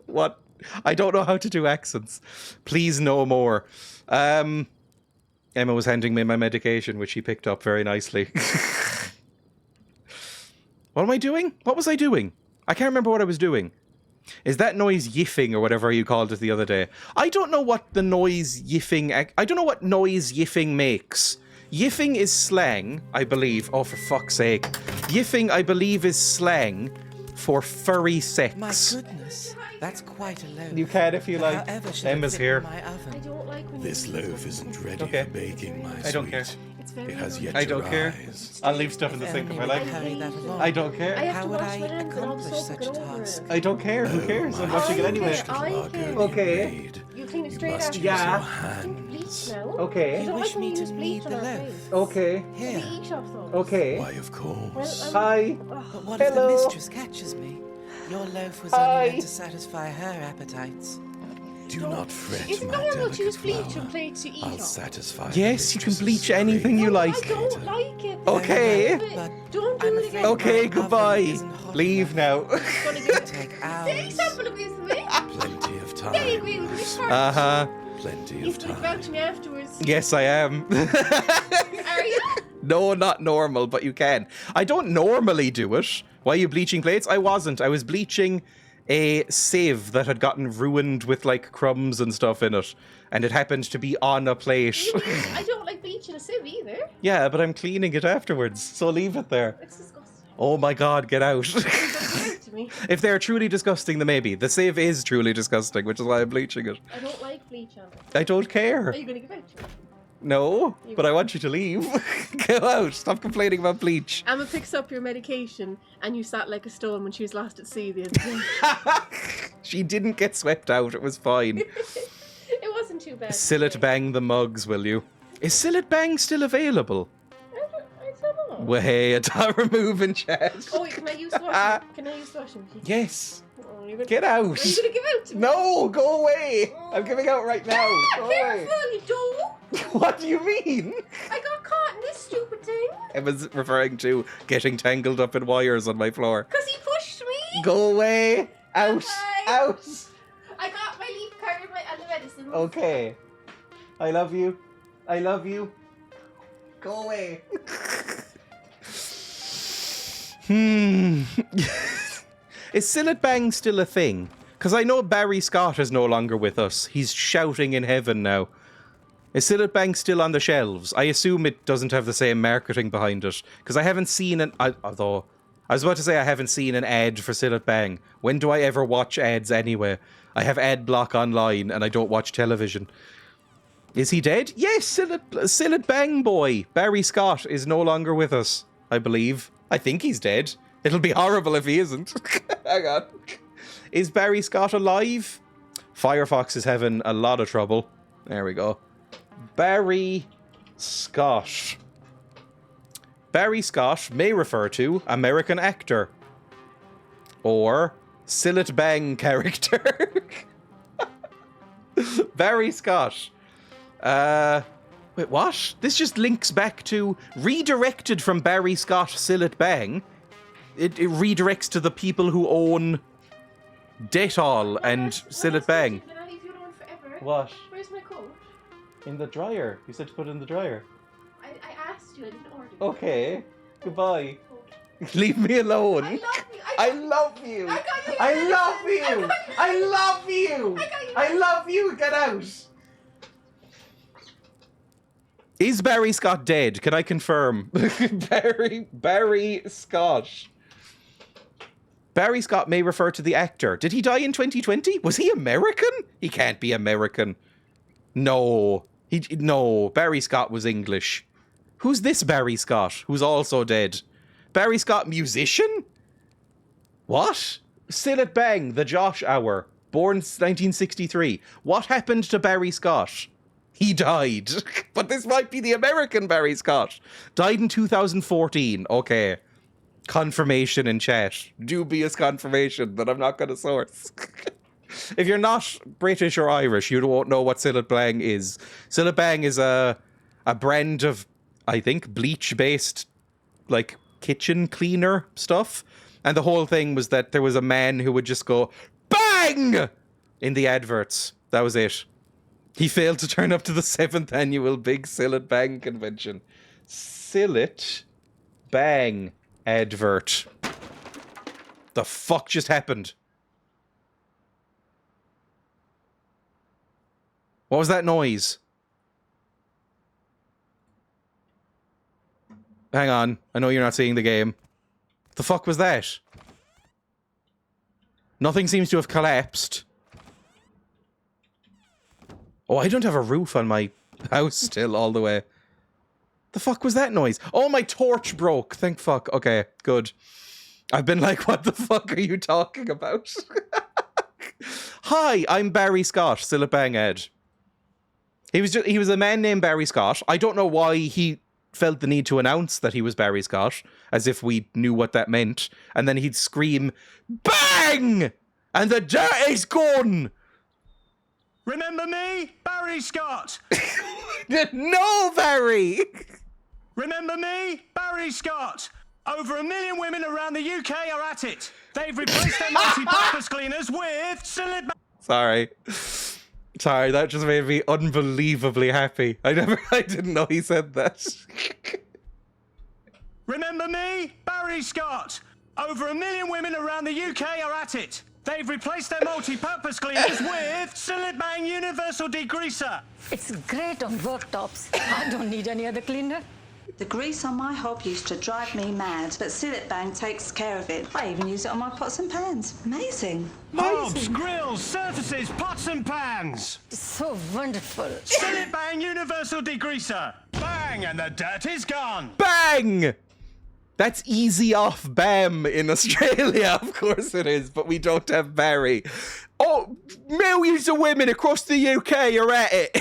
how to do accents. Please no more. Emma was handing me my medication, which she picked up very nicely. What am I doing? What was I doing? I can't remember what I was doing. Is that noise yiffing or whatever you called it the other day? I don't know what the noise yiffing... I don't know what noise yiffing makes. Yiffing is slang, I believe. Oh, for fuck's sake. Yiffing, I believe, is slang for furry sex. My goodness, that's quite a loaf. You can if you But like. however should Emma's it fit here. in my oven? I don't like when This you loaf isn't ready Okay. for baking, my sweet. I don't care. It's very It has annoying. yet I to don't care. rise. I'll leave stuff in the If sink if only I we like. could hurry that along. I don't care. I have How to would wash I my hands and all the accomplish soap such and a get over task? it. I don't care. Who cares? I'm watching it anyway. I care. Okay. You clean it You straight must after. use Yeah. your hands. Bleach now. Okay. I You don't wish like when me we to use bleach knead on the our loaf? face. Okay. Here. We eat off those. Okay. Why, of course. Hi. But what if the Hello. mistress catches me? Your loaf was Hi. only meant to satisfy her appetites. Do not fret, Is it my normal to delicate use bleach flower. on plates you eat I'll off? satisfy Yes, the you can mistress's bleach anything you craving. like. I don't like it. Okay. But Don't do I'm it afraid again. Okay, my oven goodbye. isn't hot Leave enough. now. It's gonna give it. Take Say hours. something abuse me. Plenty of time. Yeah, you agree with me. Smart. Uh-huh. Plenty You of speak about time. me afterwards. Yes, I am. Are you? No, not normal, but you can. I don't normally do it. Why are you bleaching plates? I wasn't. I was bleaching a sieve that had gotten ruined with, like, crumbs and stuff in it. And it happened to be on a plate. I don't like bleach in a sieve either. Yeah, but I'm cleaning it afterwards, so leave it there. It's disgusting. Oh my god, get out. Don't do it to me. If they're truly disgusting, then maybe. The sieve is truly disgusting, which is why I'm bleaching it. I don't like bleach on it. I don't care. Are you gonna give it to me? No, but I want you to leave. Go out. Stop complaining about bleach. Emma picks up your medication and you sat like a stone when she was last at sea the other day. She didn't get swept out. It was fine. It wasn't too bad. Sillet Bang the mugs, will you? Is Sillet Bang still available? I don't know. Way, a time removing chat. Oh, wait, can I use washing? Can I use washing machine? Yes. Oh, you're gonna, Get out. Are you gonna give out to me? No, go away. I'm giving out right now. Go away. Careful, you don't. What do you mean? I got caught in this stupid thing. I was referring to getting tangled up in wires on my floor. Because he pushed me. Go away. Out. Bye. Out. I got my leaf card and the medicine. Okay. I love you. I love you. Go away. Is Sillet Bang still a thing? Because I know Barry Scott is no longer with us. He's shouting in heaven now. Is Sillet Bang still on the shelves? I assume it doesn't have the same marketing behind it. Because I haven't seen although, I was about to say I haven't seen an ad for Sillet Bang. When do I ever watch ads anyway? I have ad block online and I don't watch television. Is he dead? Yes, Sillet Bang boy. Barry Scott is no longer with us, I believe. I think he's dead. It'll be horrible if he isn't. Hang on. Is Barry Scott alive? Firefox is having a lot of trouble. There we go. Barry Scott. Barry Scott may refer to American actor. Or Sillet Bang character. Barry Scott. Wait, what? This just links back to redirected from Barry Scott Sillet Bang. It redirects to the people who own Dettol and Sillet Bang. Can I leave you alone forever? What? Where's my coat? In the dryer. You said to put it in the dryer. I asked you, I didn't order. Okay. Goodbye. Coat. Leave me alone. I love you. I love you. I got you. I love you. I love you. I got you. I love you. Get out. Is Barry Scott dead? Can I confirm? Barry Scott. Barry Scott may refer to the actor. Did he die in 2020? Was he American? He can't be American. No. No, Barry Scott was English. Who's this Barry Scott, who's also dead? Barry Scott, musician? What? Sillet Bang, The Josh Hour, born 1963. What happened to Barry Scott? He died. But this might be the American Barry Scott. Died in 2014. Okay. Confirmation in chat. Dubious confirmation that I'm not going to source. If you're not British or Irish, you won't know what Sillet Bang is. Sillet Bang is a brand of, I think, bleach-based, like, kitchen cleaner stuff. And the whole thing was that there was a man who would just go, BANG! In the adverts. That was it. He failed to turn up to the 7th annual Big Sillet Bang convention. Sillet Bang advert. The fuck just happened? What was that noise? Hang on. I know you're not seeing the game. The fuck was that? Nothing seems to have collapsed. Oh, I don't have a roof on my house still all the way. The fuck was that noise? Oh, my torch broke. Thank fuck. Okay, good. I've been like, what the fuck are you talking about? Hi, I'm Barry Scott, Sillet Bang Ed. He was a man named Barry Scott. I don't know why he felt the need to announce that he was Barry Scott, as if we knew what that meant. And then he'd scream, BANG! And the dirt is gone! Remember me? Barry Scott! No, Barry! Remember me? Barry Scott! Over 1 million women around the UK are at it. They've replaced their multi-purpose cleaners with Sillet Bang. Sorry, that just made me unbelievably happy. I didn't know he said that. Remember me? Barry Scott! Over 1 million women around the UK are at it. They've replaced their multi-purpose cleaners with Sillet Bang Universal Degreaser. It's great on worktops. I don't need any other cleaner. The grease on my hob used to drive me mad, but Sillet Bang takes care of it. I even use it on my pots and pans. Amazing. Hobs, grills, surfaces, pots and pans. So wonderful. Sillet Bang Universal Degreaser. Bang, and the dirt is gone. Bang! That's easy off BAM in Australia. Of course it is, but we don't have Barry. Oh, millions of women across the UK are at it.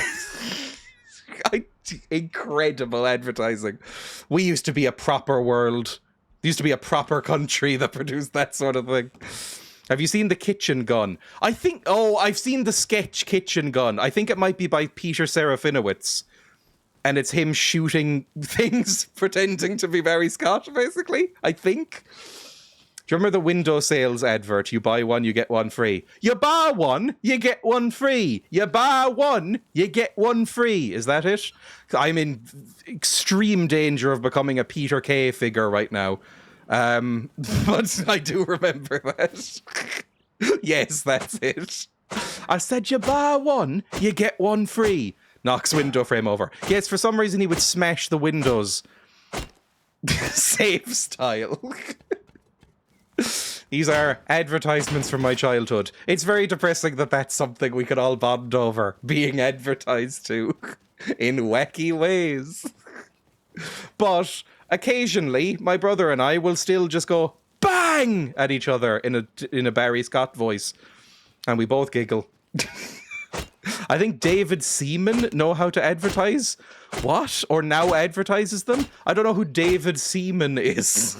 Incredible advertising. We used to be a proper world. There used to be a proper country that produced that sort of thing. Have you seen the kitchen gun? I've seen the sketch Kitchen Gun. I think it might be by Peter Serafinowicz. And it's him shooting things, pretending to be Barry Scott, basically, I think. Do you remember the window sales advert? You buy one, you get one free. You buy one, you get one free. You buy one, you get one free. Is that it? I'm in extreme danger of becoming a Peter Kay figure right now. But I do remember that. Yes, that's it. I said you buy one, you get one free. Knocks window frame over. Yes, for some reason he would smash the windows. Save style. These are advertisements from my childhood. It's very depressing that that's something we could all bond over. Being advertised to. In wacky ways. But occasionally, my brother and I will still just go BANG! At each other in a Barry Scott voice. And we both giggle. I think David Seaman know how to advertise. What? Or now advertises them? I don't know who David Seaman is.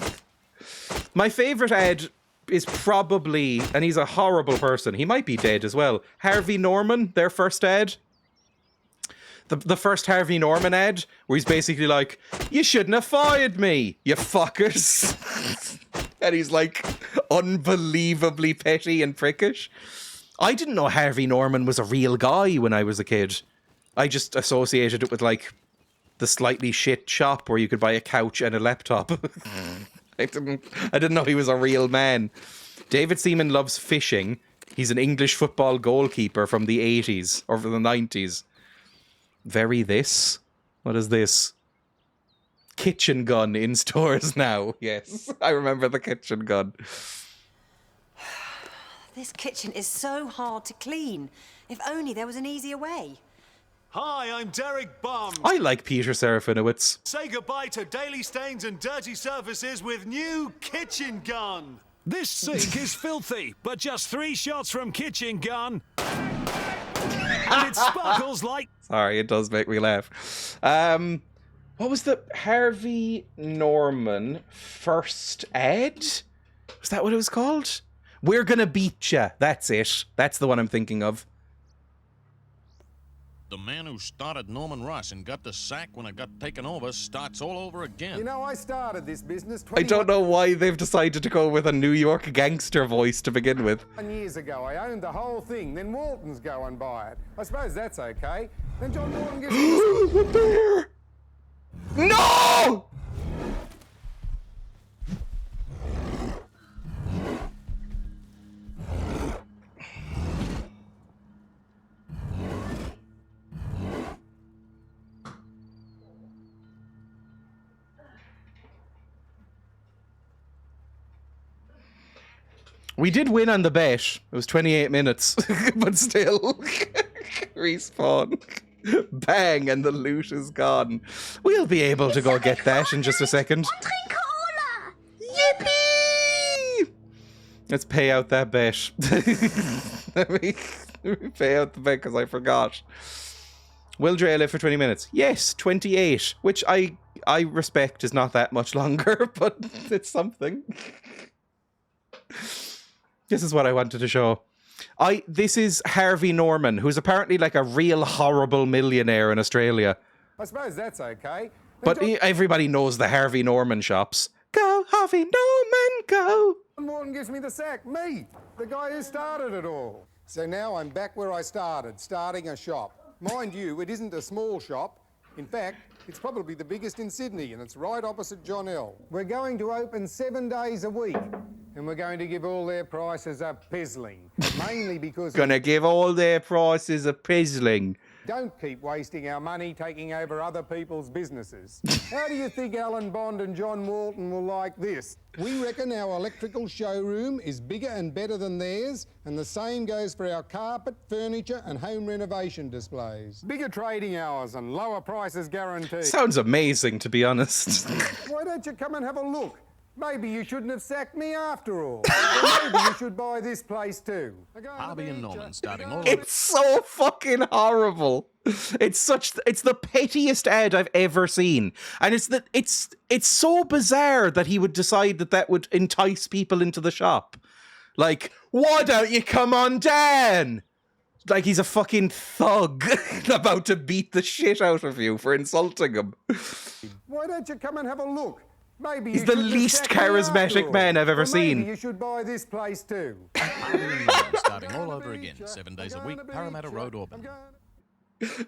My favourite ad is probably, and he's a horrible person, he might be dead as well, Harvey Norman, their first ad. The first Harvey Norman ad, where he's basically like, you shouldn't have fired me, you fuckers. And he's like, unbelievably petty and prickish. I didn't know Harvey Norman was a real guy when I was a kid. I just associated it with, like, the slightly shit shop where you could buy a couch and a laptop. I didn't know he was a real man. David Seaman loves fishing. He's an English football goalkeeper from the 80s, or from the 90s. Very this? What is this? Kitchen Gun in stores now. Yes, I remember the Kitchen Gun. This kitchen is so hard to clean. If only there was an easier way. Hi, I'm Derek Bum. I like Peter Serafinowicz. Say goodbye to daily stains and dirty surfaces with new Kitchen Gun. This sink is filthy, but just 3 shots from Kitchen Gun. And it sparkles like... Sorry, it does make me laugh. What was the Harvey Norman First Ed? Was that what it was called? We're Gonna Beat Ya. That's it. That's the one I'm thinking of. The man who started Norman Ross and got the sack when it got taken over starts all over again. You know, I started this business I don't know why they've decided to go with a New York gangster voice to begin with. 21 years ago. I owned the whole thing. Then Walton's go and buy it. I suppose that's okay. Then John Walton gives me The bear! No! We did win on the bet. It was 28 minutes, but still. Respawn. Bang, and the loot is gone. We'll be able to go get that in just a second. Yippee! Let's pay out that bet. let me pay out the bet because I forgot. Will Dreya live for 20 minutes? Yes, 28, which I respect is not that much longer, but it's something. This is what I wanted to show. This is Harvey Norman, who's apparently like a real horrible millionaire in Australia. I suppose that's okay. But everybody knows the Harvey Norman shops. Go, Harvey Norman, go. John Walton gives me the sack. Me, the guy who started it all. So now I'm back where I started, starting a shop. Mind you, it isn't a small shop. In fact, it's probably the biggest in Sydney, and it's right opposite John L. We're going to open 7 days a week, and we're going to give all their prices a pizzling. Mainly because... Gonna give all their prices a pizzling. Don't keep wasting our money taking over other people's businesses. How do you think Alan Bond and John Walton will like this? We reckon our electrical showroom is bigger and better than theirs, and the same goes for our carpet, furniture and home renovation displays. Bigger trading hours and lower prices guaranteed. Sounds amazing, to be honest. Why don't you come and have a look? Maybe you shouldn't have sacked me after all. Or maybe you should buy this place too. Harvey and Norman starting all over. It's so fucking horrible. It's the pettiest ad I've ever seen. And it's so bizarre that he would decide that would entice people into the shop. Like, why don't you come on down? Like he's a fucking thug about to beat the shit out of you for insulting him. Why don't you come and have a look? Maybe he's the least charismatic man I've ever seen. Maybe you should buy this place too. Starting all over again, 7 days a week, Parramatta Road, Auburn.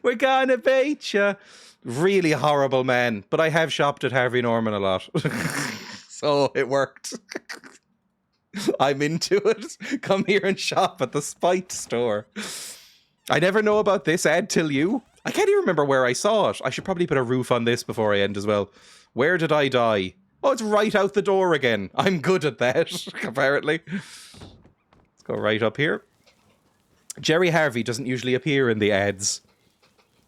We're gonna beat you. Really horrible man, but I have shopped at Harvey Norman a lot. So it worked. I'm into it. Come here and shop at the Spite store. I never know about this ad till you. I can't even remember where I saw it. I should probably put a roof on this before I end as well. Where did I die? Oh, it's right out the door again. I'm good at that, apparently. Let's go right up here. Jerry Harvey doesn't usually appear in the ads.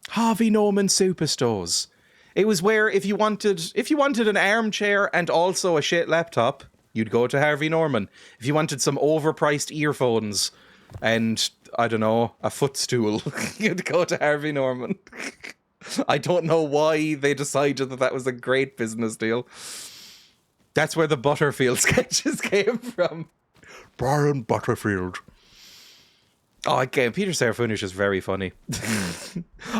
Harvey Norman Superstores. It was where if you wanted an armchair and also a shit laptop, you'd go to Harvey Norman. If you wanted some overpriced earphones and, I don't know, a footstool, you'd go to Harvey Norman. I don't know why they decided that was a great business deal. That's where the Butterfield sketches came from. Brian Butterfield. Oh, again, Peter Serafinowicz is very funny.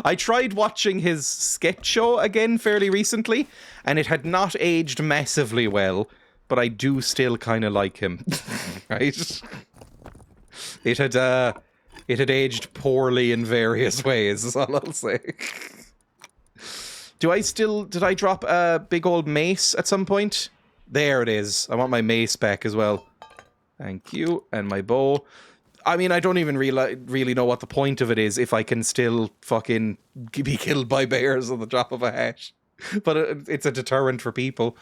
I tried watching his sketch show again fairly recently, and it had not aged massively well, but I do still kind of like him. Right? It had aged poorly in various ways, is all I'll say. Did I drop a big old mace at some point? There it is. I want my mace back as well. Thank you. And my bow. I mean, I don't even really know what the point of it is if I can still fucking be killed by bears at the drop of a hat. But it's a deterrent for people.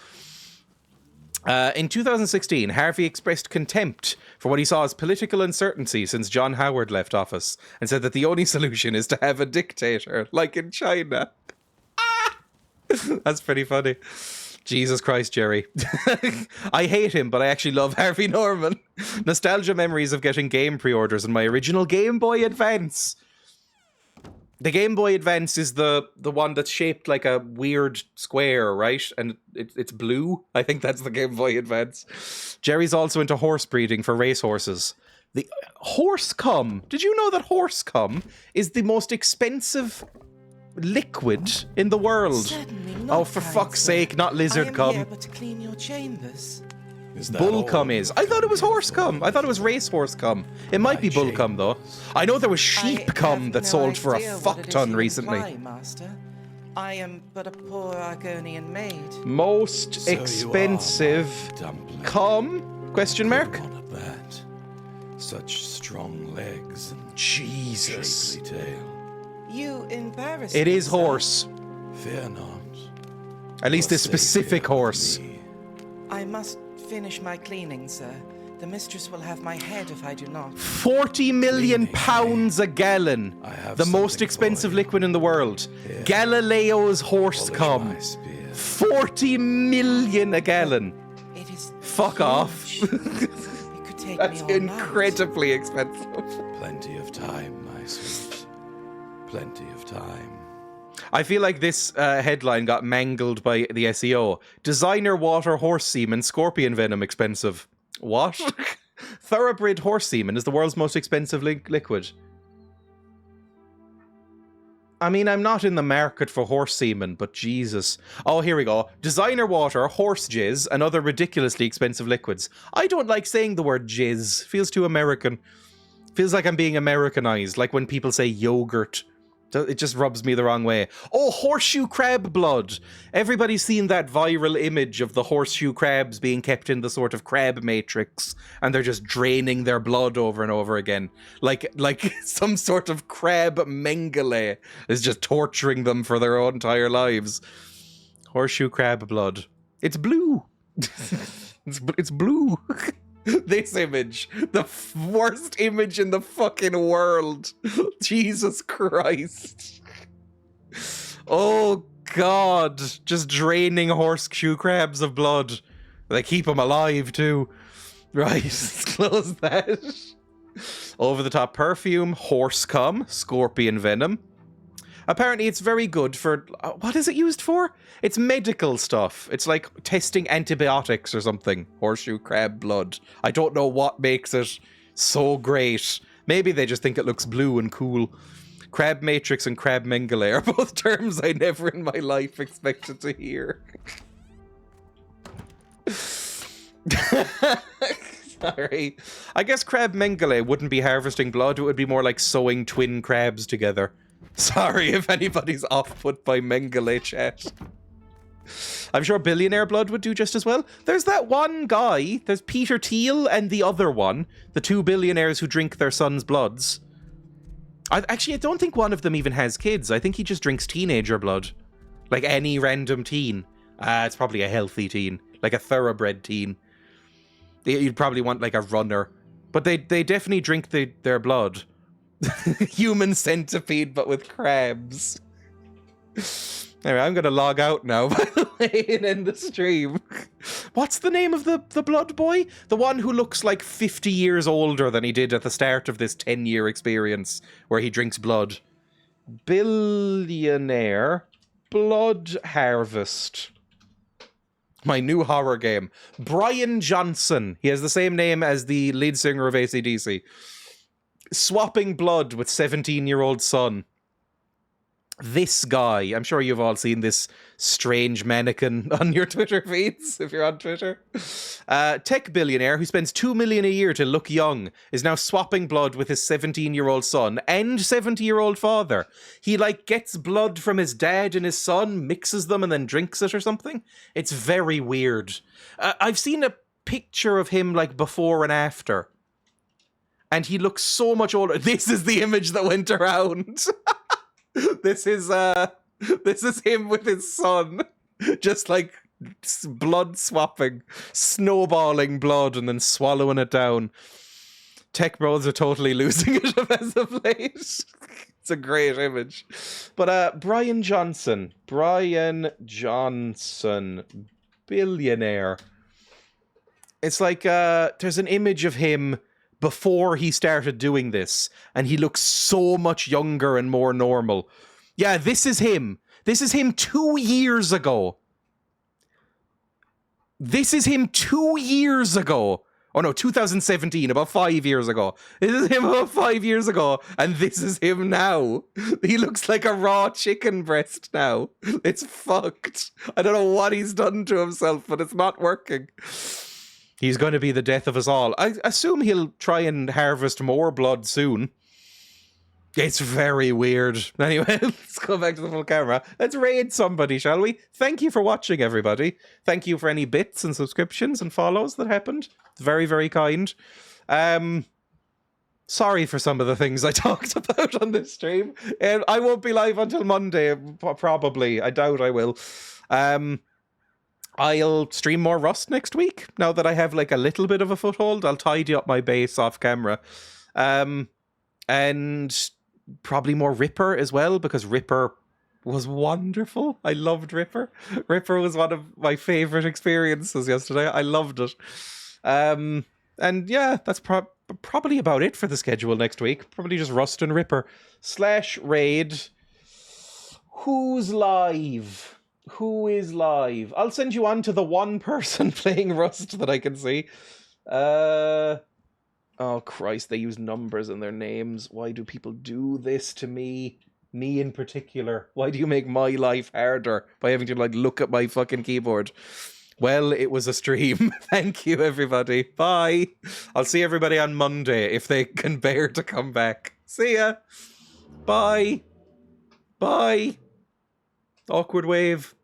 In 2016, Harvey expressed contempt for what he saw as political uncertainty since John Howard left office and said that the only solution is to have a dictator, like in China. That's pretty funny. Jesus Christ, Jerry. I hate him, but I actually love Harvey Norman. Nostalgia memories of getting game pre-orders and my original Game Boy Advance. The Game Boy Advance is the one that's shaped like a weird square, right? And it's blue. I think that's the Game Boy Advance. Jerry's also into horse breeding for racehorses. The horse cum. Did you know that horse cum is the most expensive liquid in the world? Certainly not, Oh, for fuck's sake, not lizard I am cum. here but to clean your chambers. Bull cum is. I thought it was horse cum. I thought it was racehorse cum. It might be bull cum, though. I know there was sheep cum that sold for a fuck ton recently. Master. I am but a poor Argonian maid. Most expensive cum? Question mark? Such strong legs and Jesus. shapely tail. You embarrass It me, is sir. horse. Fear not. At least this specific horse. I must finish my cleaning, sir. The mistress will have my head if I do not. 40 million pounds a gallon. The most expensive liquid in the world. Galileo's horse cum. 40 million a gallon. It is Fuck off. it could take That's me all night. incredibly expensive. Plenty of time, my sweet. Plenty of time. I feel like this headline got mangled by the SEO. Designer water horse semen, scorpion venom expensive. What? Thoroughbred horse semen is the world's most expensive liquid. I mean, I'm not in the market for horse semen, but Jesus. Oh, here we go. Designer water, horse jizz, and other ridiculously expensive liquids. I don't like saying the word jizz. Feels too American. Feels like I'm being Americanized, like when people say yogurt. It just rubs me the wrong way. Oh, horseshoe crab blood. Everybody's seen that viral image of the horseshoe crabs being kept in the sort of crab matrix, and they're just draining their blood over and over again. Like some sort of crab Mengele is just torturing them for their entire lives. Horseshoe crab blood. It's blue. It's blue. This image, the worst image in the fucking world. Jesus Christ. Oh God, just draining horseshoe crabs of blood. They keep them alive too. Right, let's close that. Over the top perfume, horse cum, scorpion venom. Apparently it's very good for... what is it used for? It's medical stuff. It's like testing antibiotics or something. Horseshoe crab blood. I don't know what makes it so great. Maybe they just think it looks blue and cool. Crab matrix and crab mengele are both terms I never in my life expected to hear. Sorry. I guess crab mengele wouldn't be harvesting blood. It would be more like sewing twin crabs together. Sorry if anybody's off-put by Mengele chat. I'm sure billionaire blood would do just as well. There's that one guy, there's Peter Thiel and the other one, the two billionaires who drink their son's bloods. I don't think one of them even has kids. I think he just drinks teenager blood. Like any random teen. It's probably a healthy teen. Like a thoroughbred teen. You'd probably want like a runner. But they definitely drink their blood. Human centipede, but with crabs. Anyway, I'm going to log out now, by the way, and end the stream. What's the name of the blood boy? The one who looks like 50 years older than he did at the start of this 10-year experience, where he drinks blood. Billionaire Blood Harvest. My new horror game. Brian Johnson. He has the same name as the lead singer of AC/DC. Swapping blood with 17-year-old son. This guy, I'm sure you've all seen this strange mannequin on your Twitter feeds, if you're on Twitter. Tech billionaire who spends $2 million a year to look young is now swapping blood with his 17-year-old son and 70-year-old father. He, gets blood from his dad and his son, mixes them, and then drinks it or something. It's very weird. I've seen a picture of him, before and after. And he looks so much older. This is the image that went around. This is him with his son, just blood swapping, snowballing blood and then swallowing it down. Tech bros are totally losing it as of late. It's a great image. But Brian Johnson, billionaire. It's like there's an image of him before he started doing this, and he looks so much younger and more normal. Yeah, this is him. This is him 2 years ago. This is him 2 years ago. Oh no, 2017, about 5 years ago. This is him about 5 years ago, and this is him now. He looks like a raw chicken breast now. It's fucked. I don't know what he's done to himself, but it's not working. He's going to be the death of us all. I assume he'll try and harvest more blood soon. It's very weird. Anyway, let's go back to the full camera. Let's raid somebody, shall we? Thank you for watching, everybody. Thank you for any bits and subscriptions and follows that happened. It's very, very kind. Sorry for some of the things I talked about on this stream. I won't be live until Monday, probably. I doubt I will. I'll stream more Rust next week. Now that I have like a little bit of a foothold, I'll tidy up my base off camera. And probably more Ripper as well, because Ripper was wonderful. I loved Ripper. Ripper was one of my favorite experiences yesterday. I loved it. And yeah, that's probably about it for the schedule next week. Probably just Rust and Ripper / raid. Who's live? Who is live? I'll send you on to the one person playing Rust that I can see. Oh, Christ, they use numbers in their names. Why do people do this to me? Me in particular. Why do you make my life harder by having to, like, look at my fucking keyboard? Well, it was a stream. Thank you, everybody. Bye. I'll see everybody on Monday if they can bear to come back. See ya. Bye. Bye. Awkward wave.